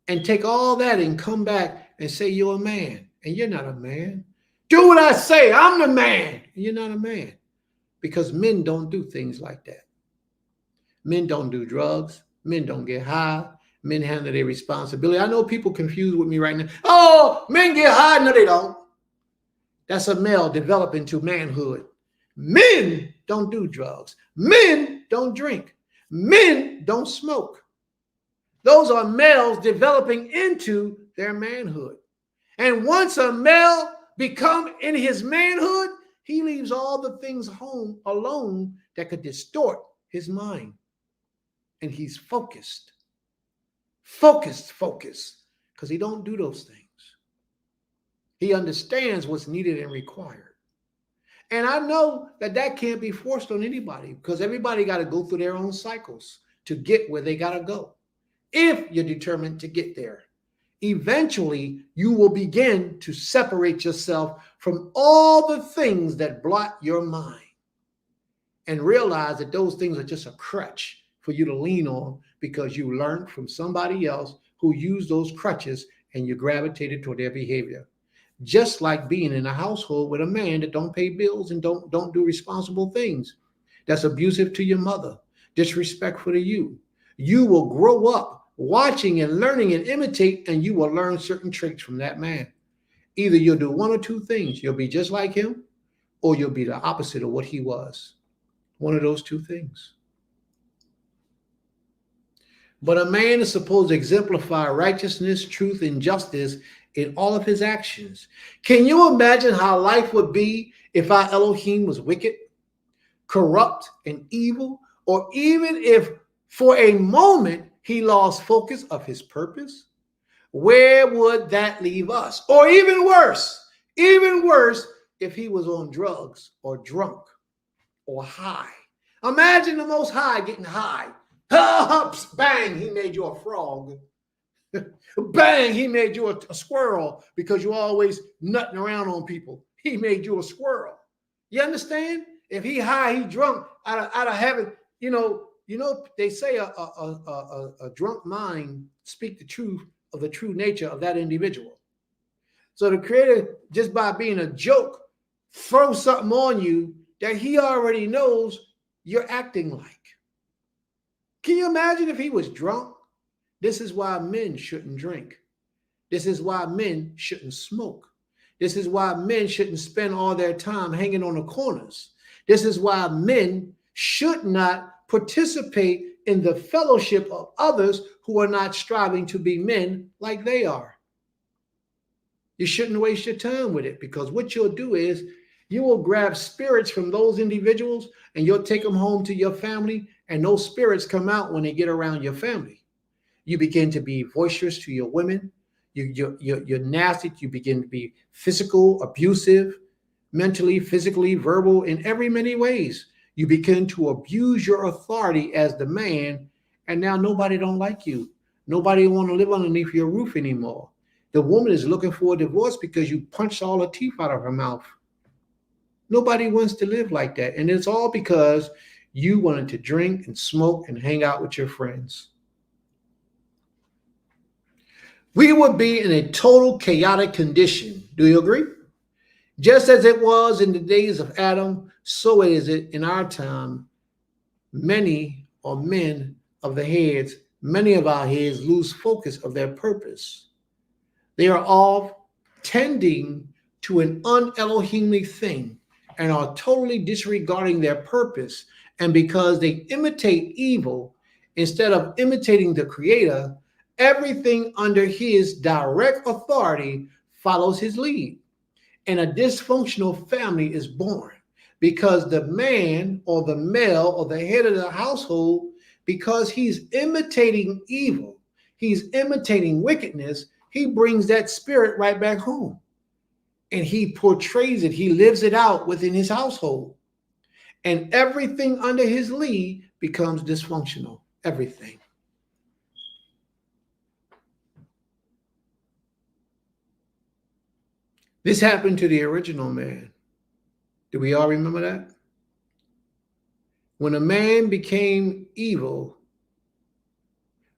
and take all that and come back and say you're a man, and you're not a man. Do what I say, I'm the man, and you're not a man, because men don't do things like that. Men don't do drugs. Men don't get high. Men handle their responsibility. I know people confused with me right now. Oh, men get high. No, they don't. That's a male developing to manhood. Men don't do drugs. Men don't drink. Men don't smoke. Those are males developing into their manhood. And once a male become in his manhood, he leaves all the things home alone that could distort his mind. And he's focused, because he don't do those things. He understands what's needed and required. And I know that can't be forced on anybody, because everybody got to go through their own cycles to get where they got to go. If you're determined to get there, eventually you will begin to separate yourself from all the things that blot your mind and realize that those things are just a crutch for you to lean on, because you learned from somebody else who used those crutches and you gravitated toward their behavior. Just like being in a household with a man that don't pay bills and don't do responsible things, that's abusive to your mother, disrespectful to you. You will grow up watching and learning and imitate, and you will learn certain traits from that man. Either you'll do one or two things. You'll be just like him, or you'll be the opposite of what he was. One of those two things. But a man is supposed to exemplify righteousness, truth, and justice in all of his actions. Can you imagine how life would be if our Elohim was wicked, corrupt, and evil? Or even if for a moment he lost focus of his purpose? where would that leave us? Or even worse, if he was on drugs or drunk or high. Imagine the Most High getting high. Bang, he made you a frog. Bang, he made you a squirrel because you're always nutting around on people. He made you a squirrel. You understand? If he high, he drunk out of heaven. You know, they say a drunk mind speak the truth of the true nature of that individual. So the Creator, just by being a joke, throw something on you that he already knows you're acting like. Can you imagine if he was drunk? This is why men shouldn't drink. This is why men shouldn't smoke. This is why men shouldn't spend all their time hanging on the corners. This is why men should not participate in the fellowship of others who are not striving to be men like they are. You shouldn't waste your time with it, because what you'll do is you will grab spirits from those individuals and you'll take them home to your family, and those spirits come out when they get around your family. You begin to be boisterous to your women. You're nasty. You begin to be physical, abusive, mentally, physically, verbal, in every many ways. You begin to abuse your authority as the man, and now nobody don't like you. Nobody want to live underneath your roof anymore. The woman is looking for a divorce because you punched all the teeth out of her mouth. Nobody wants to live like that, and it's all because you wanted to drink and smoke and hang out with your friends. We would be in a total chaotic condition. Do you agree? Just as it was in the days of Adam, so is it in our time. Many or men of the heads, many of our heads lose focus of their purpose. They are all tending to an un-Elohimly thing and are totally disregarding their purpose. And because they imitate evil instead of imitating the Creator, everything under his direct authority follows his lead. And a dysfunctional family is born because the man or the male or the head of the household, because he's imitating evil, he's imitating wickedness, he brings that spirit right back home. And he portrays it, he lives it out within his household. And everything under his lead becomes dysfunctional. Everything. This happened to the original man. Do we all remember that? When a man became evil,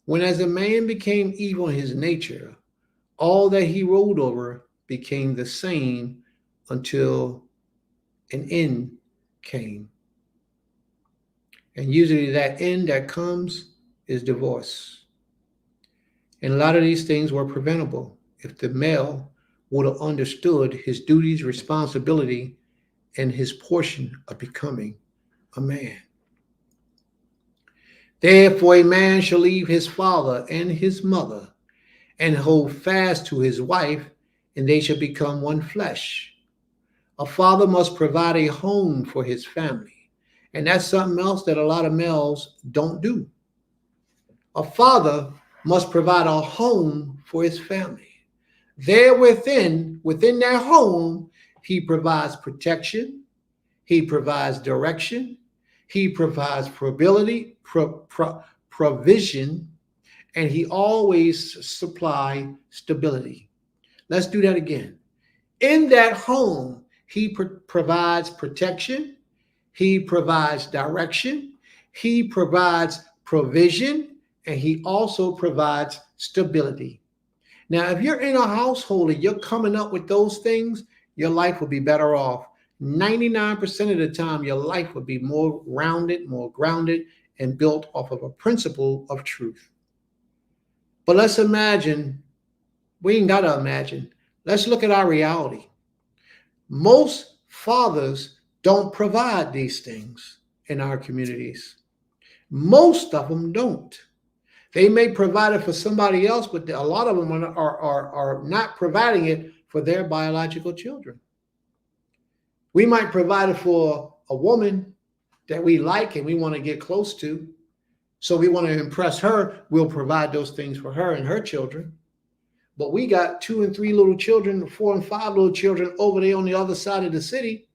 as a man became evil in his nature, all that he ruled over became the same until an end came. And usually that end that comes is divorce. And a lot of these things were preventable if the male would have understood his duties, responsibility, and his portion of becoming a man. Therefore, a man shall leave his father and his mother and hold fast to his wife, and they shall become one flesh. A father must provide a home for his family. And that's something else that a lot of males don't do. A father must provide a home for his family. There within that home, he provides protection, he provides direction, he provides provision, and he always supply stability. Let's do that again. In that home, he provides protection, he provides direction, he provides provision, and he also provides stability. Now, if you're in a household and you're coming up with those things, your life will be better off. 99% of the time, your life will be more rounded, more grounded, and built off of a principle of truth. But let's imagine, we ain't got to imagine. Let's look at our reality. Most fathers don't provide these things in our communities. Most of them don't. They may provide it for somebody else, but a lot of them are not providing it for their biological children. We might provide it for a woman that we like and we want to get close to. So we want to impress her. We'll provide those things for her and her children. But we got 2 and 3 little children, 4 and 5 little children over there on the other side of the city,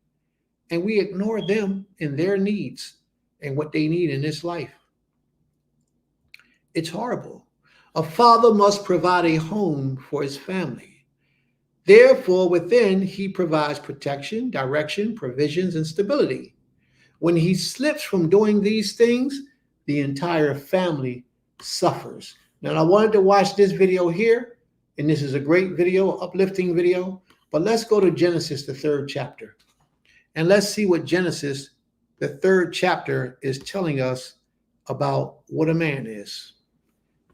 and we ignore them and their needs and what they need in this life. It's horrible. A father must provide a home for his family. Therefore, within, he provides protection, direction, provisions, and stability. When he slips from doing these things, the entire family suffers. Now, I wanted to watch this video here, and this is a great video, uplifting video, but let's go to Genesis, the 3rd chapter, and let's see what Genesis, the 3rd chapter, is telling us about what a man is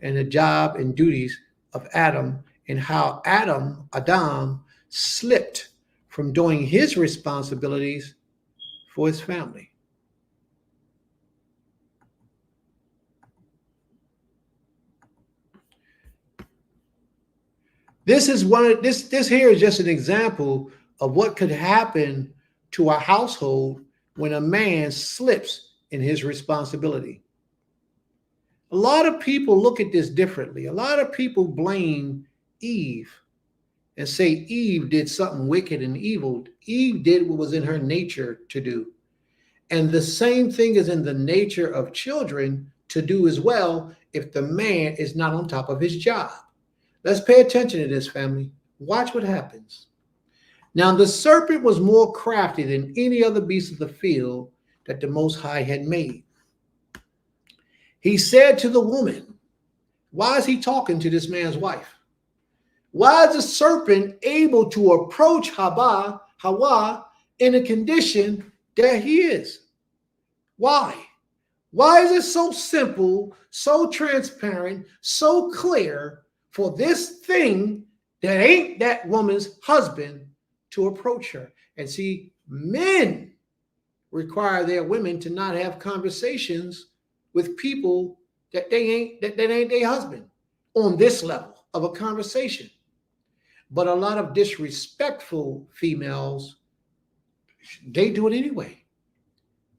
and the job and duties of Adam, and how Adam, slipped from doing his responsibilities for his family. This here is just an example of what could happen to a household when a man slips in his responsibility. A lot of people look at this differently. A lot of people blame Eve and say Eve did something wicked and evil. Eve did what was in her nature to do. And the same thing is in the nature of children to do as well if the man is not on top of his job. Let's pay attention to this, family. Watch what happens. Now, the serpent was more crafty than any other beast of the field that the Most High had made. He said to the woman, why is he talking to this man's wife? Why is the serpent able to approach Hawa in a condition that he is? Why? Why is it so simple, so transparent, so clear for this thing that ain't that woman's husband to approach her? And see, men require their women to not have conversations with people that ain't their husband on this level of a conversation. But a lot of disrespectful females, they do it anyway.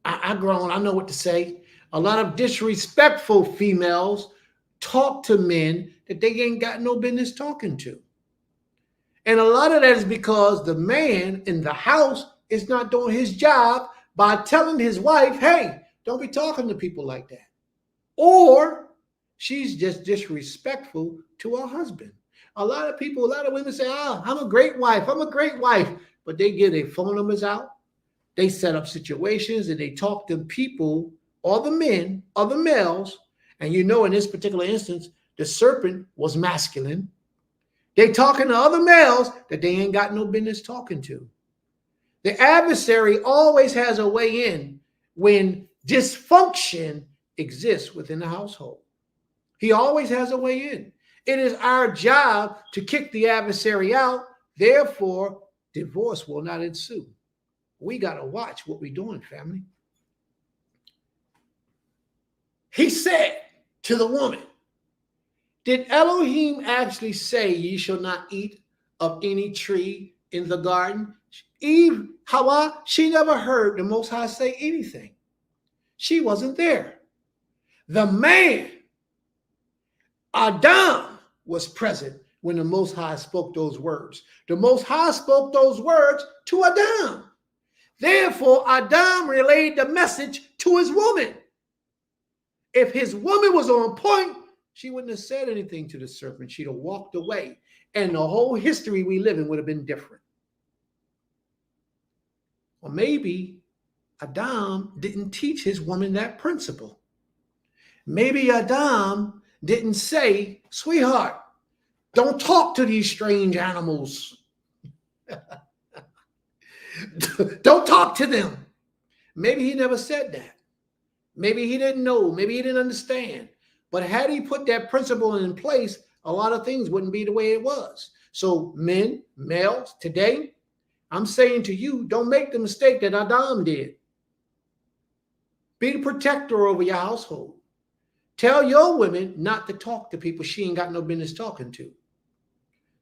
I've grown, I know what to say. A lot of disrespectful females talk to men that they ain't got no business talking to. And a lot of that is because the man in the house is not doing his job by telling his wife, hey, don't be talking to people like that. Or she's just disrespectful to her husband. A lot of women say, oh, I'm a great wife. I'm a great wife. But they give their phone numbers out. They set up situations and they talk to people, or the men, or the males. And you know, in this particular instance, the serpent was masculine. They talking to other males that they ain't got no business talking to. The adversary always has a way in when dysfunction exists within the household. He always has a way in. It is our job to kick the adversary out. Therefore, divorce will not ensue. We got to watch what we're doing, family. He said to the woman, did Elohim actually say ye shall not eat of any tree in the garden? Eve, Hawa, she never heard the Most High say anything. She wasn't there. The man, Adam, was present when the Most High spoke those words. The Most High spoke those words to Adam. Therefore, Adam relayed the message to his woman. If his woman was on point, she wouldn't have said anything to the serpent. She'd have walked away. And the whole history we live in would have been different. Or maybe Adam didn't teach his woman that principle. Maybe Adam didn't say, sweetheart, don't talk to these strange animals. Don't talk to them. Maybe he never said that. Maybe he didn't know. Maybe he didn't understand. But had he put that principle in place, a lot of things wouldn't be the way it was. So men, males, today, I'm saying to you, don't make the mistake that Adam did. Be the protector over your household. Tell your women not to talk to people she ain't got no business talking to.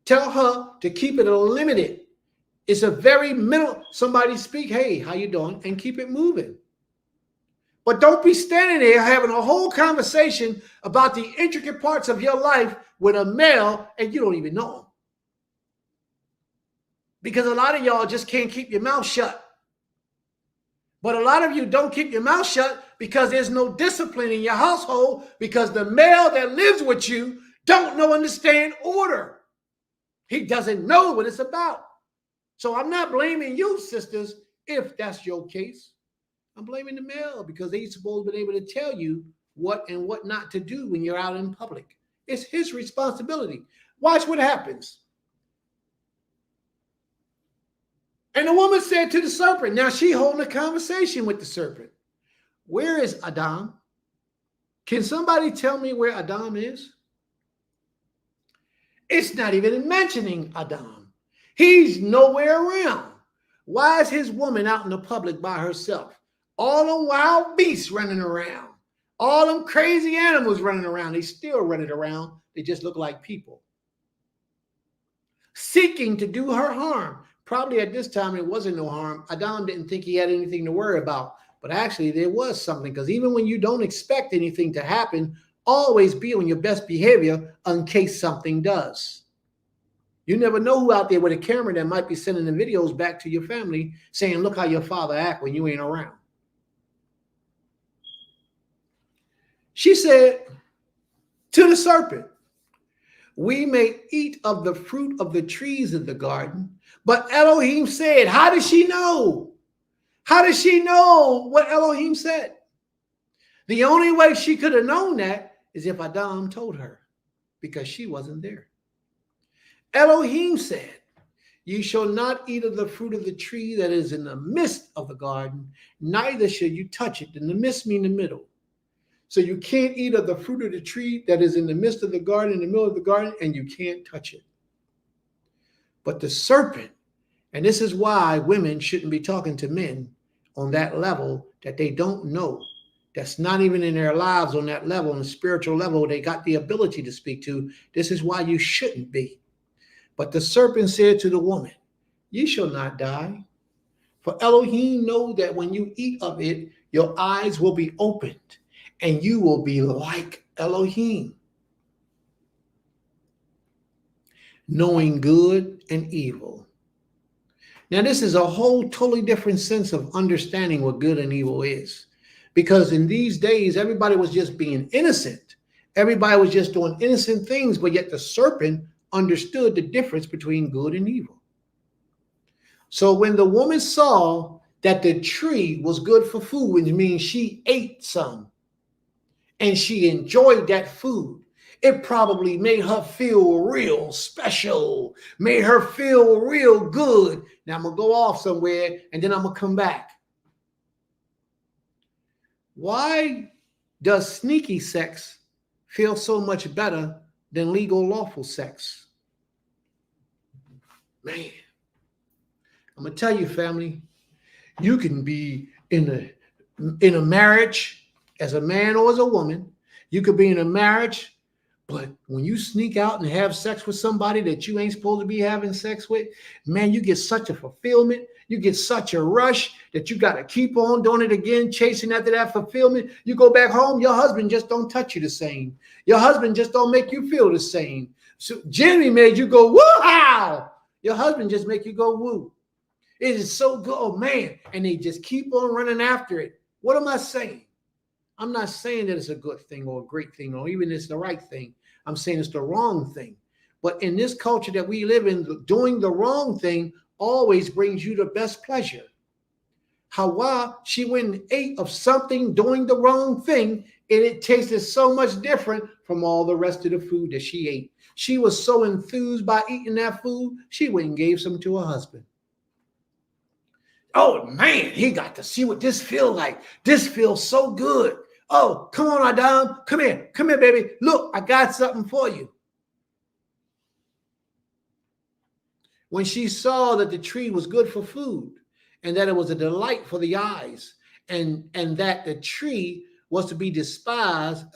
Tell her to keep it limited. It's a very minimal, somebody speak, hey, how you doing? And keep it moving. But don't be standing there having a whole conversation about the intricate parts of your life with a male and you don't even know him. Because a lot of y'all just can't keep your mouth shut. But a lot of you don't keep your mouth shut because there's no discipline in your household, because the male that lives with you don't understand order. He doesn't know what it's about. So I'm not blaming you, sisters, if that's your case. I'm blaming the male because he's supposed to be able to tell you what and what not to do when you're out in public. It's his responsibility. Watch what happens. And the woman said to the serpent, now she holding a conversation with the serpent. Where is Adam? Can somebody tell me where Adam is? It's not even mentioning Adam. He's nowhere around. Why is his woman out in the public by herself? All them wild beasts running around. All them crazy animals running around. They still running around. They just look like people. Seeking to do her harm. Probably at this time, it wasn't no harm. Adam didn't think he had anything to worry about. But actually, there was something. Because even when you don't expect anything to happen, always be on your best behavior in case something does. You never know who out there with a camera that might be sending the videos back to your family saying, look how your father act when you ain't around. She said to the serpent, we may eat of the fruit of the trees of the garden. But Elohim said, how does she know? How does she know what Elohim said? The only way she could have known that is if Adam told her, because she wasn't there. Elohim said, you shall not eat of the fruit of the tree that is in the midst of the garden, neither shall you touch it. In the midst mean the middle. So you can't eat of the fruit of the tree that is in the midst of the garden, in the middle of the garden, and you can't touch it. But the serpent, and this is why women shouldn't be talking to men on that level that they don't know, that's not even in their lives on that level, on the spiritual level, they got the ability to speak to. This is why you shouldn't be. But the serpent said to the woman, ye shall not die. For Elohim know that when you eat of it, your eyes will be opened, and you will be like Elohim, knowing good and evil. Now, this is a whole totally different sense of understanding what good and evil is. Because in these days, everybody was just being innocent. Everybody was just doing innocent things, but yet the serpent understood the difference between good and evil. So when the woman saw that the tree was good for food, which means she ate some, and she enjoyed that food, it probably made her feel real special, made her feel real good. Now I'm going to go off somewhere, and then I'm going to come back. Why does sneaky sex feel so much better than legal lawful sex? Man, I'm going to tell you, family, you can be in a marriage as a man or as a woman. You could be in a marriage, but when you sneak out and have sex with somebody that you ain't supposed to be having sex with, man, you get such a fulfillment. You get such a rush that you got to keep on doing it again, chasing after that fulfillment. You go back home, your husband just don't touch you the same. Your husband just don't make you feel the same. So Jimmy made you go, woo-how! Your husband just make you go, woo. It is so good, oh man. And they just keep on running after it. What am I saying? I'm not saying that it's a good thing or a great thing or even it's the right thing. I'm saying it's the wrong thing. But in this culture that we live in, doing the wrong thing always brings you the best pleasure. Hawa, she went and ate of something doing the wrong thing, and it tasted so much different from all the rest of the food that she ate. She was so enthused by eating that food, she went and gave some to her husband. Oh man, he got to see what this feels like. This feels so good. Oh, come on, Adam. Come here, baby. Look, I got something for you. When she saw that the tree was good for food and that it was a delight for the eyes and that the tree was to be desired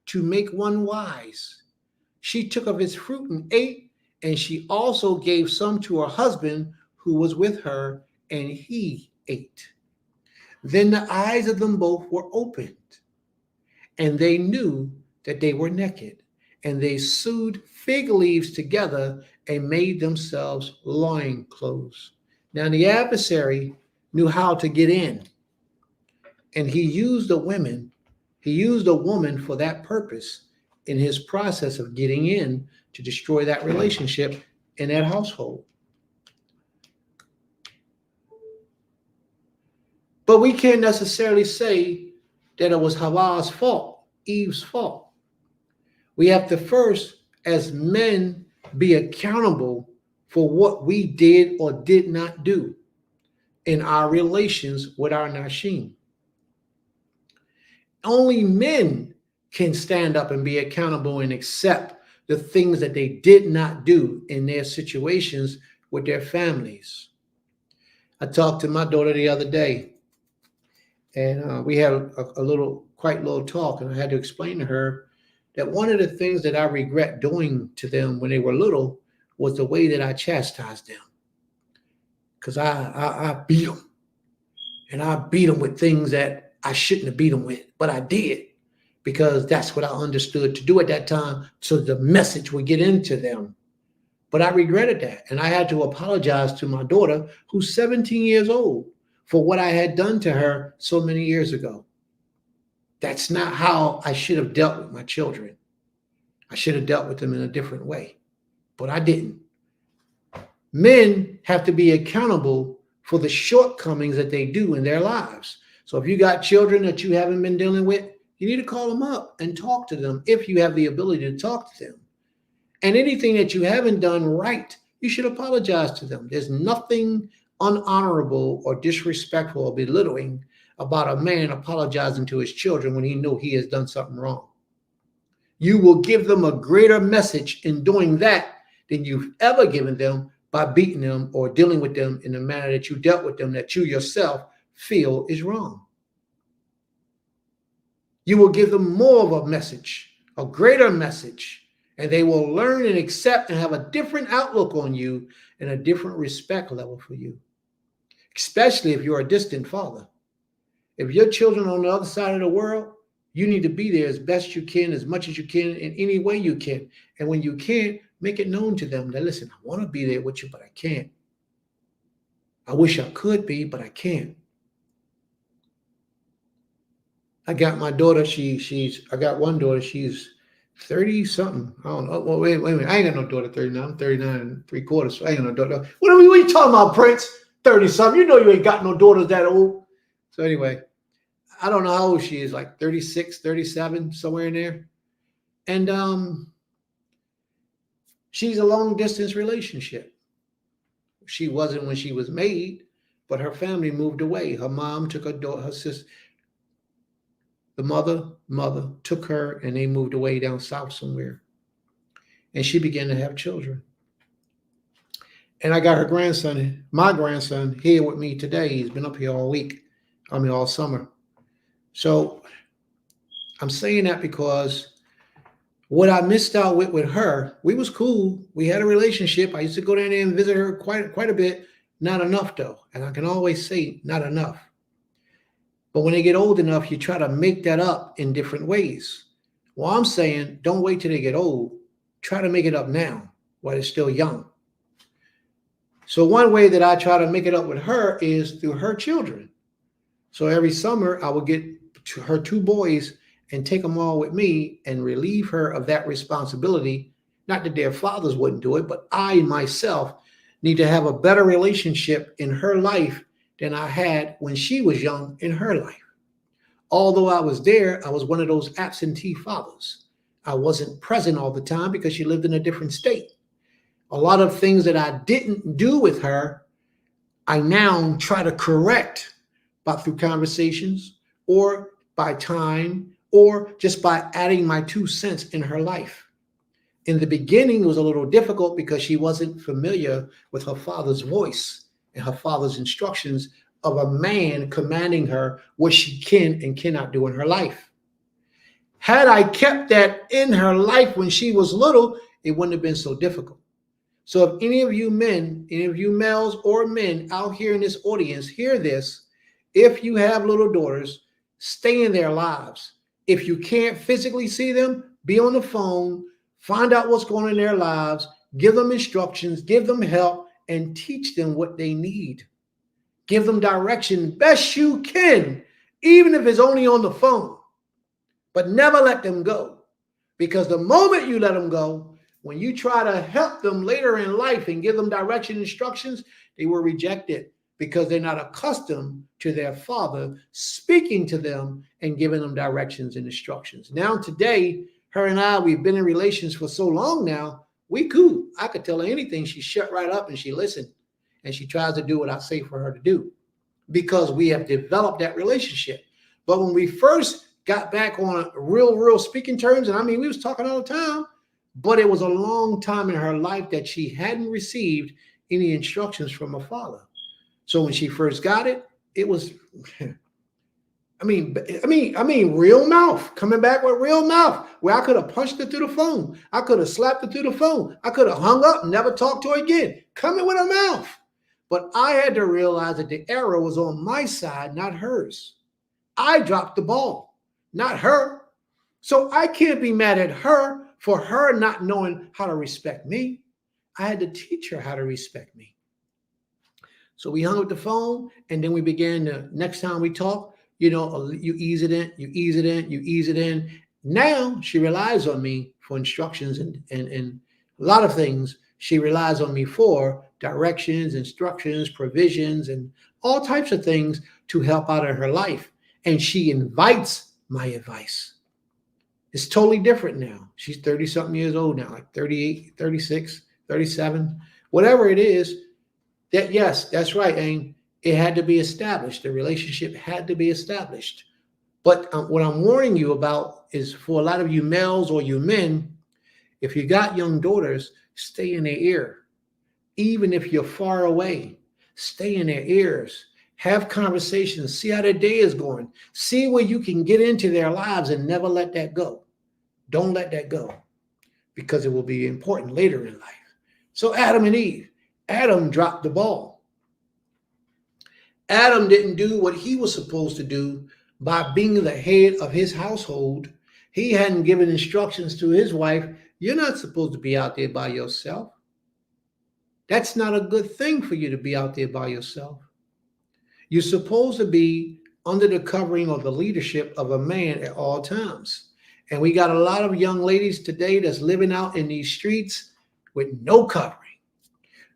to make one wise, she took of its fruit and ate, and she also gave some to her husband who was with her, and he ate. Then the eyes of them both were opened, and they knew that they were naked, and they sewed fig leaves together and made themselves loin clothes. Now the adversary knew how to get in, and he used a woman for that purpose in his process of getting in to destroy that relationship in that household. But we can't necessarily say that it was Hawwa's fault, Eve's fault. We have to first, as men, be accountable for what we did or did not do in our relations with our Nashim. Only men can stand up and be accountable and accept the things that they did not do in their situations with their families. I talked to my daughter the other day, and we had a quite little talk, and I had to explain to her that one of the things that I regret doing to them when they were little was the way that I chastised them. Because I beat them, and I beat them with things that I shouldn't have beat them with, but I did, because that's what I understood to do at that time, so the message would get into them. But I regretted that, and I had to apologize to my daughter, who's 17 years old, for what I had done to her so many years ago. That's not how I should have dealt with my children. I should have dealt with them in a different way, but I didn't. Men have to be accountable for the shortcomings that they do in their lives. So if you got children that you haven't been dealing with, you need to call them up and talk to them if you have the ability to talk to them. And anything that you haven't done right, you should apologize to them. There's nothing unhonorable or disrespectful or belittling about a man apologizing to his children when he knows he has done something wrong. You will give them a greater message in doing that than you've ever given them by beating them or dealing with them in the manner that you dealt with them that you yourself feel is wrong. You will give them more of a message, a greater message, and they will learn and accept and have a different outlook on you and a different respect level for you, especially if you're a distant father. If your children are on the other side of the world, you need to be there as best you can, as much as you can, in any way you can. And when you can't, make it known to them that, listen, I want to be there with you, but I can't. I wish I could be, but I can't. I got my daughter, I got one daughter, she's 30 something. I don't know. Well, wait a minute. I ain't got no daughter 39. I'm 39 and 3/4. So I ain't got no daughter. What are you talking about, Prince? 30 something. You know you ain't got no daughters that old. So anyway, I don't know how old she is, like 36, 37, somewhere in there. And she's a long distance relationship. She wasn't when she was made, but her family moved away. Her mom took her daughter, her sister. The mother took her, and they moved away down south somewhere. And she began to have children. And I got my grandson here with me today. He's been up here all week. All summer. So I'm saying that because what I missed out with her, we was cool. We had a relationship. I used to go down there and visit her quite a bit. Not enough, though. And I can always say not enough. But when they get old enough, you try to make that up in different ways. Well, I'm saying don't wait till they get old. Try to make it up now while they're still young. So one way that I try to make it up with her is through her children. So every summer, I would get her 2 boys and take them all with me and relieve her of that responsibility. Not that their fathers wouldn't do it, but I myself need to have a better relationship in her life than I had when she was young in her life. Although I was there, I was one of those absentee fathers. I wasn't present all the time because she lived in a different state. A lot of things that I didn't do with her, I now try to correct through conversations or by time or just by adding my 2 cents in her life. In the beginning, it was a little difficult because she wasn't familiar with her father's voice and her father's instructions of a man commanding her what she can and cannot do in her life. Had I kept that in her life when she was little, it wouldn't have been so difficult. So if any of you men, any of you males or men out here in this audience hear this, if you have little daughters, stay in their lives. If you can't physically see them, be on the phone, find out what's going on in their lives, give them instructions, give them help, and teach them what they need. Give them direction best you can, even if it's only on the phone. But never let them go. Because the moment you let them go, when you try to help them later in life and give them direction instructions, they will reject it because they're not accustomed to their father speaking to them and giving them directions and instructions. Now today, her and I, we've been in relations for so long now, we cool. I could tell her anything. She shut right up and she listened. And she tries to do what I say for her to do because we have developed that relationship. But when we first got back on real speaking terms, and I mean, we was talking all the time, but it was a long time in her life that she hadn't received any instructions from her father. So when she first got it, it was, I mean, real mouth, coming back with real mouth, where I could have punched her through the phone. I could have slapped her through the phone. I could have hung up and never talked to her again, coming with her mouth. But I had to realize that the error was on my side, not hers. I dropped the ball, not her. So I can't be mad at her for her not knowing how to respect me. I had to teach her how to respect me. So we hung up the phone, and then we began to, next time we talk, you know, you ease it in, you ease it in, you ease it in. Now she relies on me for instructions and a lot of things. She relies on me for directions, instructions, provisions, and all types of things to help out in her life. And she invites my advice. It's totally different now. She's 30-something years old now, like 38, 36, 37, whatever it is. That, yes, that's right, Aang. It had to be established. The relationship had to be established. But what I'm warning you about is for a lot of you males or you men, if you got young daughters, stay in their ear. Even if you're far away, stay in their ears. Have conversations. See how their day is going. See where you can get into their lives and never let that go. Don't let that go because it will be important later in life. So Adam and Eve. Adam dropped the ball. Adam didn't do what he was supposed to do by being the head of his household. He hadn't given instructions to his wife. You're not supposed to be out there by yourself. That's not a good thing for you to be out there by yourself. You're supposed to be under the covering of the leadership of a man at all times. And we got a lot of young ladies today that's living out in these streets with no covering,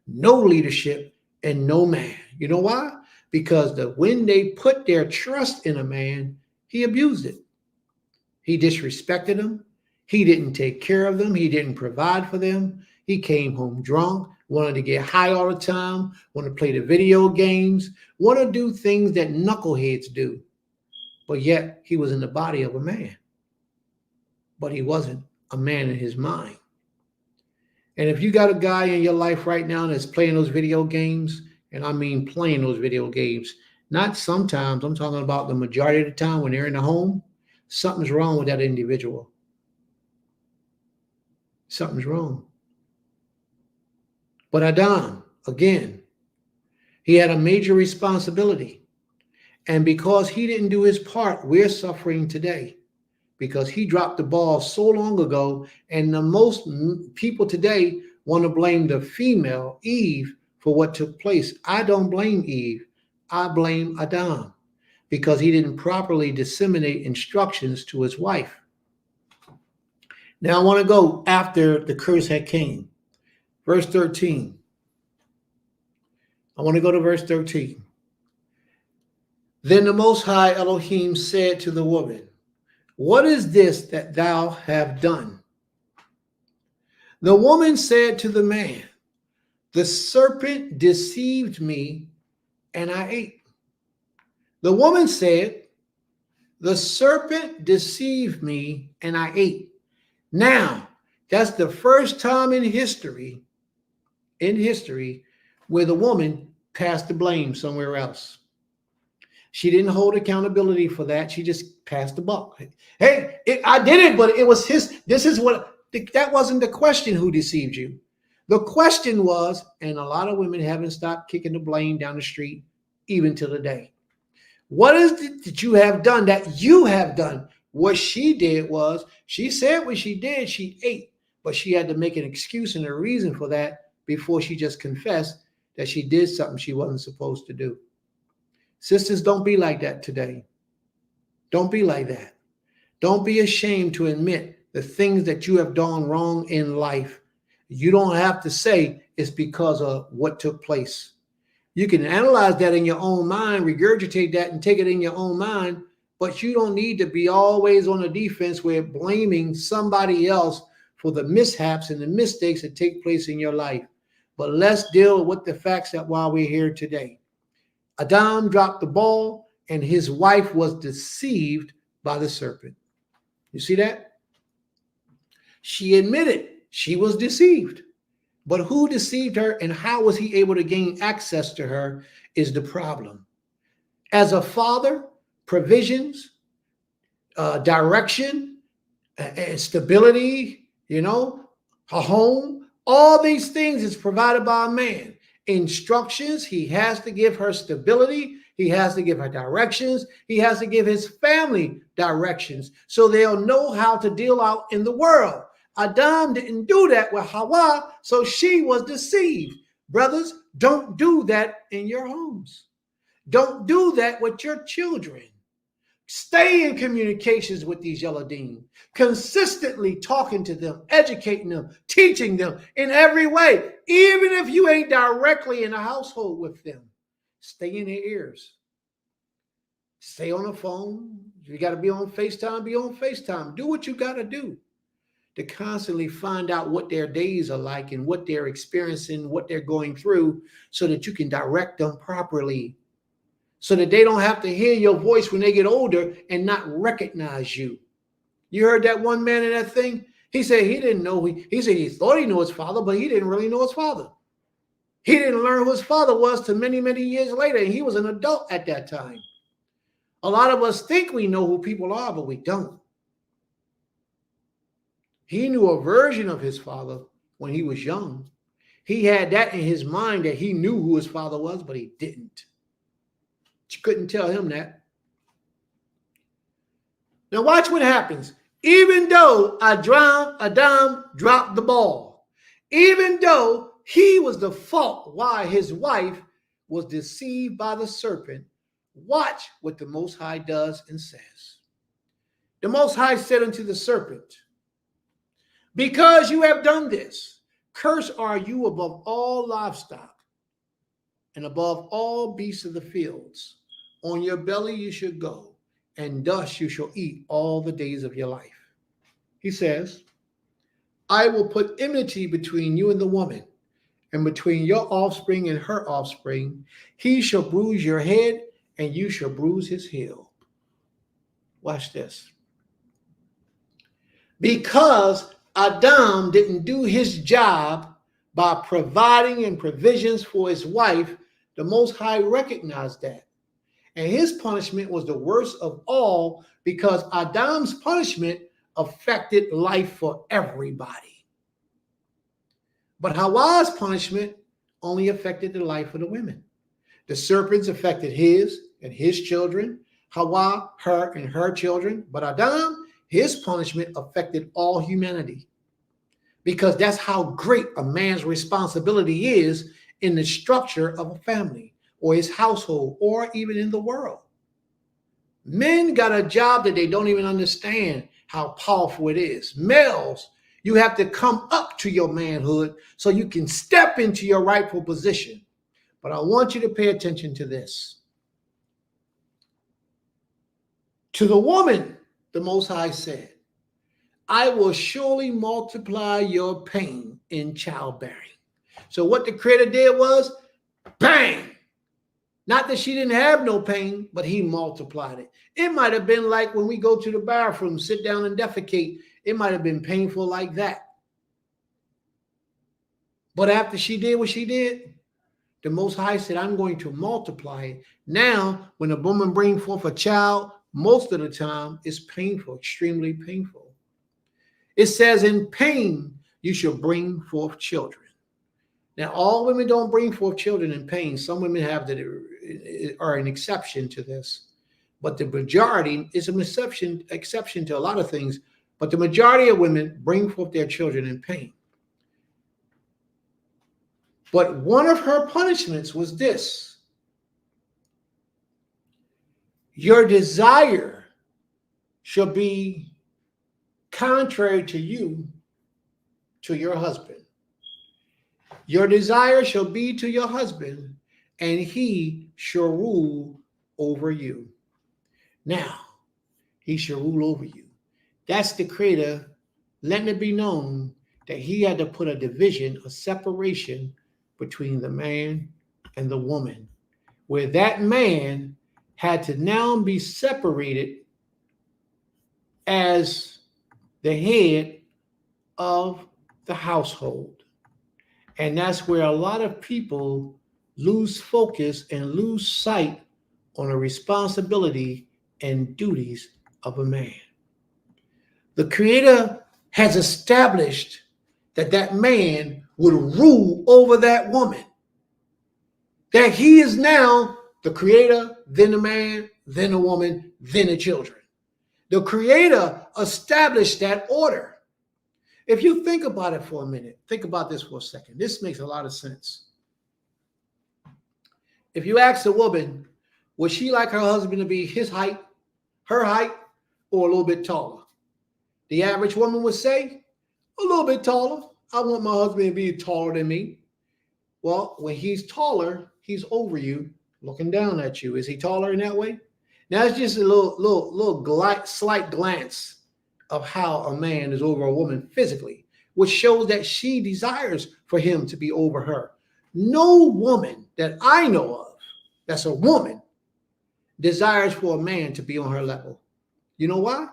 no leadership, and no man. You know why? Because when they put their trust in a man, he abused it. He disrespected them. He didn't take care of them. He didn't provide for them. He came home drunk, wanted to get high all the time, wanted to play the video games, want to do things that knuckleheads do. But yet he was in the body of a man. But he wasn't a man in his mind. And if you got a guy in your life right now that's playing those video games, and I mean playing those video games, not sometimes, I'm talking about the majority of the time when they're in the home, something's wrong with that individual. Something's wrong. But Adam, again, he had a major responsibility. And because he didn't do his part, we're suffering today. Because he dropped the ball so long ago, and the most people today want to blame the female, Eve, for what took place. I don't blame Eve. I blame Adam because he didn't properly disseminate instructions to his wife. Now I want to go after the curse had came. Verse 13. I want to go to verse 13. Then the Most High Elohim said to the woman, "What is this that thou have done?" The woman said to the man, "The serpent deceived me, and I ate." The woman said, "The serpent deceived me, and I ate." Now, that's the first time in history, where the woman passed the blame somewhere else. She didn't hold accountability for that. She just passed the buck. Hey, I did it, but it was his. That wasn't the question, who deceived you. The question was, and a lot of women haven't stopped kicking the blame down the street, even to the day. What is it that you have done that you have done? What she did was, she said what she did, she ate, but she had to make an excuse and a reason for that before she just confessed that she did something she wasn't supposed to do. Sisters, don't be like that today. Don't be like that. Don't be ashamed to admit the things that you have done wrong in life. You don't have to say it's because of what took place. You can analyze that in your own mind, regurgitate that and take it in your own mind, but you don't need to be always on the defense where blaming somebody else for the mishaps and the mistakes that take place in your life. But let's deal with the facts that while we're here today. Adam dropped the ball and his wife was deceived by the serpent. You see that? She admitted she was deceived. But who deceived her and how was he able to gain access to her is the problem. As a father, provisions, direction, and stability, a home, all these things is provided by a man. Instructions, he has to give her stability. He has to give her directions. He has to give his family directions so they'll know how to deal out in the world. Adam didn't do that with Hawa, so she was deceived. Brothers, don't do that in your homes. Don't do that with your children. Stay in communications with these Yeladim, consistently talking to them, educating them, teaching them in every way, even if you ain't directly in a household with them. Stay in their ears. Stay on the phone. If you got to be on FaceTime, be on FaceTime. Do what you got to do to constantly find out what their days are like and what they're experiencing, what they're going through, so that you can direct them properly, so that they don't have to hear your voice when they get older and not recognize you. You heard that one man in that thing? He said he didn't know. He said he thought he knew his father, but he didn't really know his father. He didn't learn who his father was till many, many years later, and he was an adult at that time. A lot of us think we know who people are, but we don't. He knew a version of his father when he was young. He had that in his mind that he knew who his father was, but he didn't. You couldn't tell him that. Now watch what happens. Even though Adam dropped the ball, even though he was the fault why his wife was deceived by the serpent, watch what the Most High does and says. The Most High said unto the serpent, because you have done this, cursed are you above all livestock and above all beasts of the fields. On your belly you should go, and dust you shall eat all the days of your life. He says, I will put enmity between you and the woman, and between your offspring and her offspring. He shall bruise your head, and you shall bruise his heel. Watch this. Because Adam didn't do his job by providing and provisions for his wife, the Most High recognized that. And his punishment was the worst of all, because Adam's punishment affected life for everybody. But Hawa's punishment only affected the life of the women. The serpents affected his and his children, Hawa, her and her children. But Adam, his punishment affected all humanity, because that's how great a man's responsibility is in the structure of a family or his household or even in the world. Men got a job that they don't even understand how powerful it is. Males, you have to come up to your manhood so you can step into your rightful position. But I want you to pay attention to this. To the woman, the Most High said, I will surely multiply your pain in childbearing. So what the Creator did was, bang! Not that she didn't have no pain, but he multiplied it. It might have been like when we go to the bathroom, sit down and defecate. It might have been painful like that. But after she did what she did, the Most High said, I'm going to multiply it. Now, when a woman brings forth a child, most of the time it's painful, extremely painful. It says, in pain, you shall bring forth children. Now, all women don't bring forth children in pain. Some women have that are an exception to this. but the majority is an exception to a lot of things, but the majority of women bring forth their children in pain. But one of her punishments was this: your desire shall be contrary to you, to your husband. Your desire shall be to your husband, and he shall rule over you. Now, he shall rule over you. That's the Creator letting it be known that he had to put a division, a separation between the man and the woman, where that man had to now be separated as the head of the household. And that's where a lot of people lose focus and lose sight on the responsibility and duties of a man. The Creator has established that that man would rule over that woman. That he is now the Creator, then the man, then the woman, then the children. The Creator established that order. If you think about it for a minute, think about this for a second. This makes a lot of sense. If you ask a woman, would she like her husband to be his height, her height, or a little bit taller? The average woman would say, a little bit taller. I want my husband to be taller than me. Well, when he's taller, he's over you, looking down at you. Is he taller in that way? Now, it's just a slight glance of how a man is over a woman physically, which shows that she desires for him to be over her. No woman that I know of, that's a woman, desires for a man to be on her level. You know why?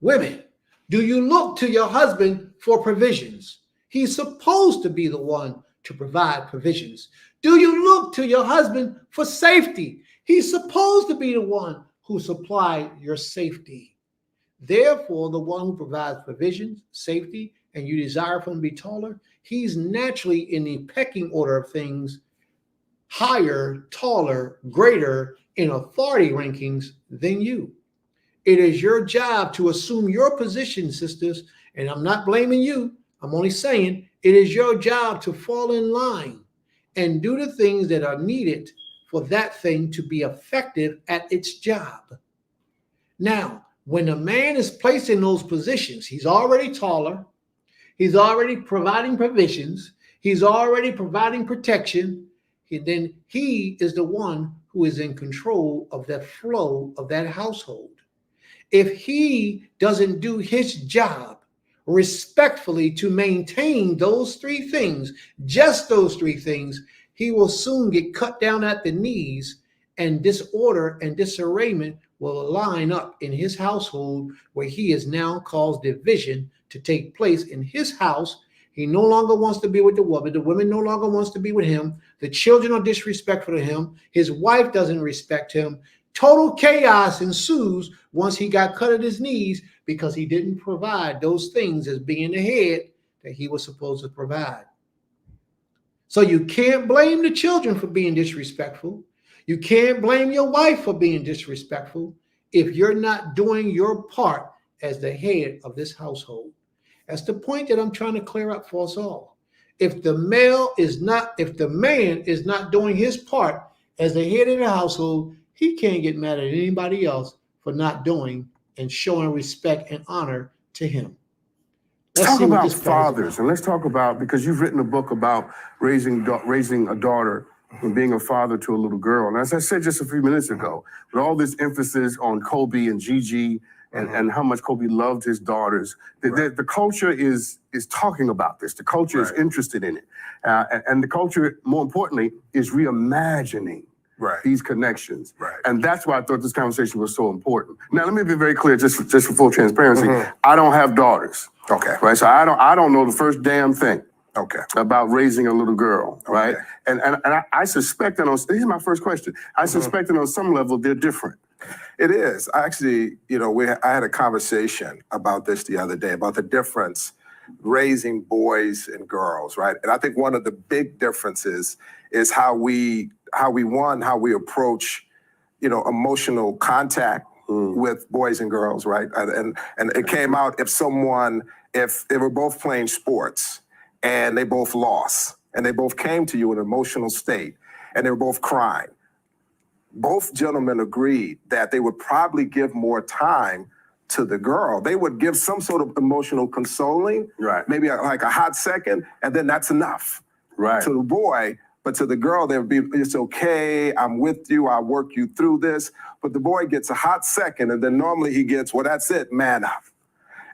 Women, do you look to your husband for provisions? He's supposed to be the one to provide provisions. Do you look to your husband for safety? He's supposed to be the one who supplies your safety. Therefore, the one who provides provisions, safety, and you desire for him to be taller, he's naturally in the pecking order of things higher, taller, greater in authority rankings than you. It is your job to assume your position, sisters, and I'm not blaming you. I'm only saying it is your job to fall in line and do the things that are needed for that thing to be effective at its job. Now, when a man is placed in those positions, he's already taller, he's already providing provisions, he's already providing protection, then he is the one who is in control of the flow of that household. If he doesn't do his job respectfully to maintain those three things, just those three things, he will soon get cut down at the knees, and disorder and disarrayment will line up in his household, where he has now caused division to take place in his house. He no longer wants to be with the woman no longer wants to be with him, the children are disrespectful to him, his wife doesn't respect him. Total chaos ensues once he got cut at his knees because he didn't provide those things as being the head that he was supposed to provide. So you can't blame the children for being disrespectful. You can't blame your wife for being disrespectful if you're not doing your part as the head of this household. That's the point that I'm trying to clear up for us all. If the man is not doing his part as the head of the household, he can't get mad at anybody else for not doing and showing respect and honor to him. Let's talk about fathers, and let's talk about, because you've written a book about raising a daughter and being a father to a little girl. And as I said just a few minutes ago, with all this emphasis on Kobe and Gigi and how much Kobe loved his daughters, the culture is talking about this. The culture is interested in it. And the culture, more importantly, is reimagining these connections. And that's why I thought this conversation was so important. Now, let me be very clear, just for full transparency. I don't have daughters. Okay. Right. So I don't know the first damn thing. Okay. About raising a little girl. Right. And I suspect that this is my first question. I suspect that on some level they're different. It is. Actually, I had a conversation about this the other day, about the difference raising boys and girls, right? And I think one of the big differences is how we approach, emotional contact with boys and girls, right? And it came out if they were both playing sports and they both lost and they both came to you in an emotional state and they were both crying, both gentlemen agreed that they would probably give more time to the girl. They would give some sort of emotional consoling, right? Maybe like a hot second, and then that's enough, right? To the boy, but to the girl, they would be, it's okay, I'm with you, I'll work you through this. But the boy gets a hot second, and then normally he gets, well, that's it, man up.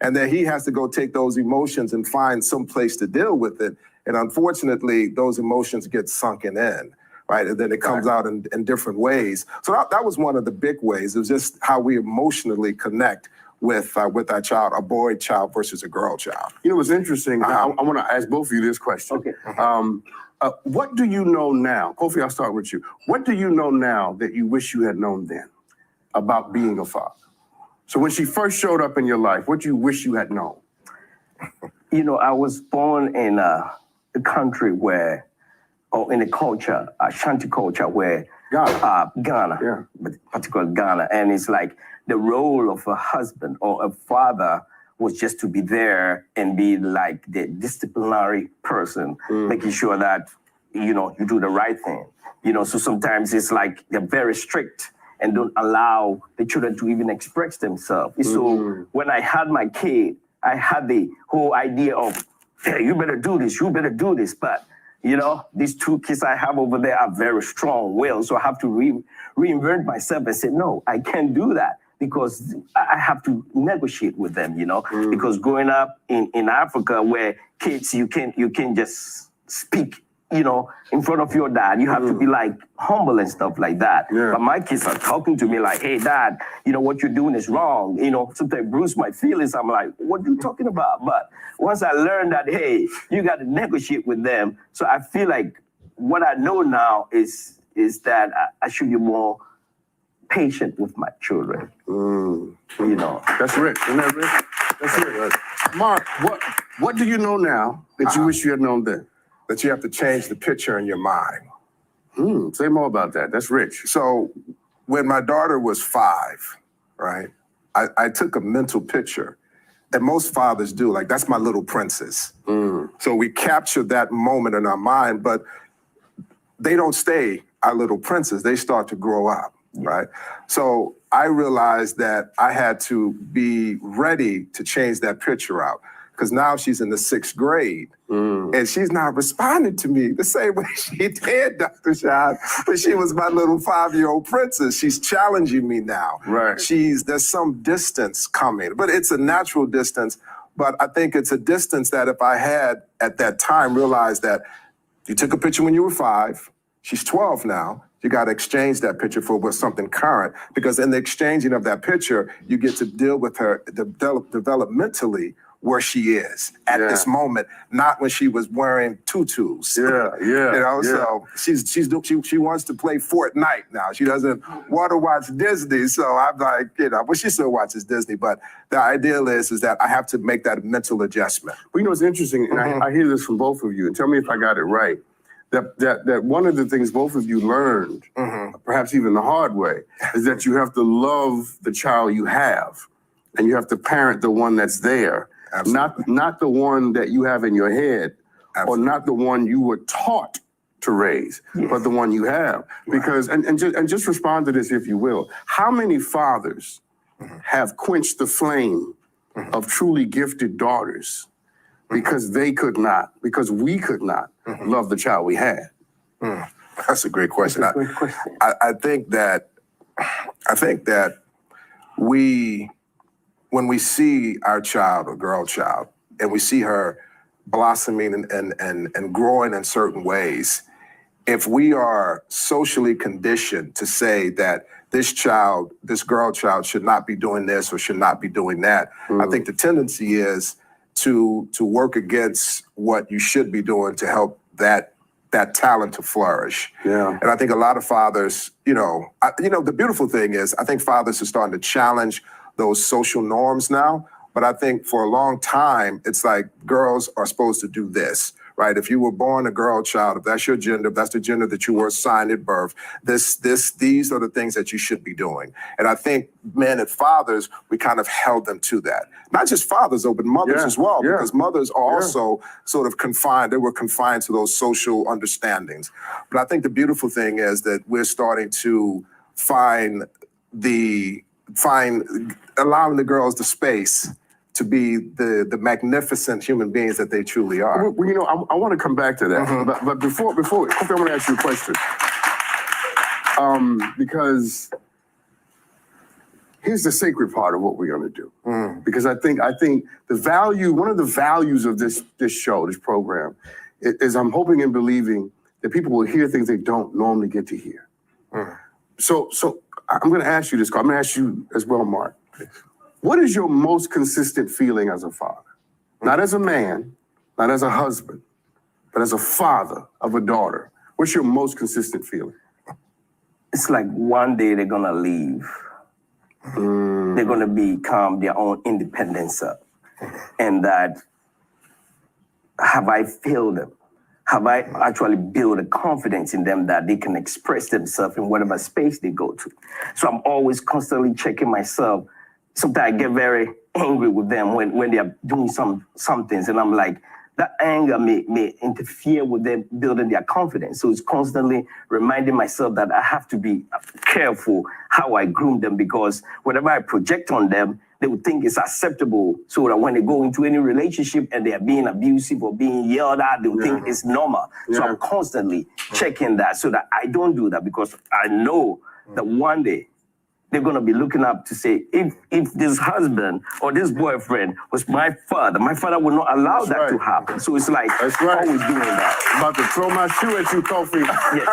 And then he has to go take those emotions and find some place to deal with it. And unfortunately, those emotions get sunken in. Right, and then it comes out in different ways. So that was one of the big ways. It was just how we emotionally connect with our child, a boy child versus a girl child. You know what's interesting? I want to ask both of you this question. Okay. What do you know now? Kofi, I'll start with you. What do you know now that you wish you had known then about being a father? So when she first showed up in your life, what do you wish you had known? You know, I was born in a country where, or in a culture, Ashanti culture, where Ghana, particularly Ghana, and it's like the role of a husband or a father was just to be there and be like the disciplinary person, making sure that, you know, you do the right thing. You know, so sometimes it's like they're very strict and don't allow the children to even express themselves. So when I had my kid, I had the whole idea of, hey, you better do this, but you know, these two kids I have over there are very strong-willed, so I have to reinvent myself and say, no, I can't do that because I have to negotiate with them, you know, because growing up in Africa where kids, you can't just speak, you know, in front of your dad. You have to be like humble and stuff like that. But my kids are talking to me like, hey, dad, you know, what you're doing is wrong. You know, sometimes bruise my feelings. I'm like, what are you talking about? But once I learned that, hey, you got to negotiate with them. So I feel like what I know now is that I should be more patient with my children. You know. That's rich. Isn't that rich? That's rich. Mark, what do you know now that you wish you had known then? That you have to change the picture in your mind. Say more about that. That's rich. So when my daughter was 5, right, I took a mental picture, and most fathers do, like, that's my little princess. So we capture that moment in our mind, but they don't stay our little princess. They start to grow up, right? So I realized that I had to be ready to change that picture out. Because now she's in the 6th grade, and she's not responding to me the same way she did, Dr. Shah, when she was my little 5-year-old princess. She's challenging me now. Right. There's some distance coming, but it's a natural distance. But I think it's a distance that if I had at that time realized that you took a picture when you were 5, she's 12 now, you got to exchange that picture for something current, because in the exchanging of that picture, you get to deal with her developmentally where she is at this moment, not when she was wearing tutus. You know, so she wants to play Fortnite now. She doesn't want to watch Disney. So I'm like, you know, but she still watches Disney. But the ideal is that I have to make that mental adjustment. Well, you know, it's interesting, and I hear this from both of you, and tell me if I got it right. That one of the things both of you learned, perhaps even the hard way, is that you have to love the child you have, and you have to parent the one that's there. Not the one that you have in your head, or not the one you were taught to raise, but the one you have. Because and just respond to this if you will. How many fathers have quenched the flame of truly gifted daughters because they could not, because we could not love the child we had? That's a great question. I think that when we see our child or girl child and we see her blossoming and growing in certain ways, if we are socially conditioned to say that this girl child should not be doing this or should not be doing that, I think the tendency is to work against what you should be doing to help that talent to flourish. And I think a lot of fathers, the beautiful thing is I think fathers are starting to challenge those social norms now. But I think for a long time, it's like girls are supposed to do this, right? If you were born a girl child, if that's your gender, if that's the gender that you were assigned at birth, these are the things that you should be doing. And I think men and fathers, we kind of held them to that. Not just fathers, though, but mothers as well, because mothers are also sort of confined. They were confined to those social understandings. But I think the beautiful thing is that we're starting to allowing the girls the space to be the magnificent human beings that they truly are. Well, you know, I want to come back to that, but before, I want to ask you a question. Because here's the sacred part of what we're going to do. Because I think the value, one of the values of this show, this program, is I'm hoping and believing that people will hear things they don't normally get to hear. So I'm going to ask you this. I'm going to ask you as well, Mark. What is your most consistent feeling as a father? Not as a man, not as a husband, but as a father of a daughter. What's your most consistent feeling? It's like one day they're gonna leave. They're gonna become their own independence up. And that, have I failed them? Have I actually built a confidence in them that they can express themselves in whatever space they go to? So I'm always constantly checking myself. Sometimes I get very angry with them when they are doing some things, and I'm like, that anger may interfere with them building their confidence. So it's constantly reminding myself that I have to be careful how I groom them, because whatever I project on them, they would think it's acceptable, so that when they go into any relationship and they are being abusive or being yelled at, they would think it's normal. So I'm constantly checking that so that I don't do that, because I know that one day they're going to be looking up to say, if this husband or this boyfriend was my father would not allow that to happen. So it's like, always doing that. I'm about to throw my shoe at you, Kofi. Yes.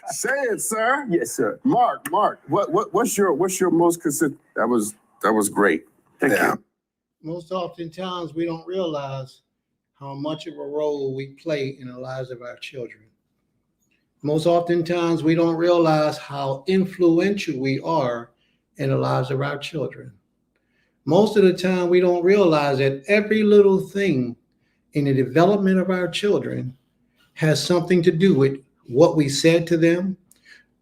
Say it, sir. Yes, sir. Mark, what's your most consistent? That was great. Thank you. Most oftentimes we don't realize how much of a role we play in the lives of our children. Most oftentimes we don't realize how influential we are in the lives of our children. Most of the time we don't realize that every little thing in the development of our children has something to do with what we said to them,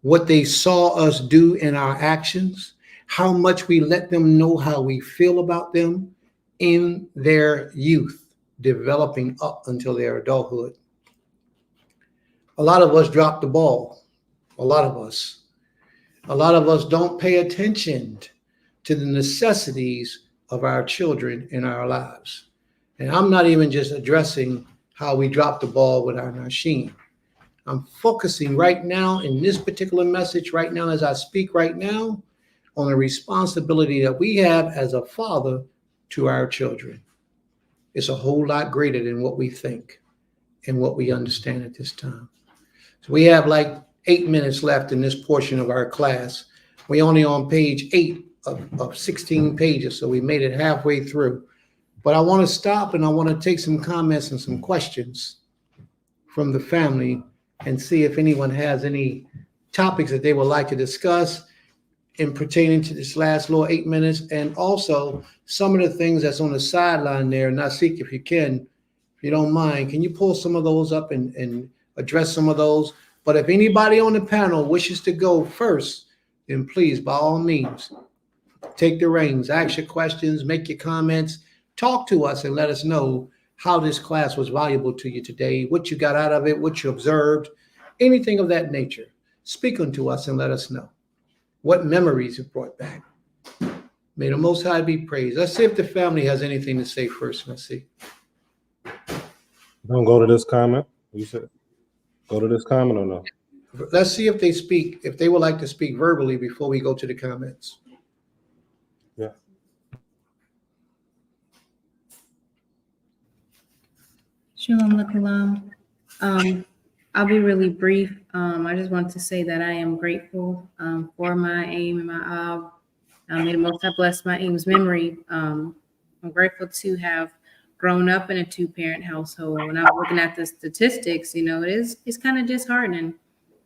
what they saw us do in our actions, how much we let them know how we feel about them in their youth, developing up until their adulthood. A lot of us drop the ball. A lot of us don't pay attention to the necessities of our children in our lives. And I'm not even just addressing how we drop the ball with our Nasheen. I'm focusing right now in this particular message right now as I speak right now on the responsibility that we have as a father to our children. It's a whole lot greater than what we think and what we understand at this time. So we have like 8 minutes left in this portion of our class. We only on page 8 of 16 pages, so we made it halfway through. But I want to stop and I want to take some comments and some questions from the family and see if anyone has any topics that they would like to discuss in pertaining to this last little 8 minutes, and also some of the things that's on the sideline there. Nasik, if you can, if you don't mind, can you pull some of those up and address some of those? But if anybody on the panel wishes to go first, then please, by all means, take the reins, ask your questions, make your comments, talk to us and let us know how this class was valuable to you today, what you got out of it, what you observed, anything of that nature. Speak unto us and let us know what memories it brought back. May the Most High be praised. Let's see if the family has anything to say first. Let's see. Don't go to this comment. You said go to this comment or no? Let's see if they speak, if they would like to speak verbally before we go to the comments. Yeah. Shalom Lakalam. I'll be really brief. I just want to say that I am grateful for my aim and my Ab. May the Most High bless my aim's memory. I'm grateful to have grown up in a two-parent household. When I'm looking at the statistics, it's kind of disheartening.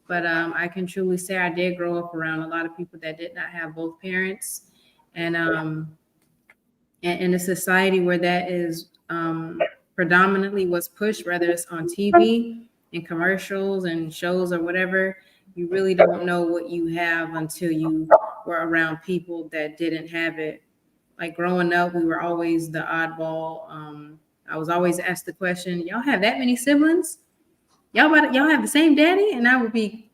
But I can truly say I did grow up around a lot of people that did not have both parents, and in a society where that is predominantly what's pushed, whether it's on TV and commercials and shows or whatever. You really don't know what you have until you were around people that didn't have it. Like growing up, we were always the oddball. I was always asked the question, "Y'all have that many siblings? Y'all have the same daddy?" And I would be,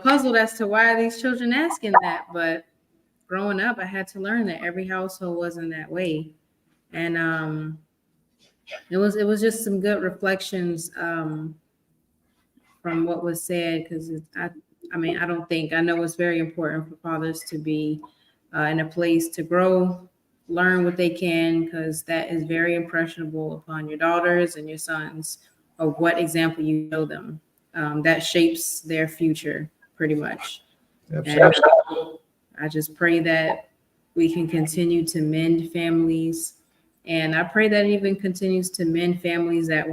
puzzled as to why these children asking that. But growing up, I had to learn that every household wasn't that way, and it was just some good reflections from what was said, because I know it's very important for fathers to be in a place to grow, learn what they can, because that is very impressionable upon your daughters and your sons of what example you show them. That shapes their future pretty much. Absolutely. And I just pray that we can continue to mend families. And I pray that it even continues to mend families that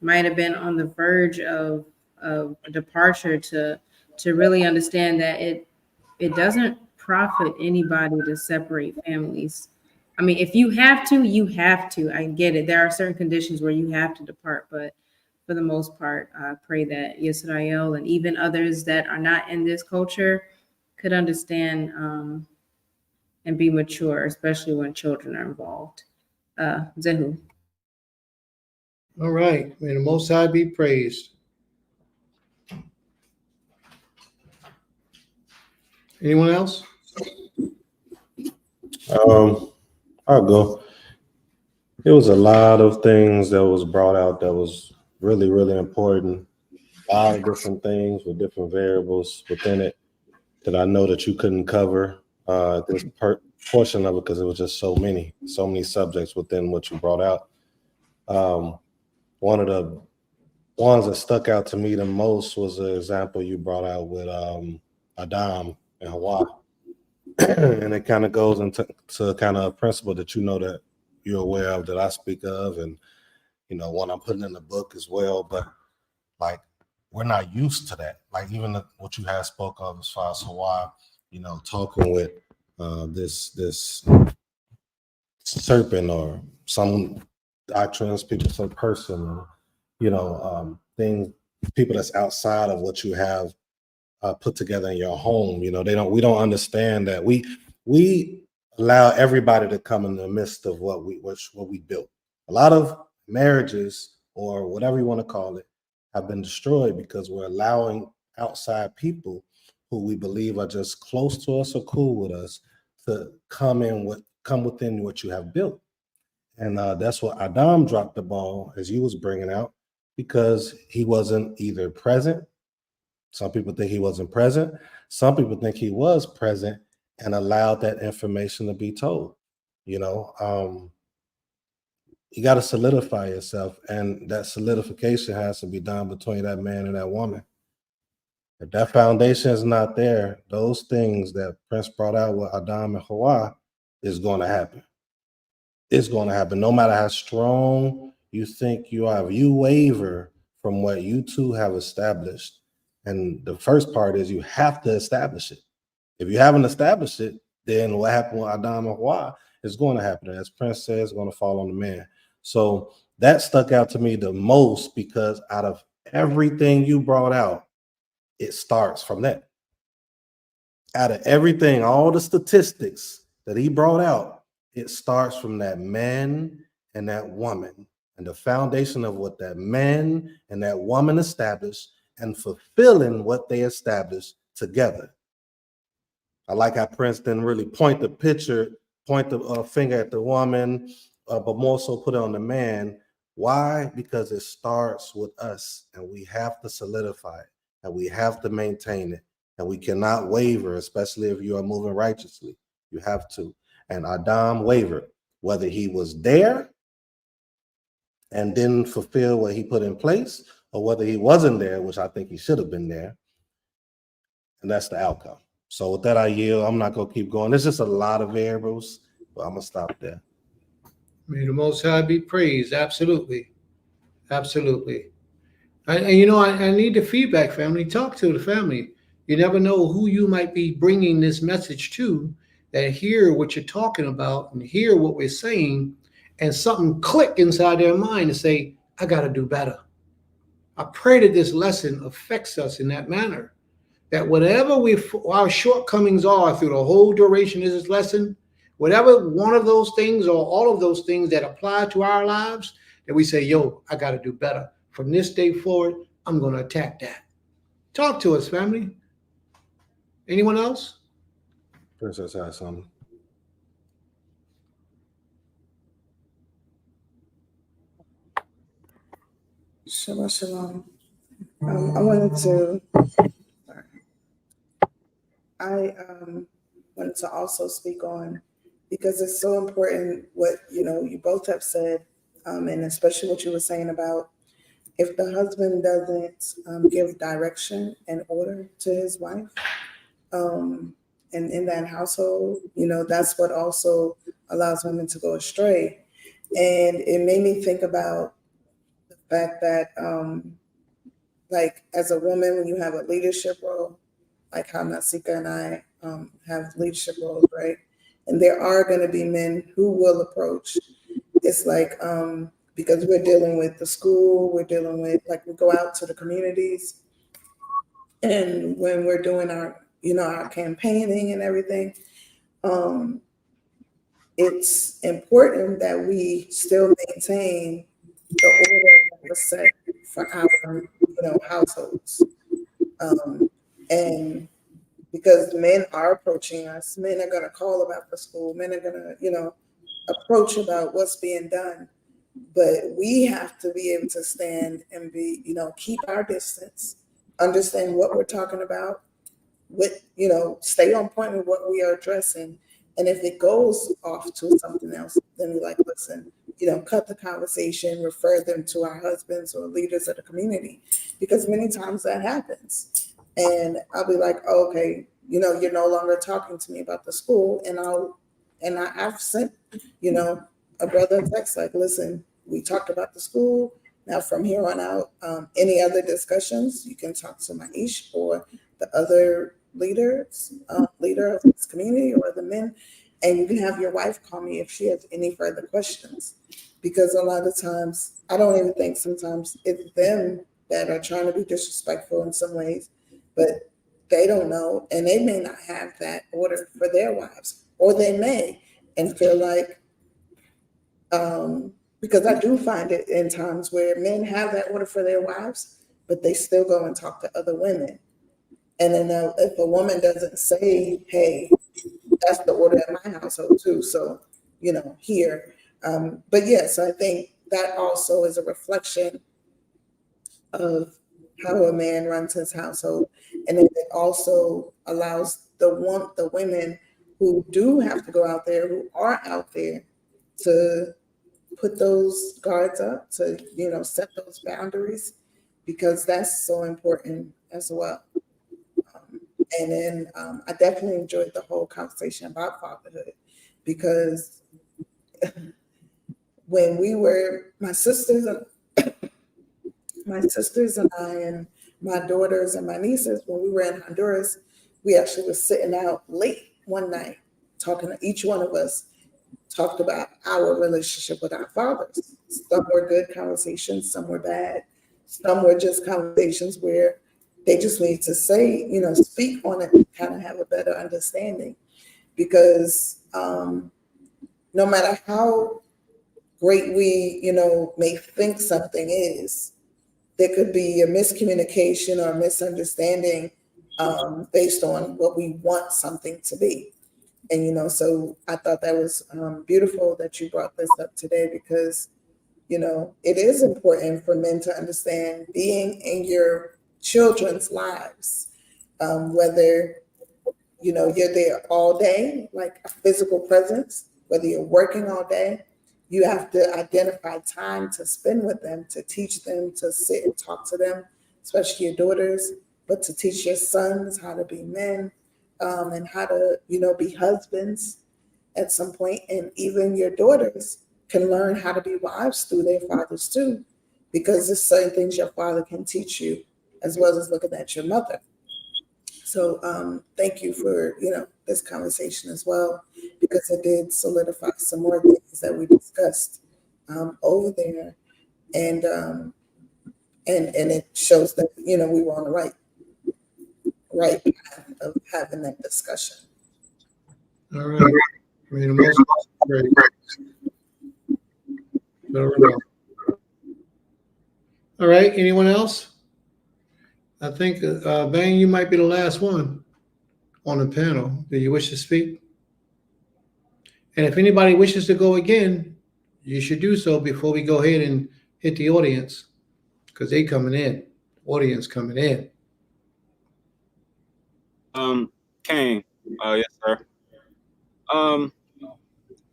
might have been on the verge of a departure, to really understand that it doesn't profit anybody to separate families. I mean, if you have to, you have to. I get it. There are certain conditions where you have to depart, but for the most part, I pray that Yisrael and even others that are not in this culture could understand and be mature, especially when children are involved. Zehu. All right. May the Most High be praised. Anyone else? I'll go. There was a lot of things that was brought out that was really, really important. A lot of different things with different variables within it that I know that you couldn't cover this portion of it, because it was just so many subjects within what you brought out. One of the ones that stuck out to me the most was the example you brought out with Adam and Hawa. And it kind of goes into kind of a principle that that you're aware of, that I speak of, and one I'm putting in the book as well. But like, we're not used to that. Like, even what you have spoke of as far as Hawa, talking with this serpent, or some doctrines, people, some person, things, people that's outside of what you have put together in your home. We don't understand that we allow everybody to come in the midst of what we built. A lot of marriages, or whatever you want to call it, have been destroyed because we're allowing outside people who we believe are just close to us or cool with us to come within what you have built. And that's what Adam dropped the ball, as you was bringing out, because he wasn't either present. Some people think he wasn't present. Some people think he was present and allowed that information to be told. You got to solidify yourself, and that solidification has to be done between that man and that woman. If that foundation is not there, those things that Prince brought out with Adam and Hawa is going to happen. It's going to happen, no matter how strong you think you are. If you waver from what you two have established, and the first part is you have to establish it. If you haven't established it, then what happened with Adam and Hawa is going to happen. As Prince says, it's going to fall on the man. So that stuck out to me the most, because out of everything you brought out, it starts from that. Out of everything, all the statistics that he brought out, it starts from that man and that woman, and the foundation of what that man and that woman established, and fulfilling what they established together. I like how Prince didn't really point the finger at the woman, but more so put it on the man. Why? Because it starts with us, and we have to solidify it, and we have to maintain it, and we cannot waver, especially if you are moving righteously. You have to. And Adam wavered, whether he was there and didn't fulfill what he put in place, or whether he wasn't there, which I think he should have been there. And that's the outcome. So with that, I yield. I'm not going to keep going. There's just a lot of variables, but I'm going to stop there. May the Most High be praised. Absolutely. Absolutely. I need the feedback, family. Talk to the family. You never know who you might be bringing this message to, that hear what you're talking about and hear what we're saying, and something click inside their mind and say, I got to do better. I pray that this lesson affects us in that manner, that whatever our shortcomings are through the whole duration of this lesson, whatever one of those things or all of those things that apply to our lives, that we say, yo, I got to do better. From this day forward, I'm going to attack that. Talk to us, family. Anyone else? Princess has something. Shabbat shalom. I wanted to. I wanted to also speak on, because it's so important what you both have said, and especially what you were saying about if the husband doesn't give direction and order to his wife, and in that household, that's what also allows women to go astray. And it made me think about the fact that, like, as a woman, when you have a leadership role, like how Nasika and I have leadership roles, right? And there are going to be men who will approach. It's like, because we're dealing with the school, we're dealing with, like, we go out to the communities, and when we're doing our, our campaigning and everything, it's important that we still maintain the order that was set for our, households. And because men are approaching us, men are going to call about the school, men are going to, approach about what's being done. But we have to be able to stand and be, keep our distance, understand what we're talking about, stay on point with what we are addressing. And if it goes off to something else, then we like, listen, cut the conversation, refer them to our husbands or leaders of the community, because many times that happens. And I'll be like, oh, okay, you're no longer talking to me about the school. And I've sent, a brother a text like, listen, we talked about the school. Now from here on out, any other discussions, you can talk to Manish or the other leader of this community or the men, and you can have your wife call me if she has any further questions. Because a lot of times, I don't even think sometimes it's them that are trying to be disrespectful in some ways, but they don't know, and they may not have that order for their wives, or they may, and feel like, because I do find it in times where men have that order for their wives, but they still go and talk to other women. And then if a woman doesn't say, hey, that's the order in my household too, so, here. But yes, I think that also is a reflection of how a man runs his household. And it also allows the women who do have to go out there, who are out there, to put those guards up, to, set those boundaries, because that's so important as well. And then I definitely enjoyed the whole conversation about fatherhood, because when we were, my sisters and I and my daughters and my nieces, when we were in Honduras, we actually were sitting out late one night talking to each one of us, talked about our relationship with our fathers. Some were good conversations, some were bad. Some were just conversations where they just need to say, speak on it, and kind of have a better understanding. Because no matter how great we, may think something is, there could be a miscommunication or a misunderstanding based on what we want something to be. And, so I thought that was beautiful that you brought this up today, because, it is important for men to understand being in your children's lives, whether, you're there all day, like a physical presence, whether you're working all day, you have to identify time to spend with them, to teach them, to sit and talk to them, especially your daughters, but to teach your sons how to be men, and how to, be husbands at some point. And even your daughters can learn how to be wives through their fathers too, because there's certain things your father can teach you, as well as looking at your mother. So thank you for, this conversation as well, because it did solidify some more things that we discussed over there, and it shows that we were on the right path of having that discussion. All right. I mean, the most great. Very well. All right. Anyone else? I think, Bang, you might be the last one on the panel. Do you wish to speak? And if anybody wishes to go again, you should do so before we go ahead and hit the audience, because they coming in. Audience coming in. Kane, yes, sir.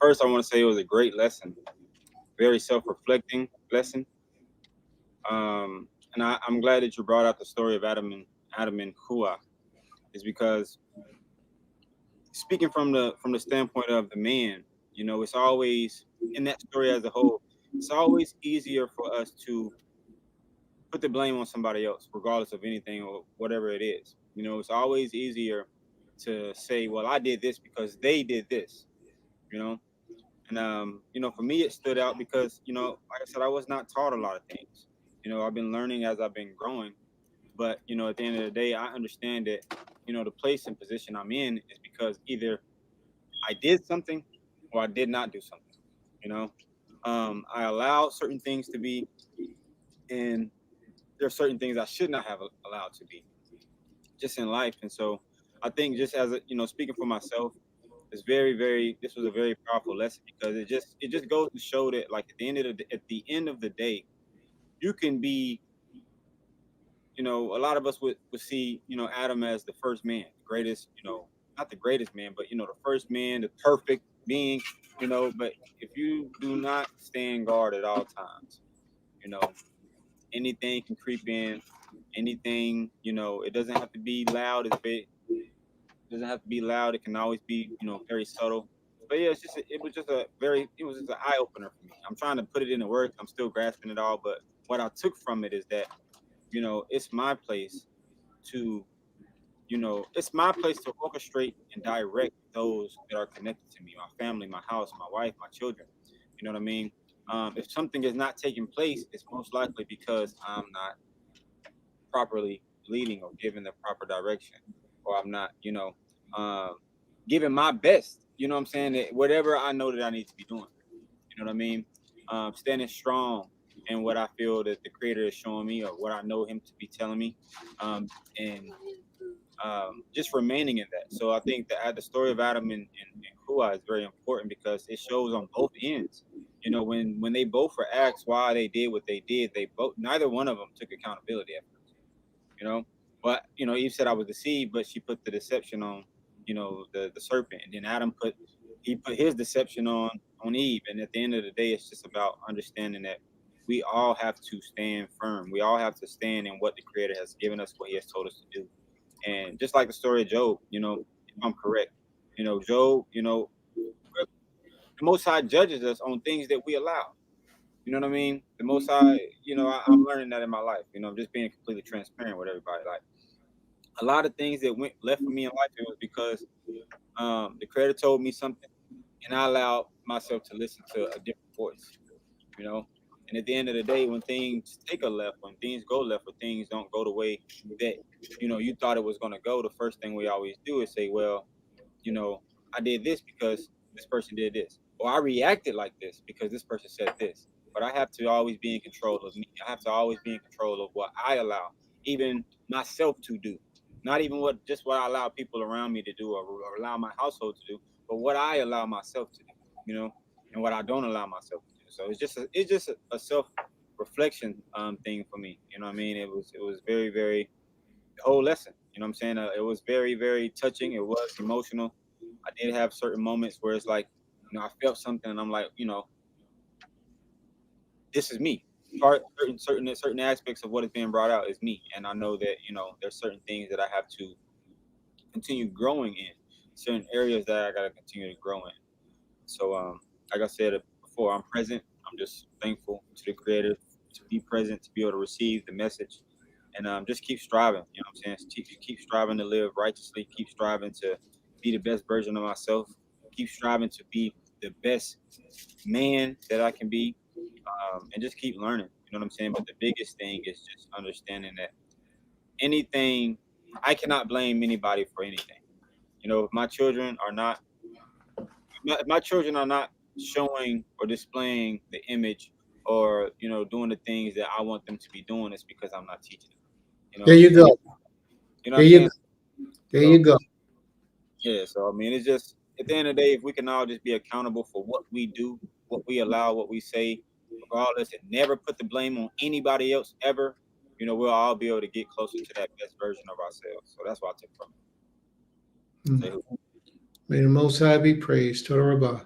First, I want to say it was a great lesson, very self-reflecting lesson. And I'm glad that you brought out the story of Adam and Hua, is because speaking from the standpoint of the man, it's always in that story as a whole. It's always easier for us to put the blame on somebody else, regardless of anything or whatever it is. It's always easier to say, well, I did this because they did this, And, for me, it stood out because, like I said, I was not taught a lot of things. I've been learning as I've been growing. But, at the end of the day, I understand that, the place and position I'm in is because either I did something or I did not do something, I allowed certain things to be, and there are certain things I should not have allowed to be just in life. And so I think just as speaking for myself, it's this was a very powerful lesson, because it just goes to show that, like, at the end of the day, you can be, a lot of us would see, Adam as the first man, the greatest, not the greatest man, but, the first man, the perfect being, but if you do not stand guard at all times, anything can creep in, anything, it doesn't have to be loud, it doesn't have to be loud, it can always be, very subtle. But yeah, it was just an eye opener for me. I'm trying to put it into words, I'm still grasping it all, but what I took from it is that, it's my place to, orchestrate and direct those that are connected to me, my family, my house, my wife, my children. You know what I mean? If something is not taking place, it's most likely because I'm not properly leading or giving the proper direction, or I'm not, giving my best. You know what I'm saying? That whatever I know that I need to be doing. You know what I mean? Standing strong in what I feel that the Creator is showing me, or what I know Him to be telling me, and just remaining in that. So I think that the story of Adam and Hua is very important, because it shows on both ends. When they both were asked why they did what they did, neither one of them took accountability at first. But Eve said, I was deceived, but she put the deception on, the serpent, and then Adam put his deception on Eve. And at the end of the day, it's just about understanding that we all have to stand firm. We all have to stand in what the Creator has given us, what He has told us to do. And just like the story of Job, if I'm correct, Job, the Most High judges us on things that we allow. You know what I mean? The Most High, I'm learning that in my life, just being completely transparent with everybody. Like, a lot of things that went left for me in life, it was because the Creator told me something, and I allowed myself to listen to a different voice, And at the end of the day, when things take a left, when things go left, or things don't go the way that, you thought it was going to go, the first thing we always do is say, well, I did this because this person did this, or I reacted like this because this person said this. But I have to always be in control of me. I have to always be in control of what I allow, even myself, to do. Not even what I allow people around me to do, or allow my household to do, but what I allow myself to do, and what I don't allow myself to do. So it's just a self-reflection thing for me. You know what I mean? It was very, very, the whole lesson. You know what I'm saying? It was very, very touching. It was emotional. I did have certain moments where it's like, I felt something, and I'm like, this is me. Certain aspects of what is being brought out is me, and I know that there's certain things that I have to continue growing in, certain areas that I got to continue to grow in. So, like I said before, I'm present. I'm just thankful to the Creator to be present, to be able to receive the message, and just keep striving. You know what I'm saying? Keep striving to live righteously. Keep striving to be the best version of myself. Keep striving to be the best man that I can be. and just keep learning. You know what I'm saying? But the biggest thing is just understanding that anything, I cannot blame anybody for anything. You know, if my children are not showing or displaying the image or, you know, doing the things that I want them to be doing, it's because I'm not teaching them. You know, There you go. You know There what I'm you saying? go. There you go. Yeah, so I mean, it's just at the end of the day, if we can all just be accountable for what we do, what we allow, what we say, regardless, and never put the blame on anybody else ever, you know, we'll all be able to get closer to that best version of ourselves. So that's what I took from it. Mm. May the Most High be praised. Total Rabbah.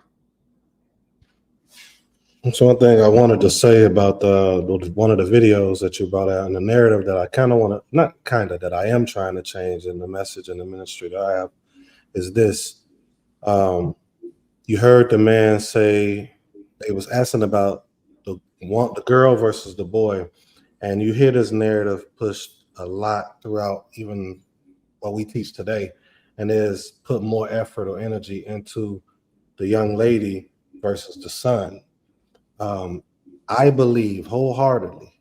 That's one thing I wanted to say about one of the videos that you brought out, and the narrative that I kind of want to, not kind of, that I am trying to change in the message and the ministry that I have, is this. You heard the man say, they was asking about the girl versus the boy, and you hear this narrative pushed a lot throughout even what we teach today, and is put more effort or energy into the young lady versus the son. I believe wholeheartedly,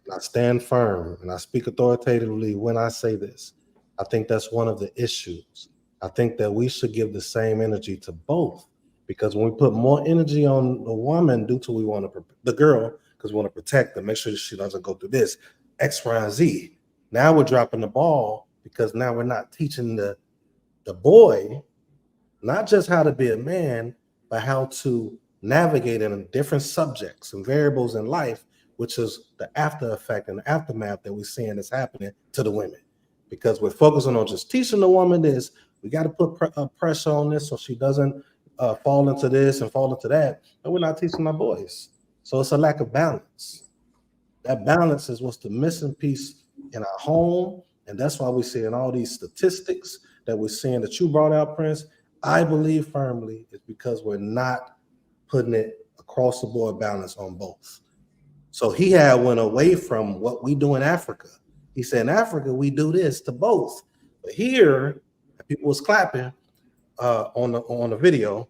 and I stand firm, and I speak authoritatively when I say this. I think that's one of the issues. I think that we should give the same energy to both, because when we put more energy on the woman due to we want to, the girl, because we want to protect her, make sure she doesn't go through this, X, Y, and Z. Now we're dropping the ball because now we're not teaching the boy not just how to be a man, but how to navigate in different subjects and variables in life, which is the after effect and the aftermath that we're seeing is happening to the women. Because we're focusing on just teaching the woman this, we got to put pressure on this so she doesn't fall into this and fall into that, but we're not teaching our boys. So it's a lack of balance. That balance is what's the missing piece in our home, and that's why we're seeing all these statistics that we're seeing that you brought out, Prince. I believe firmly it's because we're not putting it across the board balance on both. So he had went away from what we do in Africa. He said in Africa we do this to both, but here people was clapping on the video.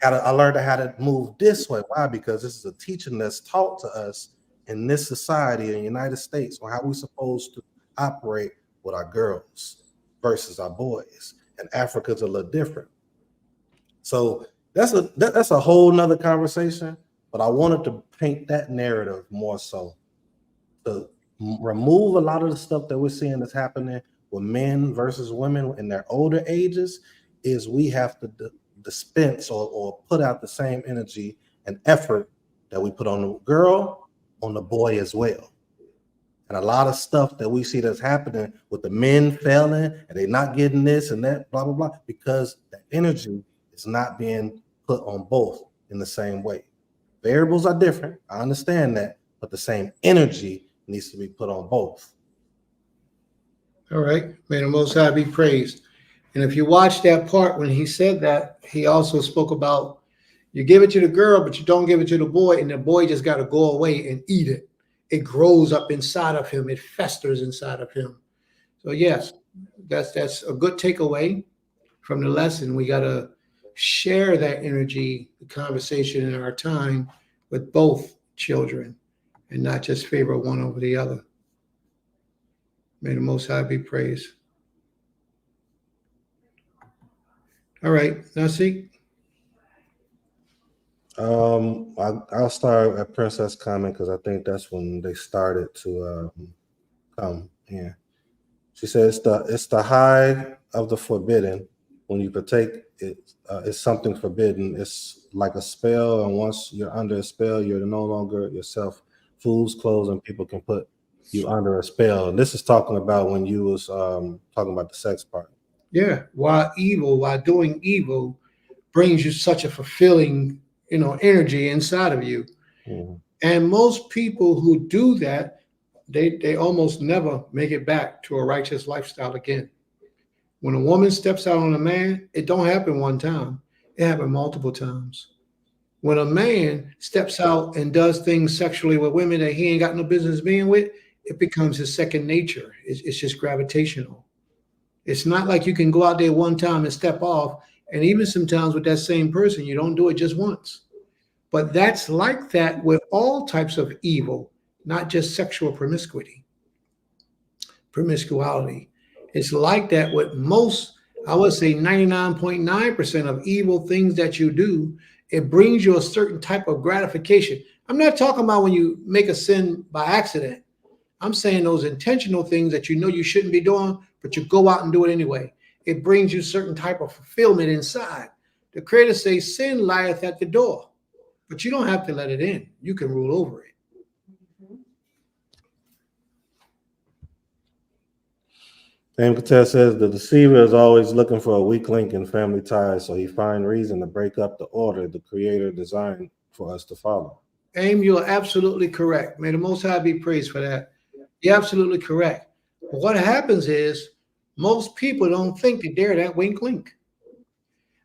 I learned how to move this way. Why? Because this is a teaching that's taught to us in this society in the United States on how we're supposed to operate with our girls versus our boys. And Africa's a little different. So that's a whole nother conversation, but I wanted to paint that narrative more so to remove a lot of the stuff that we're seeing that's happening with men versus women in their older ages. Is we have to dispense or put out the same energy and effort that we put on the girl, on the boy as well. And a lot of stuff that we see that's happening with the men failing and they're not getting this and that, blah, blah, blah, because the energy is not being put on both in the same way. Variables are different. I understand that, but the same energy needs to be put on both. All right. May the Most High be praised. And if you watch that part when he said that, he also spoke about you give it to the girl, but you don't give it to the boy, and the boy just got to go away and eat it. It grows up inside of him. It festers inside of him. So yes, that's a good takeaway from the lesson. We got to share that energy, the conversation in our time with both children and not just favor one over the other. May the Most High be praised. All right, Nasi. I'll start at Princess comment because I think that's when they started to come in. She says it's the high of the forbidden. When you partake, it's something forbidden. It's like a spell, and once you're under a spell, you're no longer yourself. Foods, clothes, and people can put you under a spell. And this is talking about when you was talking about the sex part. Yeah, while doing evil brings you such a fulfilling, energy inside of you. Mm-hmm. And most people who do that, they almost never make it back to a righteous lifestyle again. When a woman steps out on a man, it don't happen one time. It happens multiple times. When a man steps out and does things sexually with women that he ain't got no business being with, it becomes his second nature. It's just gravitational. It's not like you can go out there one time and step off. And even sometimes with that same person, you don't do it just once. But that's like that with all types of evil, not just sexual promiscuity, promiscuity. It's like that with most, I would say 99.9% of evil things that you do. It brings you a certain type of gratification. I'm not talking about when you make a sin by accident. I'm saying those intentional things that you know you shouldn't be doing, but you go out and do it anyway. It brings you certain type of fulfillment inside. The Creator says, sin lieth at the door, but you don't have to let it in. You can rule over it. Dame Cattell says the deceiver is always looking for a weak link in family ties, so he finds reason to break up the order the Creator designed for us to follow. Aim, you're absolutely correct. May the Most High be praised for that. You're absolutely correct. But what happens is most people don't think that they're that weak link,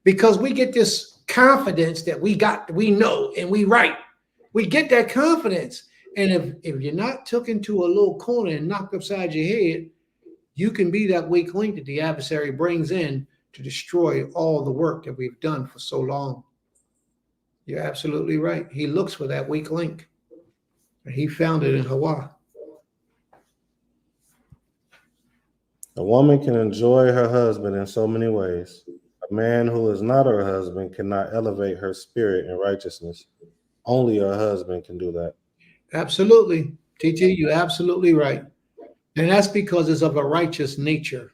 because we get this confidence that we know, and we right. We get that confidence. And if you're not took into a little corner and knocked upside your head, you can be that weak link that the adversary brings in to destroy all the work that we've done for so long. You're absolutely right. He looks for that weak link. And he found it in Hawa. A woman can enjoy her husband in so many ways. A man who is not her husband cannot elevate her spirit in righteousness. Only her husband can do that. Absolutely. TT, you're absolutely right. And that's because it's of a righteous nature.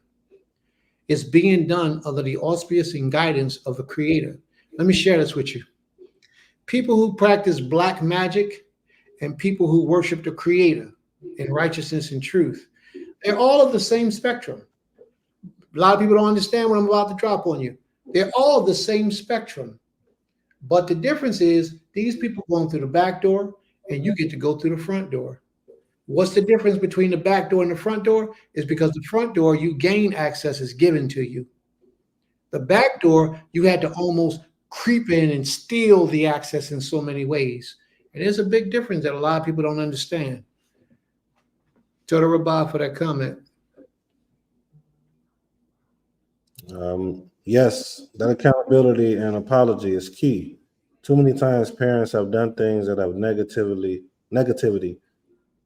It's being done under the auspice and guidance of the Creator. Let me share this with you. People who practice black magic and people who worship the Creator in righteousness and truth, they're all of the same spectrum. A lot of people don't understand what I'm about to drop on you. They're all of the same spectrum. But the difference is these people going through the back door and you get to go through the front door. What's the difference between the back door and the front door? Is because the front door, you gain access is given to you. The back door, you had to almost creep in and steal the access in so many ways. And there's a big difference that a lot of people don't understand. Toda Rabah for that comment. Yes, that accountability and apology is key. Too many times parents have done things that have negatively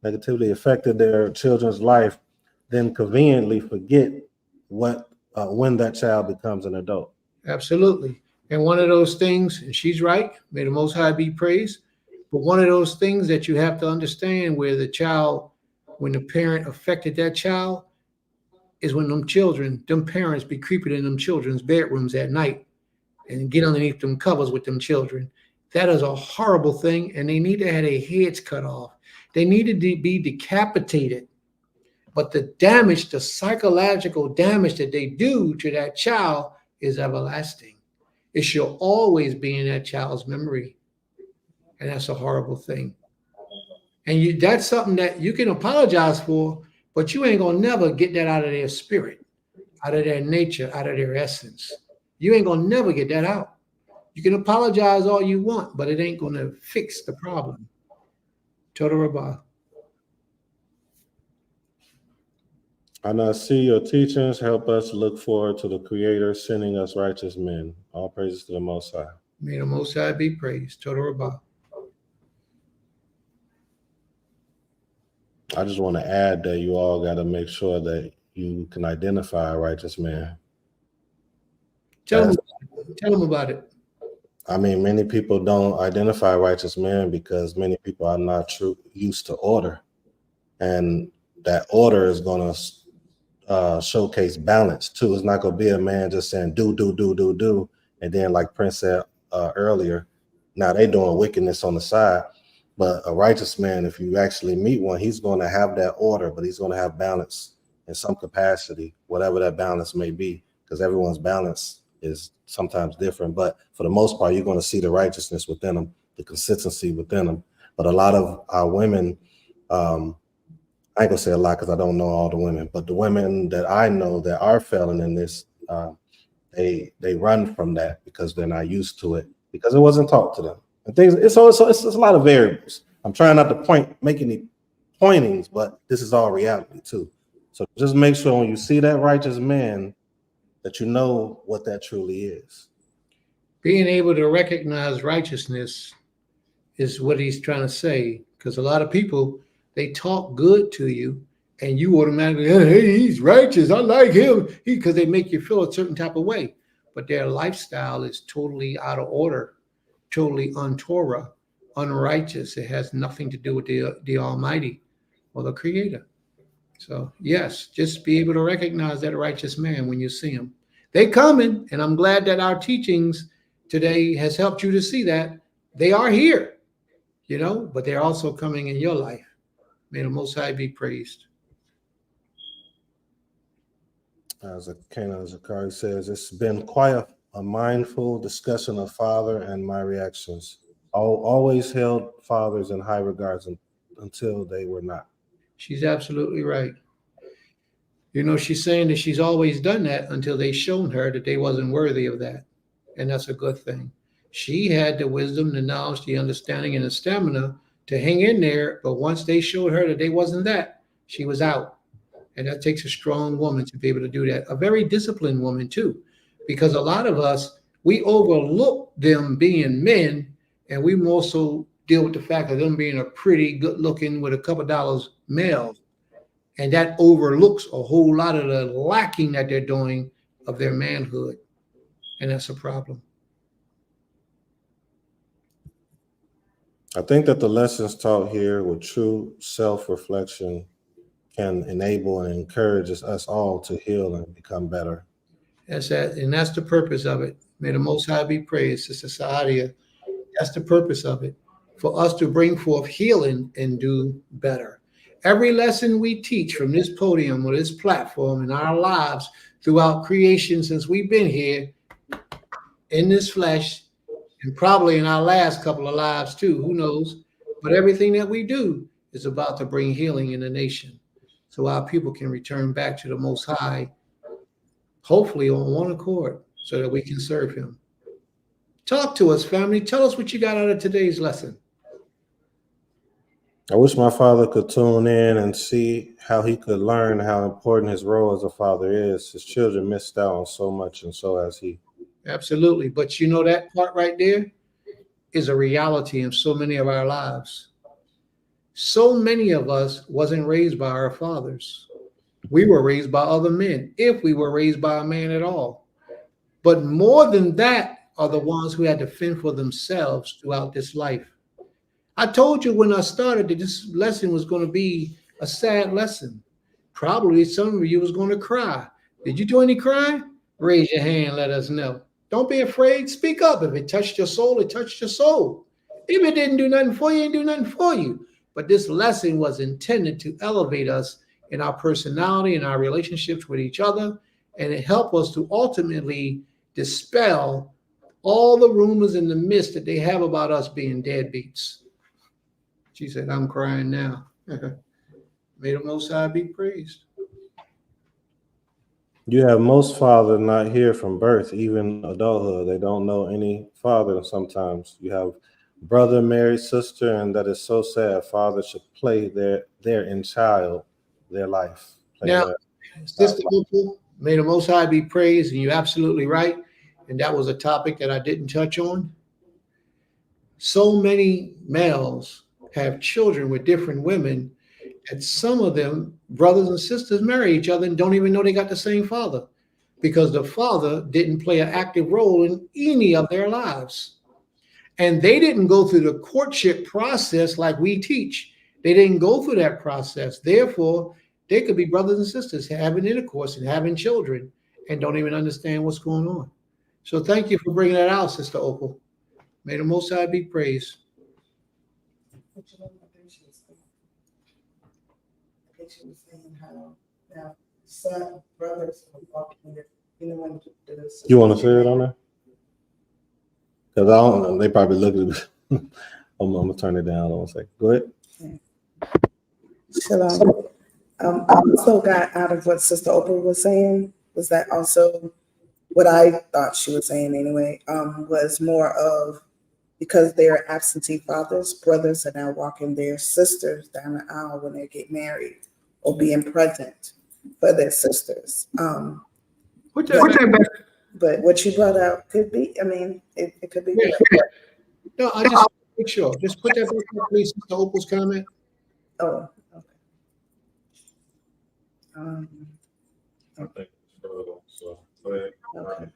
affected their children's life, then conveniently forget when that child becomes an adult. Absolutely. And one of those things, and she's right, may the Most High be praised, but one of those things that you have to understand where the child, when the parent affected that child, is when them parents be creeping in them children's bedrooms at night and get underneath them covers with them children. That is a horrible thing, and they need to have their heads cut off. They need to be decapitated. But the damage, the psychological damage that they do to that child is everlasting. It shall always be in that child's memory. And that's a horrible thing. And that's something that you can apologize for, but you ain't gonna never get that out of their spirit, out of their nature, out of their essence. You ain't gonna never get that out. You can apologize all you want, but it ain't gonna fix the problem. Toda Rabah. And I see your teachings help us look forward to the Creator sending us righteous men. All praises to the Most High. May the Most High be praised. Toda Rabah. I just want to add that you all got to make sure that you can identify a righteous man. Tell them about it. I mean, many people don't identify righteous men because many people are not used to order. And that order is going to showcase balance too. It's not going to be a man just saying do. And then like Prince said earlier, now they doing wickedness on the side. But a righteous man, if you actually meet one, he's going to have that order, but he's going to have balance in some capacity, whatever that balance may be, because everyone's balance is sometimes different. But for the most part, you're going to see the righteousness within them, the consistency within them. But a lot of our women, I ain't gonna say a lot because I don't know all the women, but the women that I know that are failing in this, they run from that because they're not used to it, because it wasn't taught to them. And things, it's a lot of variables. I'm trying not to make any pointings, but this is all reality too. So just make sure when you see that righteous man that you know what that truly is. Being able to recognize righteousness is what he's trying to say. Because a lot of people, they talk good to you and you automatically, hey, he's righteous. I like him. Because they make you feel a certain type of way. But their lifestyle is totally out of order, totally un-Torah, unrighteous. It has nothing to do with the Almighty or the Creator. So yes, just be able to recognize that righteous man when you see him. They coming, and I'm glad that our teachings today has helped you to see that they are here, you know, but they're also coming in your life. May the Most High be praised. As Kana Zakari says, it's been quite a mindful discussion of Father and my reactions. Always held fathers in high regards until they were not. She's absolutely right. You know, she's saying that she's always done that until they shown her that they wasn't worthy of that. And that's a good thing. She had the wisdom, the knowledge, the understanding, and the stamina to hang in there. But once they showed her that they wasn't that, she was out. And that takes a strong woman to be able to do that. A very disciplined woman too, because a lot of us, we overlook them being men, and we more so deal with the fact of them being a pretty good looking with a couple dollars male. And that overlooks a whole lot of the lacking that they're doing of their manhood. And that's a problem. I think that the lessons taught here with true self-reflection can enable and encourage us all to heal and become better. That's that, and that's the purpose of it. May the Most High be praised, Sister Saadia. That's the purpose of it, for us to bring forth healing and do better. Every lesson we teach from this podium or this platform in our lives throughout creation since we've been here in this flesh, and probably in our last couple of lives too, who knows? But everything that we do is about to bring healing in the nation so our people can return back to the Most High, hopefully on one accord, so that we can serve him. Talk to us, family. Tell us what you got out of today's lesson. I wish my father could tune in and see how he could learn how important his role as a father is. His children missed out on so much, and so has he. Absolutely. But you know, that part right there is a reality in so many of our lives. So many of us wasn't raised by our fathers. We were raised by other men, if we were raised by a man at all. But more than that are the ones who had to fend for themselves throughout this life. I told you when I started that this lesson was going to be a sad lesson. Probably some of you was going to cry. Did you do any crying? Raise your hand, let us know. Don't be afraid. Speak up. If it touched your soul, it touched your soul. If it didn't do nothing for you, it didn't do nothing for you. But this lesson was intended to elevate us in our personality and our relationships with each other, and it helped us to ultimately dispel all the rumors and the myths that they have about us being deadbeats. She said, I'm crying now. May the Most High be praised. You have most fathers not here from birth, even adulthood. They don't know any father sometimes. You have brother, married, sister, and that is so sad. Fathers should play their in child, their life. Now, Sister Opal, may the Most High be praised, and you're absolutely right. And that was a topic that I didn't touch on. So many males have children with different women, and some of them, brothers and sisters, marry each other and don't even know they got the same father because the father didn't play an active role in any of their lives. And they didn't go through the courtship process like we teach. They didn't go through that process. Therefore, they could be brothers and sisters having intercourse and having children and don't even understand what's going on. So thank you for bringing that out, Sister Opal. May the Most High be praised. I think she was saying how now son brothers are walking with anyone to do this. You want to say it on there? Because I don't know. They probably look at it. I'm going to turn it down. Hold on a second. Go ahead. Shalom. I also got out of what Sister Oprah was saying was that also what I thought she was saying anyway, was more of because they're absentee fathers, brothers are now walking their sisters down the aisle when they get married or being present for their sisters. But what you brought out could be, I mean, it could be. No, Make sure. Just put that back up, please, Sister Opal's comment. Oh, okay. I think it's further, so go ahead. Okay.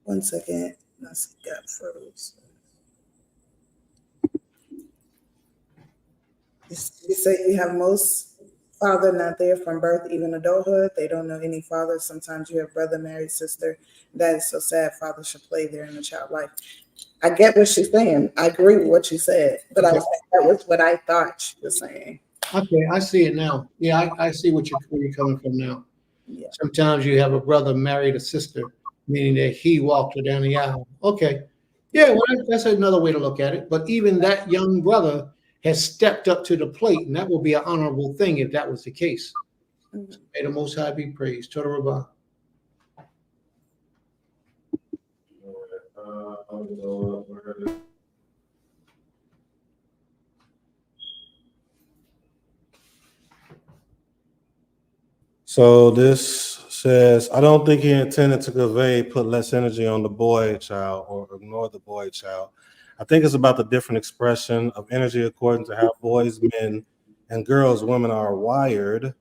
One second. I see got froze. You say you have most father not there from birth, even adulthood. They don't know any father. Sometimes you have brother, married, sister. That is so sad. Father should play there in the child life. I get what she's saying. I agree with what she said, but I was saying that was what I thought she was saying. Okay, I see it now. Yeah, I see where you're coming from now. Yeah. Sometimes you have a brother married a sister, meaning that he walked her down the aisle. Okay. Yeah, well, that's another way to look at it. But even that young brother has stepped up to the plate, and that will be an honorable thing if that was the case. May the Most High be praised. Total Rabbah. So this says, I don't think he intended to convey put less energy on the boy child or ignore the boy child. I think it's about the different expression of energy according to how boys, men, and girls, women are wired.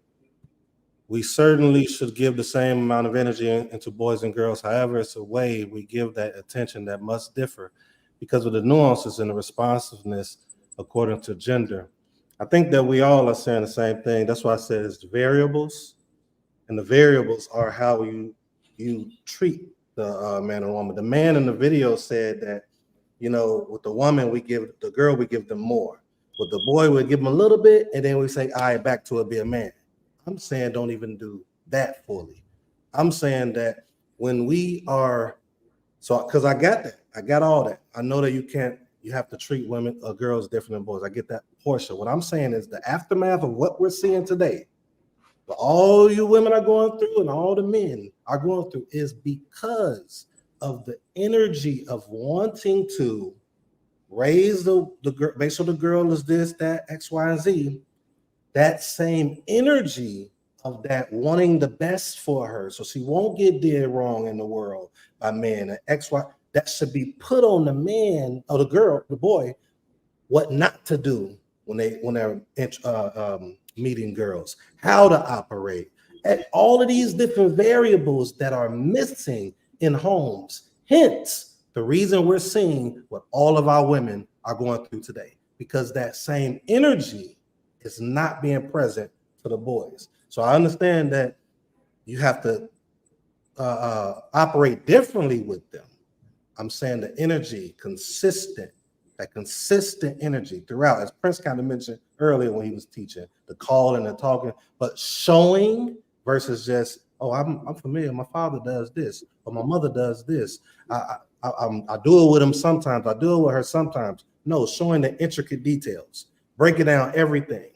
We certainly should give the same amount of energy into boys and girls. However, it's a way we give that attention that must differ because of the nuances and the responsiveness according to gender. I think that we all are saying the same thing. That's why I said it's variables. And the variables are how you treat the man or woman. The man in the video said that, you know, with the woman, we give the girl, we give them more. With the boy, we give them a little bit, and then we say, all right, back to it, be a man. I'm saying don't even do that fully. I'm saying that when we are, so because I got that, I got all that. I know that you have to treat women or girls different than boys. I get that portion. What I'm saying is the aftermath of what we're seeing today, what all you women are going through and all the men are going through is because of the energy of wanting to raise the girl, make sure the girl is this, that, X, Y, and Z. That same energy of that wanting the best for her, so she won't get dead wrong in the world by men and X, Y, that should be put on the man or the girl, the boy, what not to do when they're meeting girls, how to operate, and all of these different variables that are missing in homes. Hence, the reason we're seeing what all of our women are going through today, because that same energy is not being present for the boys. So I understand that you have to operate differently with them. I'm saying the energy, that consistent energy throughout, as Prince kind of mentioned earlier when he was teaching, the calling and talking, but showing versus just, oh, I'm familiar. My father does this, or my mother does this. I do it with him sometimes. I do it with her sometimes. No, showing the intricate details, breaking down everything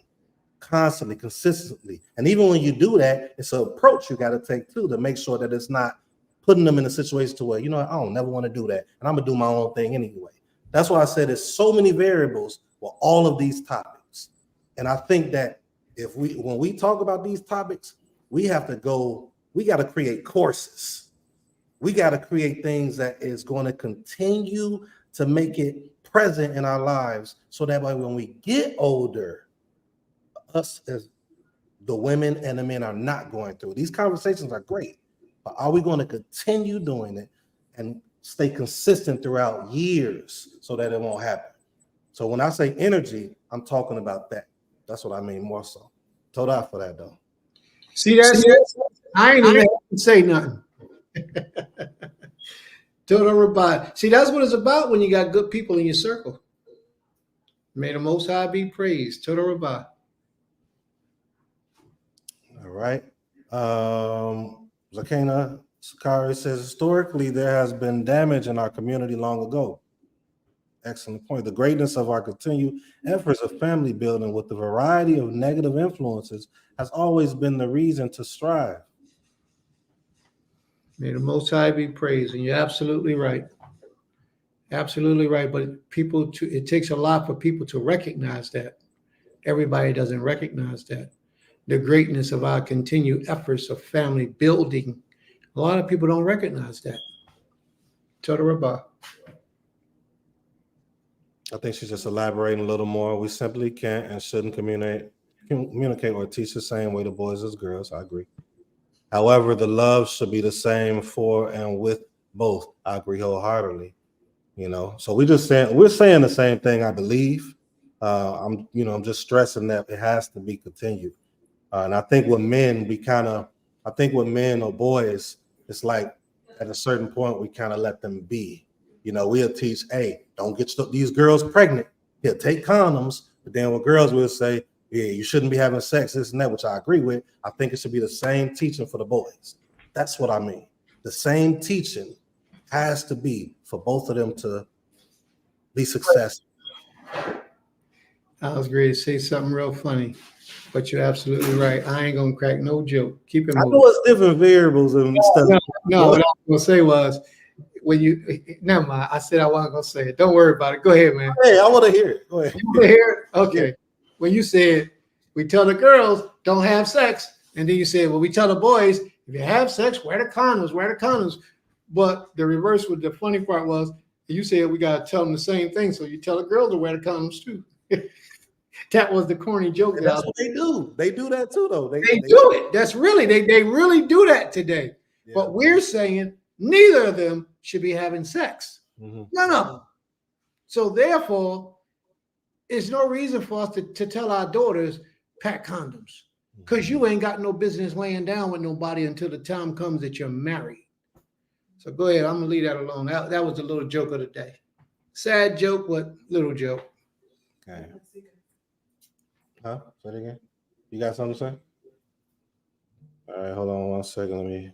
constantly, consistently. And even when you do that, it's an approach you got to take too to make sure that it's not putting them in a situation to where, you know, I don't never want to do that, and I'm gonna do my own thing anyway. That's why I said there's so many variables with all of these topics. And I think that when we talk about these topics, we got to create courses. We got to create things that is going to continue to make it present in our lives so that way when we get older, us as the women and the men are not going through. These conversations are great, but are we going to continue doing it and stay consistent throughout years so that it won't happen? So when I say energy, I'm talking about that. That's what I mean more so. Toda for that though. See, that's it. I ain't even have to say nothing. Total Rabbah. See, that's what it's about when you got good people in your circle. May the Most High be praised. Total Rabbah. All right. Zakena Sakari says, historically, there has been damage in our community long ago. Excellent point. The greatness of our continued efforts of family building with the variety of negative influences has always been the reason to strive. May the Most High be praised. And you're absolutely right. Absolutely right. But it takes a lot for people to recognize that. Everybody doesn't recognize that. The greatness of our continued efforts of family building A lot of people don't recognize that. Tell the rabbi. I think she's just elaborating a little more. We simply can't and shouldn't communicate or teach the same way to boys as girls. I agree. However, the love should be the same for and with both. I agree wholeheartedly. You know, so we're saying the same thing, I believe. I'm just stressing that it has to be continued. And I think with men, or boys, it's like at a certain point we kind of let them be. You know, we'll teach, hey, don't get these girls pregnant. Yeah, take condoms. But then with girls, we'll say, yeah, you shouldn't be having sex, this and that, which I agree with. I think it should be the same teaching for the boys. That's what I mean. The same teaching has to be for both of them to be successful. I was ready to say something real funny, but you're absolutely right. I ain't gonna crack no joke. Keep it moving. I know it's different variables and stuff. No, what I was gonna say was when you never mind. I said I wasn't gonna say it. Don't worry about it. Go ahead, man. Hey, I want to hear it. Go ahead. You want to hear it? Okay. Yeah. When you said we tell the girls don't have sex, and then you said, well, we tell the boys if you have sex, wear the condoms. But the reverse with the funny part was you said we gotta tell them the same thing, so you tell the girls to wear the condoms too. That was the corny joke. That's what they do. They do that too, though. They do it. That's really they really do that today. Yeah. But we're saying neither of them should be having sex. Mm-hmm. None of them. So therefore, there's no reason for us to tell our daughters pack condoms, because you ain't got no business laying down with nobody until the time comes that you're married. So go ahead. I'm gonna leave that alone. That was the little joke of the day. Sad joke, but little joke. Okay. Huh? Say it again. You got something to say? All right, hold on 1 second. Let me.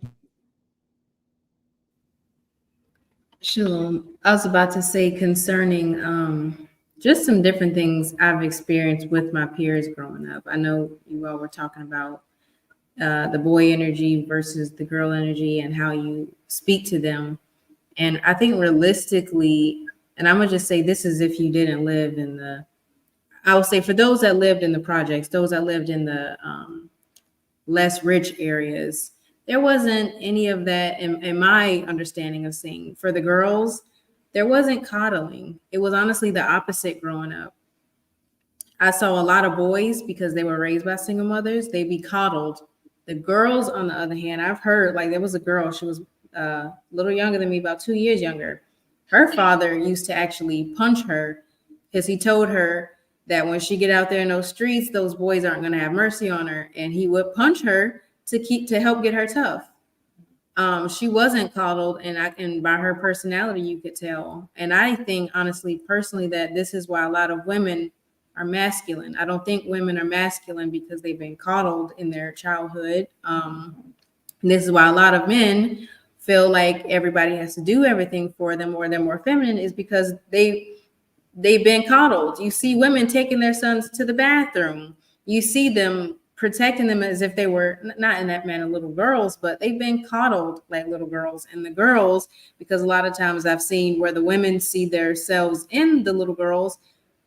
Shalom. I was about to say concerning just some different things I've experienced with my peers growing up. I know you all were talking about the boy energy versus the girl energy and how you speak to them. And I think realistically, and I'm going to just say this is if you didn't live in the, I would say for those that lived in the projects, those that lived in the less rich areas, there wasn't any of that in my understanding of seeing. For the girls, there wasn't coddling. It was honestly the opposite growing up. I saw a lot of boys, because they were raised by single mothers, they'd be coddled. The girls, on the other hand, I've heard, like there was a girl, she was a little younger than me, about 2 years younger. Her father used to actually punch her because he told her that when she get out there in those streets, those boys aren't going to have mercy on her. And he would punch her to help get her tough. She wasn't coddled, and by her personality, you could tell. And I think, honestly, personally, that this is why a lot of women are masculine. I don't think women are masculine because they've been coddled in their childhood. And this is why a lot of men feel like everybody has to do everything for them, or they're more feminine, is because they've been coddled. You see women taking their sons to the bathroom. You see them protecting them as if they were, not in that manner, little girls, but they've been coddled like little girls. And the girls, because a lot of times I've seen where the women see themselves in the little girls,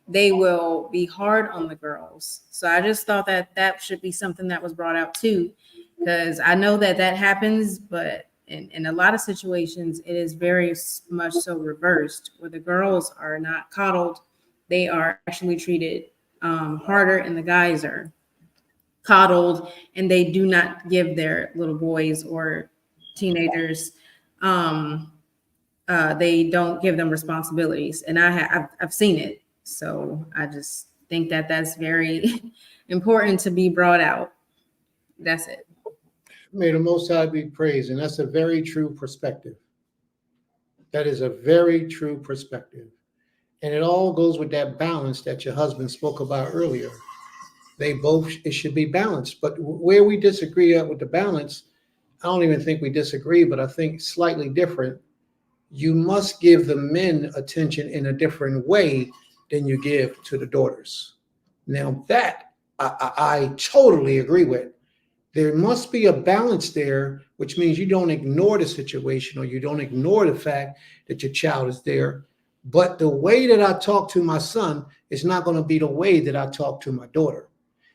they will be hard on the girls. So I just thought that should be something that was brought out too, because I know that happens, but in a lot of situations, it is very much so reversed, where the girls are not coddled. They are actually treated harder, and the guys are coddled, and they do not give their little boys or teenagers, they don't give them responsibilities. And I've seen it. So I just think that that's very important to be brought out. That's it. May the Most High be praised. And that's a very true perspective. That is a very true perspective. And it all goes with that balance that your husband spoke about earlier. It should be balanced. But where we disagree with the balance, I don't even think we disagree, but I think slightly different. You must give the men attention in a different way than you give to the daughters. Now that I totally agree with. There must be a balance there, which means you don't ignore the situation, or you don't ignore the fact that your child is there. But the way that I talk to my son is not going to be the way that I talk to my daughter.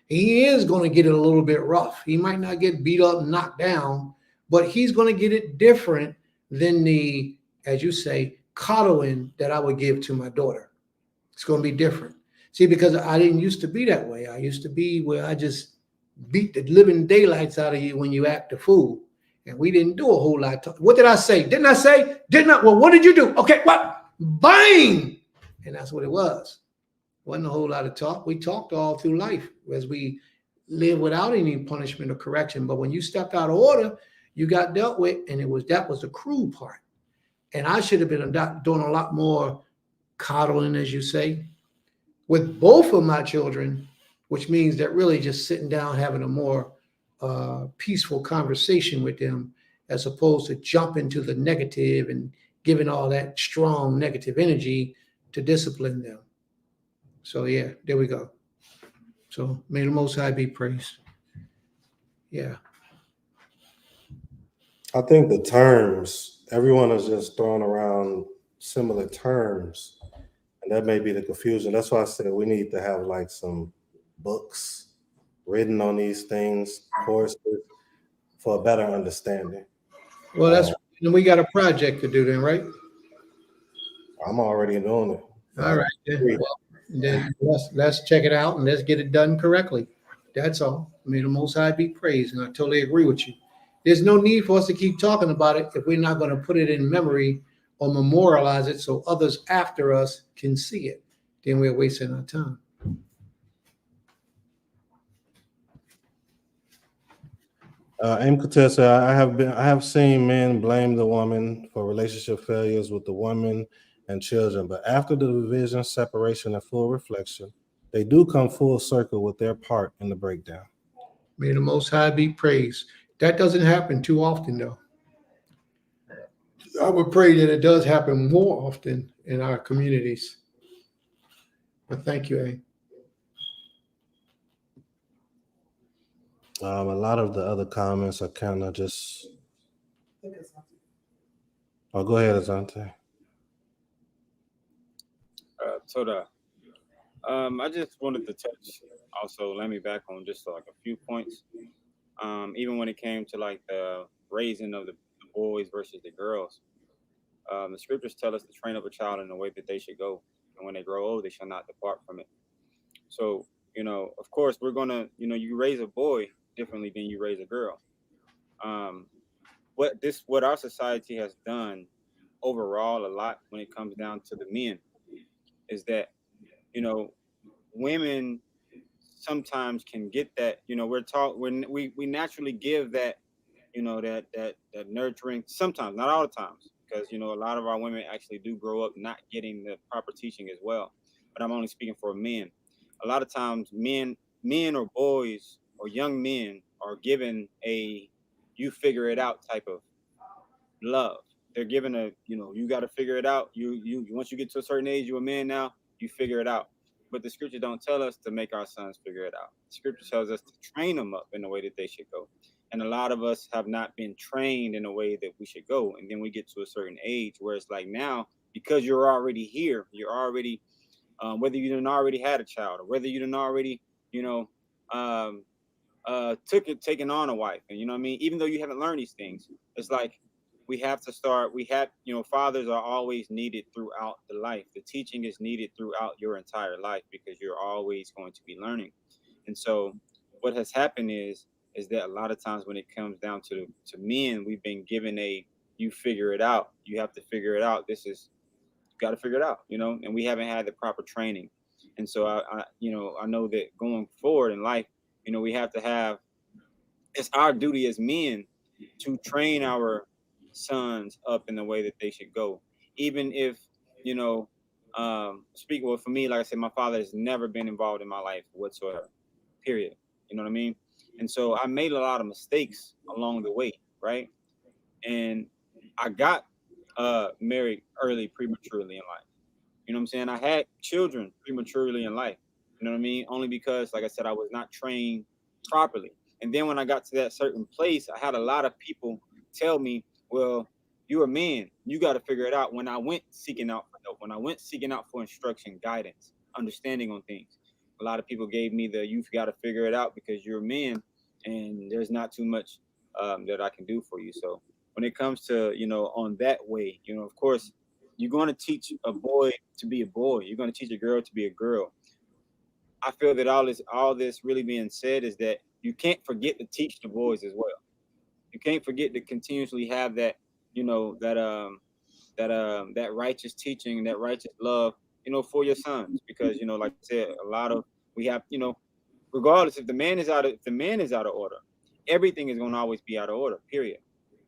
He is going to get it a little bit rough. He might not get beat up and knocked down, but he's going to get it different than the, as you say, coddling that I would give to my daughter. It's going to be different. See, because I didn't used to be that way. I used to be where I just beat the living daylights out of you when you act a fool. And we didn't do a whole lot. What did I say? Didn't I say? Didn't I? Well, what did you do? Okay, what? Bang! And that's what it was. Wasn't a whole lot of talk. We talked all through life as we lived without any punishment or correction. But when you stepped out of order, you got dealt with, and that was the cruel part. And I should have been doing a lot more coddling, as you say, with both of my children, which means that really just sitting down, having a more peaceful conversation with them, as opposed to jumping to the negative and giving all that strong negative energy to discipline them. So yeah, there we go. So may the Most High be praised. Yeah. I think the terms, everyone is just throwing around similar terms, and that may be the confusion. That's why I said we need to have like some books written on these things, courses, for a better understanding. Well, that's and we got a project to do then, right? I'm already doing it. All right, then let's check it out and let's get it done correctly. That's all. May the Most High be praised, and I totally agree with you. There's no need for us to keep talking about it if we're not going to put it in memory or memorialize it so others after us can see it. Then we're wasting our time. Aim Couture said, I have seen men blame the woman for relationship failures with the woman and children, but after the division, separation, and full reflection, they do come full circle with their part in the breakdown. May the Most High be praised. That doesn't happen too often, though. I would pray that it does happen more often in our communities. But thank you, Aim. A lot of the other comments are kind of just. Oh, go ahead, Asante. Toda. I just wanted to touch also, let me back on just like a few points. Even when it came to like the raising of the boys versus the girls, the scriptures tell us to train up a child in the way that they should go, and when they grow old, they shall not depart from it. So, of course, we're gonna, you raise a boy differently than you raise a girl. What our society has done overall a lot when it comes down to the men is that, women sometimes can get that, we're taught when we naturally give that, that nurturing, sometimes, not all the times, because a lot of our women actually do grow up not getting the proper teaching as well. But I'm only speaking for men. A lot of times men or boys or young men are given a you figure it out type of love. They're given a, you got to figure it out. You once you get to a certain age, you're a man now, you figure it out. But the scripture don't tell us to make our sons figure it out. The scripture tells us to train them up in the way that they should go. And a lot of us have not been trained in a way that we should go. And then we get to a certain age where it's like now, because you're already here, you're already, whether you didn't already had a child or whether you didn't already, taken on a wife. And you know what I mean? Even though you haven't learned these things, it's like we have to start, fathers are always needed throughout the life. The teaching is needed throughout your entire life because you're always going to be learning. And so what has happened is that a lot of times when it comes down to men, we've been given you figure it out. You have to figure it out. You got to figure it out, and we haven't had the proper training. And so I know that going forward in life, we have to have, it's our duty as men to train our sons up in the way that they should go. Even if, for me, like I said, my father has never been involved in my life whatsoever, period. You know what I mean? And so I made a lot of mistakes along the way, right? And I got married early, prematurely in life. You know what I'm saying? I had children prematurely in life. You know what I mean? Only because, like I said, I was not trained properly. And then when I got to that certain place, I had a lot of people tell me, well, you're a man, you got to figure it out. When I went seeking out for help, when I went seeking out for instruction, guidance, understanding on things, a lot of people gave me you've got to figure it out because you're a man and there's not too much that I can do for you. So when it comes to, on that way, of course, you're going to teach a boy to be a boy. You're going to teach a girl to be a girl. I feel that all this really being said is that you can't forget to teach the boys as well. You can't forget to continuously have that, that righteous teaching, that righteous love, for your sons, because like I said, we have, regardless if the man is out of order, everything is going to always be out of order. Period.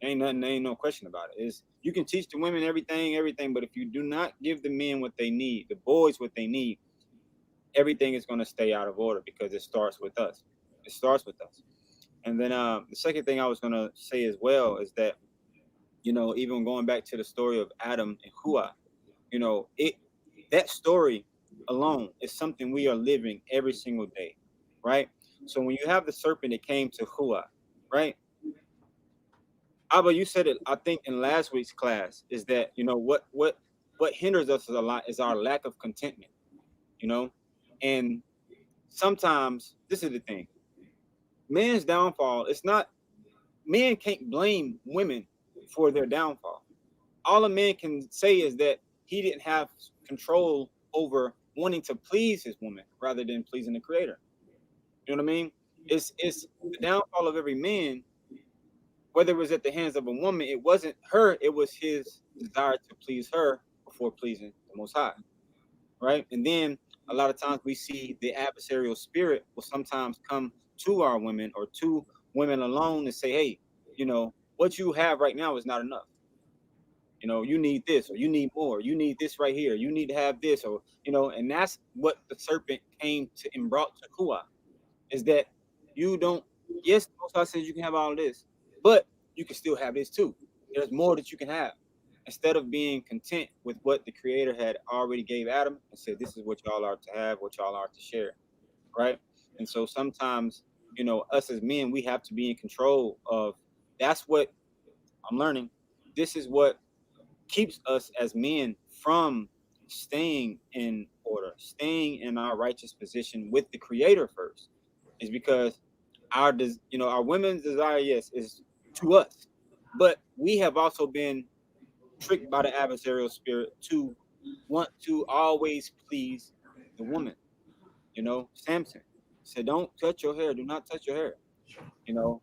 Ain't no question about it. You can teach the women everything, but if you do not give the men what they need, the boys what they need, everything is going to stay out of order because it starts with us. It starts with us. And then the second thing I was going to say as well is that, even going back to the story of Adam and Hua, that story alone is something we are living every single day, right? So when you have the serpent that came to Hua, right? Abba, you said it, I think, in last week's class, is that, what hinders us a lot is our lack of contentment, and sometimes this is the thing. Men's downfall, men can't blame women for their downfall. All a man can say is that he didn't have control over wanting to please his woman rather than pleasing the creator. You know what I mean? It's the downfall of every man, whether it was at the hands of a woman, it wasn't her, it was his desire to please her before pleasing the Most High, right? And then a lot of times we see the adversarial spirit will sometimes come to our women or to women alone and say, hey, what you have right now is not enough. You need this, or you need more. You need this right here. You need to have this, or, and that's what the serpent came to and brought to Hua, is that you don't, yes, Most High says you can have all this, but you can still have this too. There's more that you can have. Instead of being content with what the creator had already gave Adam and said, this is what y'all are to have, what y'all are to share, right? And so sometimes, us as men, we have to be in control of, that's what I'm learning. This is what keeps us as men from staying in order, staying in our righteous position with the creator first, is because our women's desire, yes, is to us, but we have also been tricked by the adversarial spirit to want to always please the woman. Samson said, don't touch your hair, do not touch your hair,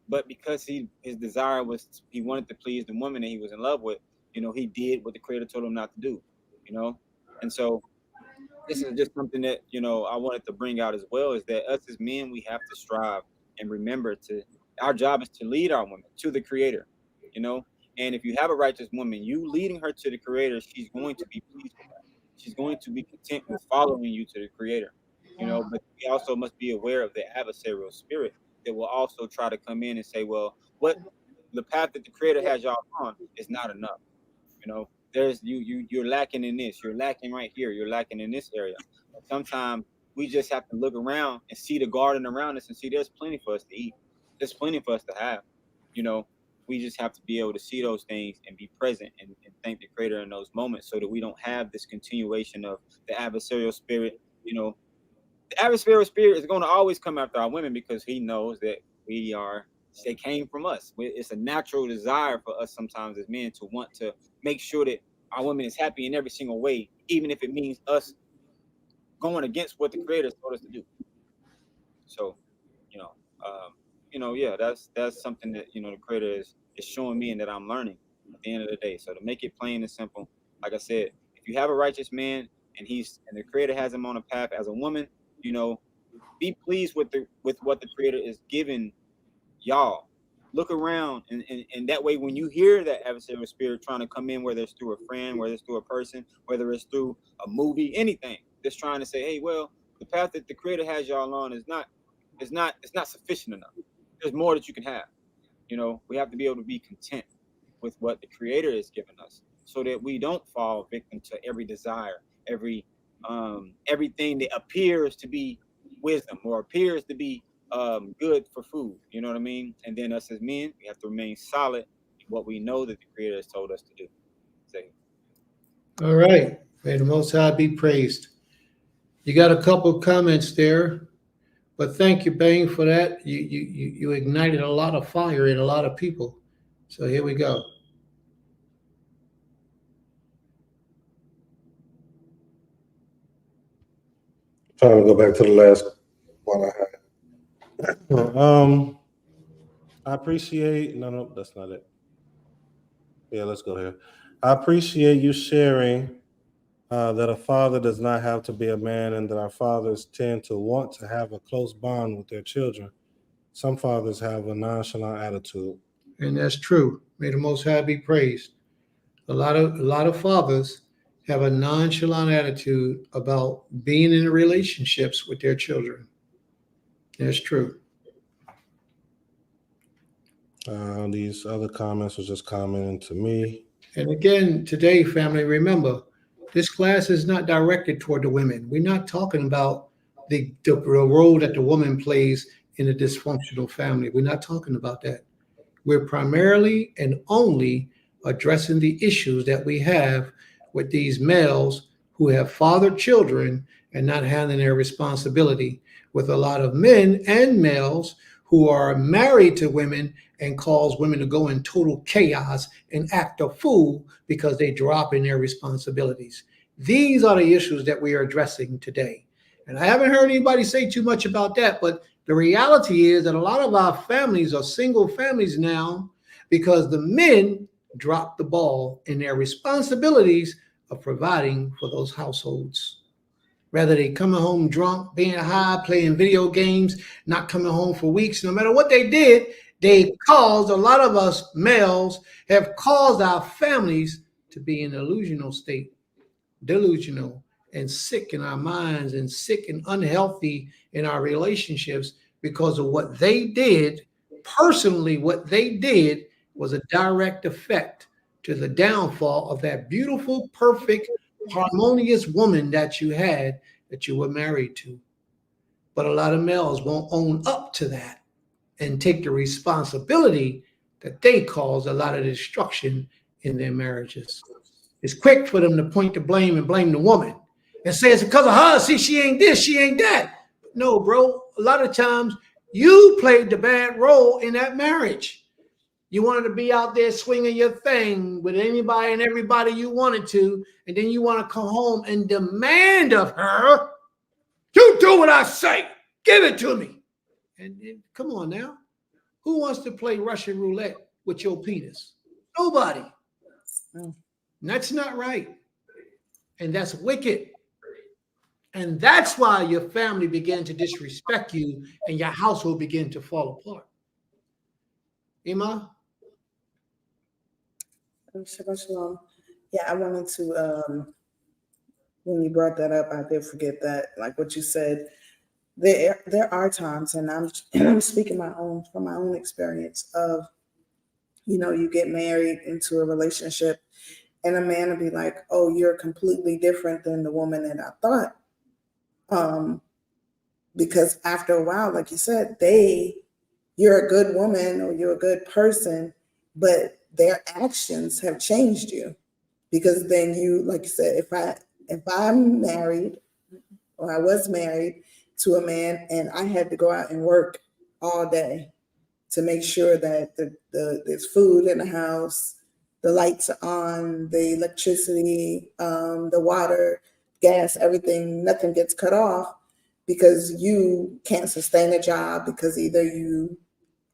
but because his desire was, he wanted to please the woman that he was in love with, he did what the creator told him not to do, and so this is just something that, I wanted to bring out as well, is that us as men, we have to strive and remember our job is to lead our women to the creator, and if you have a righteous woman, you leading her to the creator, she's going to be pleased with that. She's going to be content with following you to the creator, but we also must be aware of the adversarial spirit that will also try to come in and say, well, what the path that the creator has y'all on is not enough. There's you're lacking in this, you're lacking right here, you're lacking in this area. Sometimes we just have to look around and see the garden around us and see there's plenty for us to eat. There's plenty for us to have. We just have to be able to see those things and be present and thank the creator in those moments so that we don't have this continuation of the adversarial spirit. The adversarial spirit is going to always come after our women because he knows that they came from us. It's a natural desire for us sometimes as men to want to make sure that our woman is happy in every single way, even if it means us going against what the creator told us to do. So, yeah, that's something that, the creator is showing me and that I'm learning at the end of the day. So to make it plain and simple, like I said, if you have a righteous man and the creator has him on a path as a woman, be pleased with what the creator is giving y'all. Look around and that way, when you hear that adversarial spirit trying to come in, whether it's through a friend, whether it's through a person, whether it's through a movie, anything that's trying to say, hey, well, the path that the creator has y'all on is not sufficient enough. There's more that you can have. We have to be able to be content with what the creator has given us so that we don't fall victim to every desire, everything that appears to be wisdom or appears to be good for food. You know what I mean? And then us as men, we have to remain solid in what we know that the creator has told us to do. All right. May the Most High be praised. You got a couple comments there. But thank you, Bang, for that. You ignited a lot of fire in a lot of people. So here we go. Trying to go back to the last one I had. I appreciate, no, that's not it. Yeah, let's go here. I appreciate you sharing that a father does not have to be a man, and that our fathers tend to want to have a close bond with their children. Some fathers have a nonchalant attitude. And that's true. May the Most High be praised. A lot of fathers have a nonchalant attitude about being in relationships with their children. That's true. These other comments was just commenting to me. And again, today, family, remember, this class is not directed toward the women. We're not talking about the role that the woman plays in a dysfunctional family. We're not talking about that. We're primarily and only addressing the issues that we have with these males who have fathered children and not handling their responsibility, with a lot of men and males who are married to women and cause women to go in total chaos and act a fool because they drop in their responsibilities. These are the issues that we are addressing today. And I haven't heard anybody say too much about that, but the reality is that a lot of our families are single families now because the men dropped the ball in their responsibilities of providing for those households. Rather they coming home drunk, being high, playing video games, not coming home for weeks. No matter what they did, they caused, a lot of us males have caused our families to be in an delusional state, delusional and sick in our minds and sick and unhealthy in our relationships because of what they did. Personally, what they did was a direct effect to the downfall of that beautiful, perfect, harmonious woman that you had, that you were married to. But a lot of males won't own up to that and take the responsibility that they caused a lot of destruction in their marriages. It's quick for them to point the blame and blame the woman and say it's because of her. See, she ain't this, she ain't that. No, bro. A lot of times you played the bad role in that marriage. You wanted to be out there swinging your thing with anybody and everybody you wanted to, and then you want to come home and demand of her, you do what I say. Give it to me. And come on now. Who wants to play Russian roulette with your penis? Nobody. That's not right. And that's wicked. And that's why your family began to disrespect you and your household began to fall apart. Ima? Shabbat shalom. Yeah, I wanted to, when you brought that up, I did forget that, like what you said, there are times, and I'm speaking from my own experience of, you get married into a relationship and a man will be like, oh, you're completely different than the woman that I thought. Because after a while, like you said, you're a good woman or you're a good person, but their actions have changed you. Because then you, like you said, if I'm married or I was married to a man and I had to go out and work all day to make sure that there's food in the house, the lights are on, the electricity, the water, gas, everything, nothing gets cut off because you can't sustain a job because either you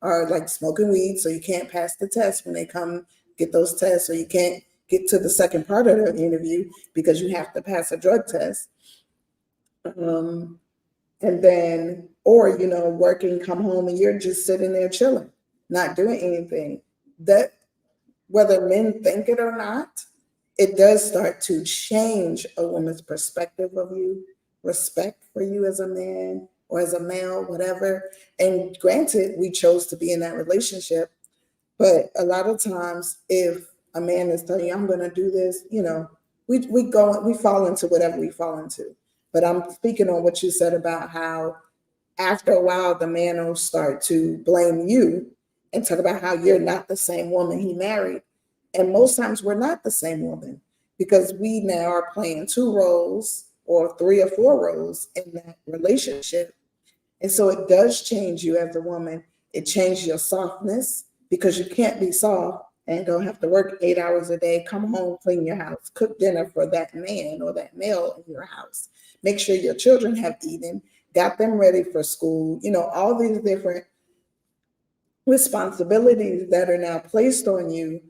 are like smoking weed, so you can't pass the test when they come get those tests, or you can't get to the second part of the interview because you have to pass a drug test. And then, or, working, come home and you're just sitting there chilling, not doing anything. That, whether men think it or not, it does start to change a woman's perspective of you, respect for you as a man or as a male, whatever. And granted, we chose to be in that relationship, but a lot of times if a man is telling you, I'm going to do this, we fall into whatever we fall into. But I'm speaking on what you said about how after a while, the man will start to blame you and talk about how you're not the same woman he married. And most times we're not the same woman because we now are playing 2 roles or 3 or 4 roles in that relationship. And so it does change you as a woman. It changes your softness because you can't be soft and don't have to work 8 hours a day, come home, clean your house, cook dinner for that man or that male in your house. Make sure your children have eaten, got them ready for school, all these different responsibilities that are now placed on you.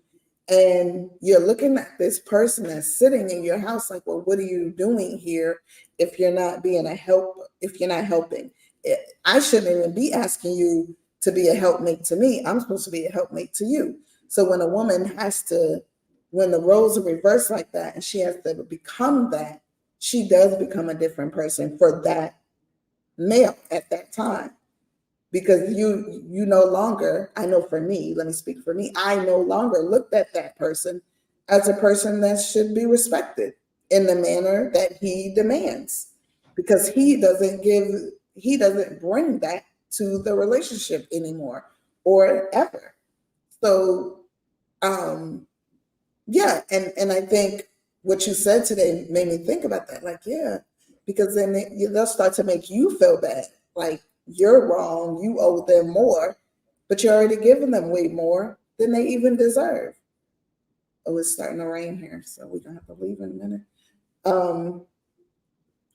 And you're looking at this person that's sitting in your house like, well, what are you doing here if you're not being a help, if you're not helping? I shouldn't even be asking you to be a helpmate to me. I'm supposed to be a helpmate to you. So when a woman when the roles are reversed like that and she has to become that, she does become a different person for that male at that time. Because you no longer, I know for me, let me speak for me, I no longer looked at that person as a person that should be respected in the manner that he demands, because he doesn't bring that to the relationship anymore or ever. So yeah, and I think what you said today made me think about that. Like, yeah, because then they'll start to make you feel bad. Like, you're wrong, you owe them more, but you're already giving them way more than they even deserve. Oh, it's starting to rain here, so we're gonna have to leave in a minute.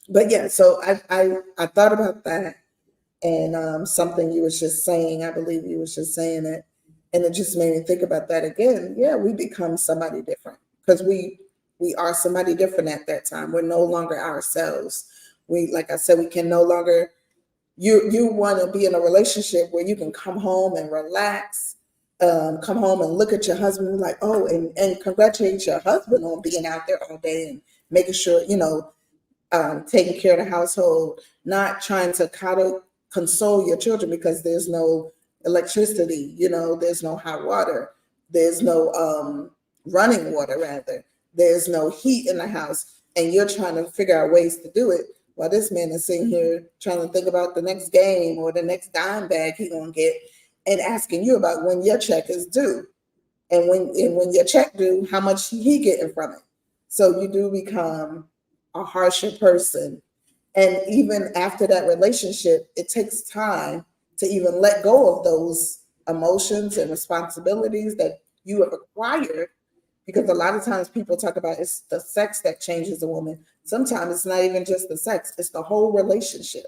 But yeah, so I thought about that, and something you was just saying, I believe you was just saying it, and it just made me think about that again. Yeah, we become somebody different because we are somebody different at that time. We're no longer ourselves. Like I said, we can no longer. You want to be in a relationship where you can come home and relax, come home and look at your husband and be like, oh, and congratulate your husband on being out there all day and making sure, taking care of the household, not trying to console your children because there's no electricity, there's no hot water, there's no running water, rather, there's no heat in the house, and you're trying to figure out ways to do it. While this man is sitting here trying to think about the next game or the next dime bag he's gonna get, and asking you about when your check is due, and when your check due, how much he getting from it. So you do become a harsher person, and even after that relationship, it takes time to even let go of those emotions and responsibilities that you have acquired. Because a lot of times people talk about it's the sex that changes a woman. Sometimes it's not even just the sex, it's the whole relationship.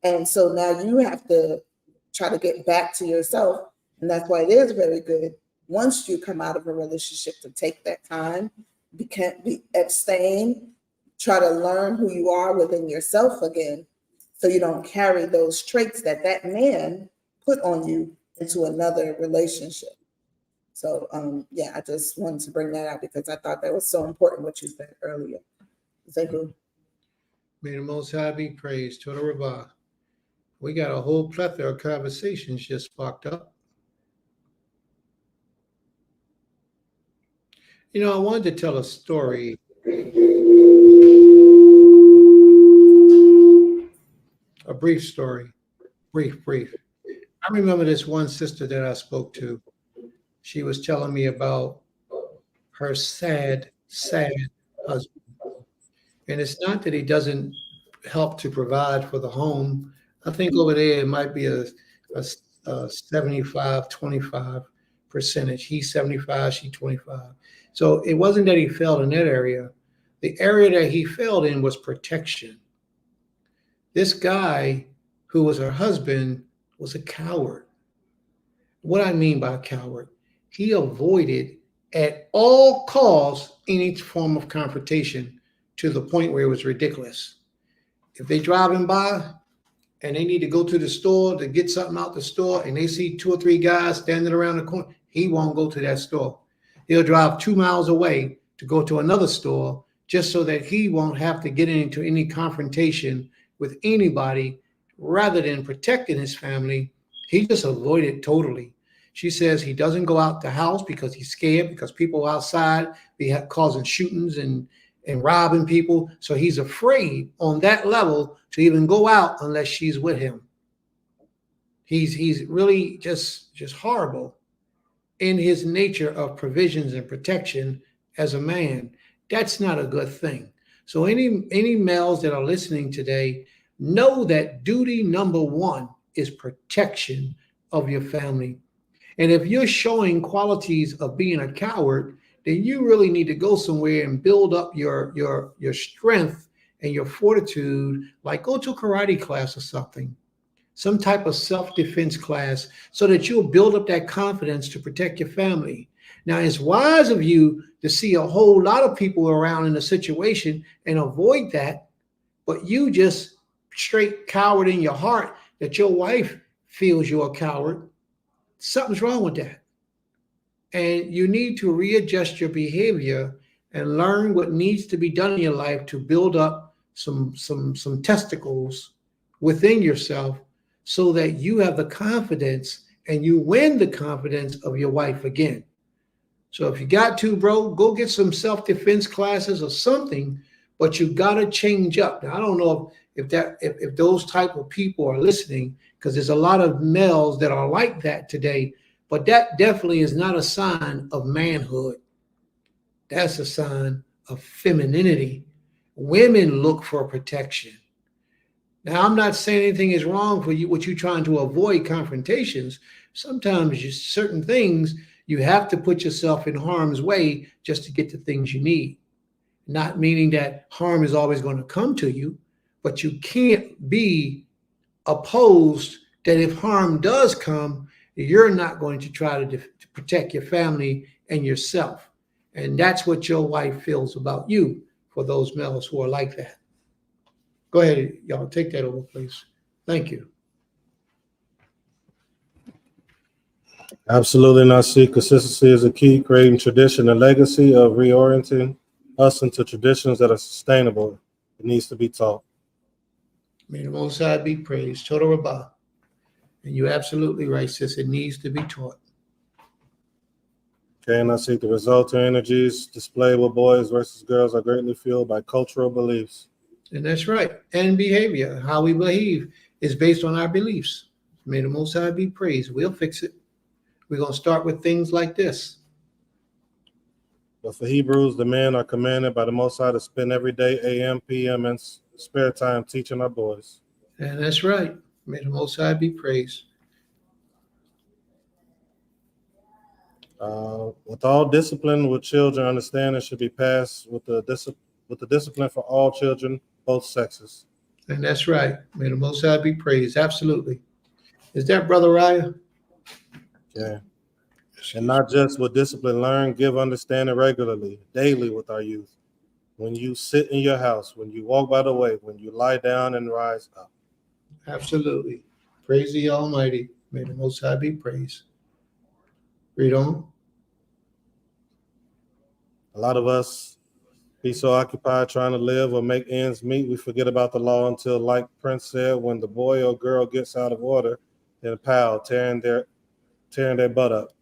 And so now you have to try to get back to yourself. And that's why it is very good once you come out of a relationship to take that time, abstain, try to learn who you are within yourself again, so you don't carry those traits that man put on you into another relationship. So, yeah, I just wanted to bring that out because I thought that was so important what you said earlier. Zehu. May the Most High be praised. To the Rabbah. We got a whole plethora of conversations just sparked up. I wanted to tell a story. A brief story. Brief. I remember this one sister that I spoke to. She was telling me about her sad husband. And it's not that he doesn't help to provide for the home. I think over there it might be a 75-25 percentage. He's 75, she 25. So it wasn't that he failed in that area. The area that he failed in was protection. This guy who was her husband was a coward. What I mean by coward, he avoided at all costs any form of confrontation to the point where it was ridiculous. If they driving by and they need to go to the store to get something out the store and they see 2 or 3 guys standing around the corner, he won't go to that store. He'll drive 2 miles away to go to another store just so that he won't have to get into any confrontation with anybody. Rather than protecting his family, he just avoided totally. She says he doesn't go out the house because he's scared, because people outside be causing shootings and robbing people. So he's afraid on that level to even go out unless she's with him. He's really just horrible in his nature of provisions and protection as a man. That's not a good thing. So any males that are listening today, know that duty number one is protection of your family. And if you're showing qualities of being a coward, then you really need to go somewhere and build up your strength and your fortitude, like go to a karate class or something, some type of self-defense class, so that you'll build up that confidence to protect your family. Now, it's wise of you to see a whole lot of people around in a situation and avoid that, but you just straight coward in your heart that your wife feels you're a coward. Something's wrong with that. And you need to readjust your behavior and learn what needs to be done in your life to build up some testicles within yourself so that you have the confidence and you win the confidence of your wife again. So if you got to, bro, go get some self-defense classes or something, but you got to change up. Now, I don't know if those type of people are listening, because there's a lot of males that are like that today, but that definitely is not a sign of manhood. That's a sign of femininity. Women look for protection. Now, I'm not saying anything is wrong for you, what you're trying to avoid confrontations. Sometimes certain things, you have to put yourself in harm's way just to get the things you need. Not meaning that harm is always going to come to you, but you can't be opposed that if harm does come, you're not going to try to protect your family and yourself. And that's what your wife feels about you, for those males who are like that. Go ahead, y'all, take that over, please. Thank you. Absolutely not. See, consistency is a key, creating tradition and legacy of reorienting us into traditions that are sustainable. It needs to be taught. May the Most High be praised. Total Rabbah. And you're absolutely right, sis. It needs to be taught. Okay, and I see the resulting energies displayed with boys versus girls are greatly fueled by cultural beliefs. And that's right. And behavior, how we behave, is based on our beliefs. May the Most High be praised. We'll fix it. We're going to start with things like this. But for Hebrews, the men are commanded by the Most High to spend every day, AM, PM, and spare time teaching our boys. And that's right. May the Most High be praised. With all discipline, with children, understanding should be passed with the discipline for all children, both sexes. And that's right. May the Most High be praised. Absolutely. Is that Brother Raya? Okay. And not just with discipline, learn, give understanding regularly, daily with our youth. When you sit in your house, when you walk by the way, when you lie down and rise up. Absolutely. Praise the Almighty. May the Most High be praised. Read on. A lot of us be so occupied trying to live or make ends meet, we forget about the law until, like Prince said, when the boy or girl gets out of order, then pow, tearing their butt up,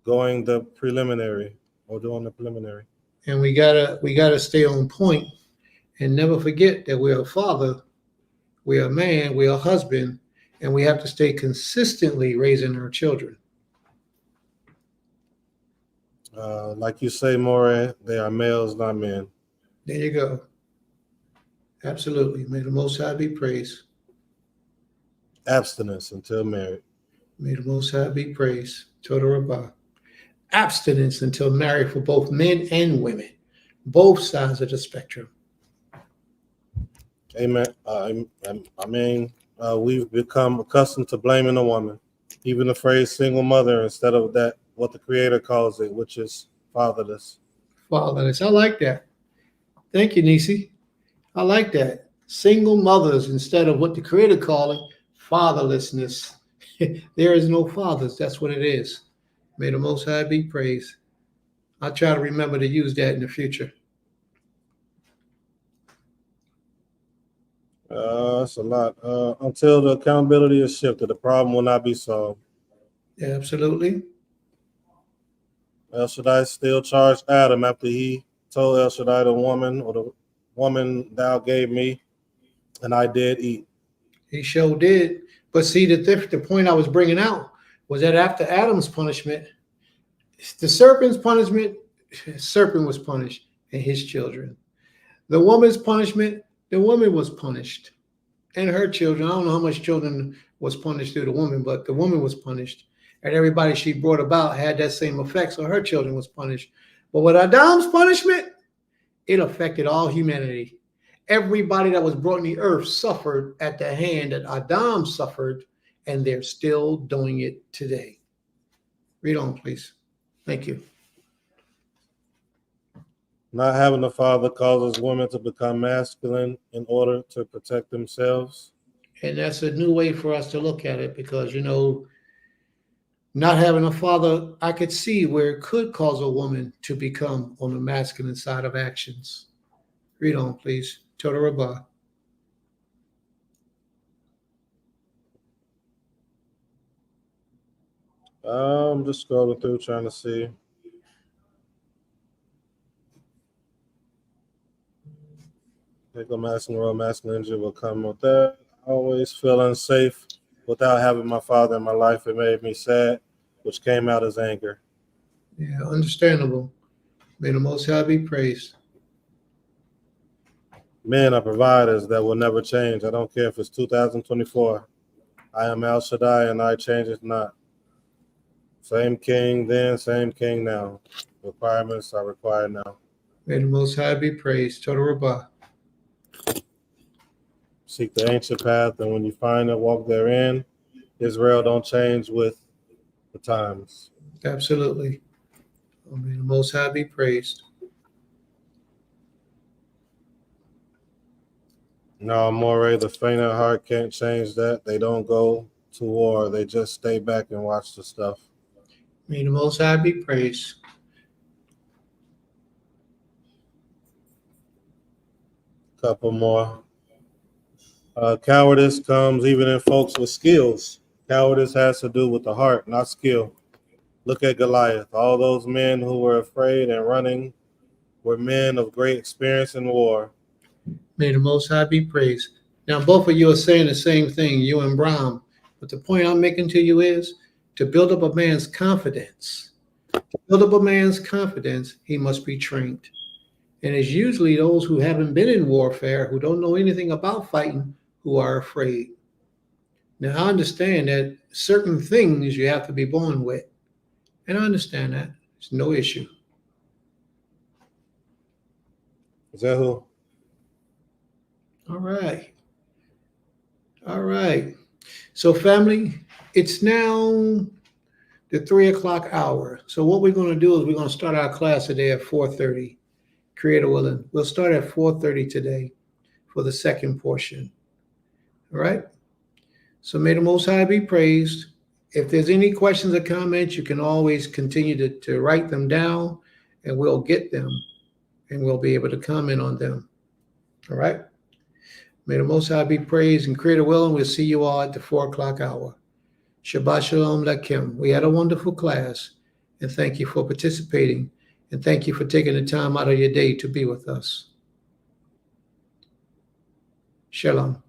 doing the preliminary. And we gotta stay on point and never forget that we're a father, we're a man, we're a husband, and we have to stay consistently raising our children. Like you say, More, they are males, not men. There you go. Absolutely. May the Most High be praised. Abstinence until married. May the Most High be praised. Total Rabbah. Abstinence until married for both men and women, both sides of the spectrum. Amen. We've become accustomed to blaming a woman, even the phrase single mother instead of that, what the Creator calls it, which is fatherless. Fatherless. I like that. Thank you, Nisi. I like that. Single mothers instead of what the Creator called it, fatherlessness. There is no fathers. That's what it is. May the Most High be praised. I'll try to remember to use that in the future. That's a lot. Until the accountability is shifted, the problem will not be solved. Yeah, absolutely. El Shaddai still charged Adam after he told El Shaddai, the woman thou gave me, and I did eat. He sure did. But see, the point I was bringing out was that after Adam's punishment, the serpent's punishment, serpent was punished and his children. The woman's punishment, the woman was punished and her children. I don't know how much children was punished through the woman, but the woman was punished. And everybody she brought about had that same effect, so her children was punished. But with Adam's punishment, it affected all humanity. Everybody that was brought in the earth suffered at the hand that Adam suffered, and they're still doing it today. Read on, please. Thank you. Not having a father causes women to become masculine in order to protect themselves. And that's a new way for us to look at it because, you know, not having a father, I could see where it could cause a woman to become on the masculine side of actions. Read on, please. Total Rabbah. I'm just scrolling through trying to see. I think a masculine energy will come with that. I always feel unsafe without having my father in my life. It made me sad, which came out as anger. Yeah, understandable. May the Most High be praised. Men are providers that will never change. I don't care if it's 2024. I am El Shaddai and I change it not. Same king then, same king now. Requirements are required now. May the Most High be praised. Total Rabbah. Seek the ancient path, and when you find it, walk therein. Israel don't change with the times. Absolutely. May the Most High be praised. No, Moray, the faint at heart can't change that. They don't go to war. They just stay back and watch the stuff. May the Most High be praised. Couple more. Cowardice comes even in folks with skills. Cowardice has to do with the heart, not skill. Look at Goliath. All those men who were afraid and running were men of great experience in war. May the Most High be praised. Now, both of you are saying the same thing, you and Brown. But the point I'm making to you is to build up a man's confidence. To build up a man's confidence, he must be trained. And it's usually those who haven't been in warfare, who don't know anything about fighting, who are afraid. Now, I understand that certain things you have to be born with. And I understand that. It's no issue. Is that who? All right. All right. So, family, it's now the 3 o'clock hour. So what we're going to do is we're going to start our class today at 4:30. Creator willing. We'll start at 4:30 today for the second portion. All right. So may the Most High be praised. If there's any questions or comments, you can always continue to write them down and we'll get them and we'll be able to comment on them. All right. May the Most High be praised and Creator willing. We'll see you all at the 4 o'clock hour. Shabbat Shalom Lakim. We had a wonderful class and thank you for participating and thank you for taking the time out of your day to be with us. Shalom.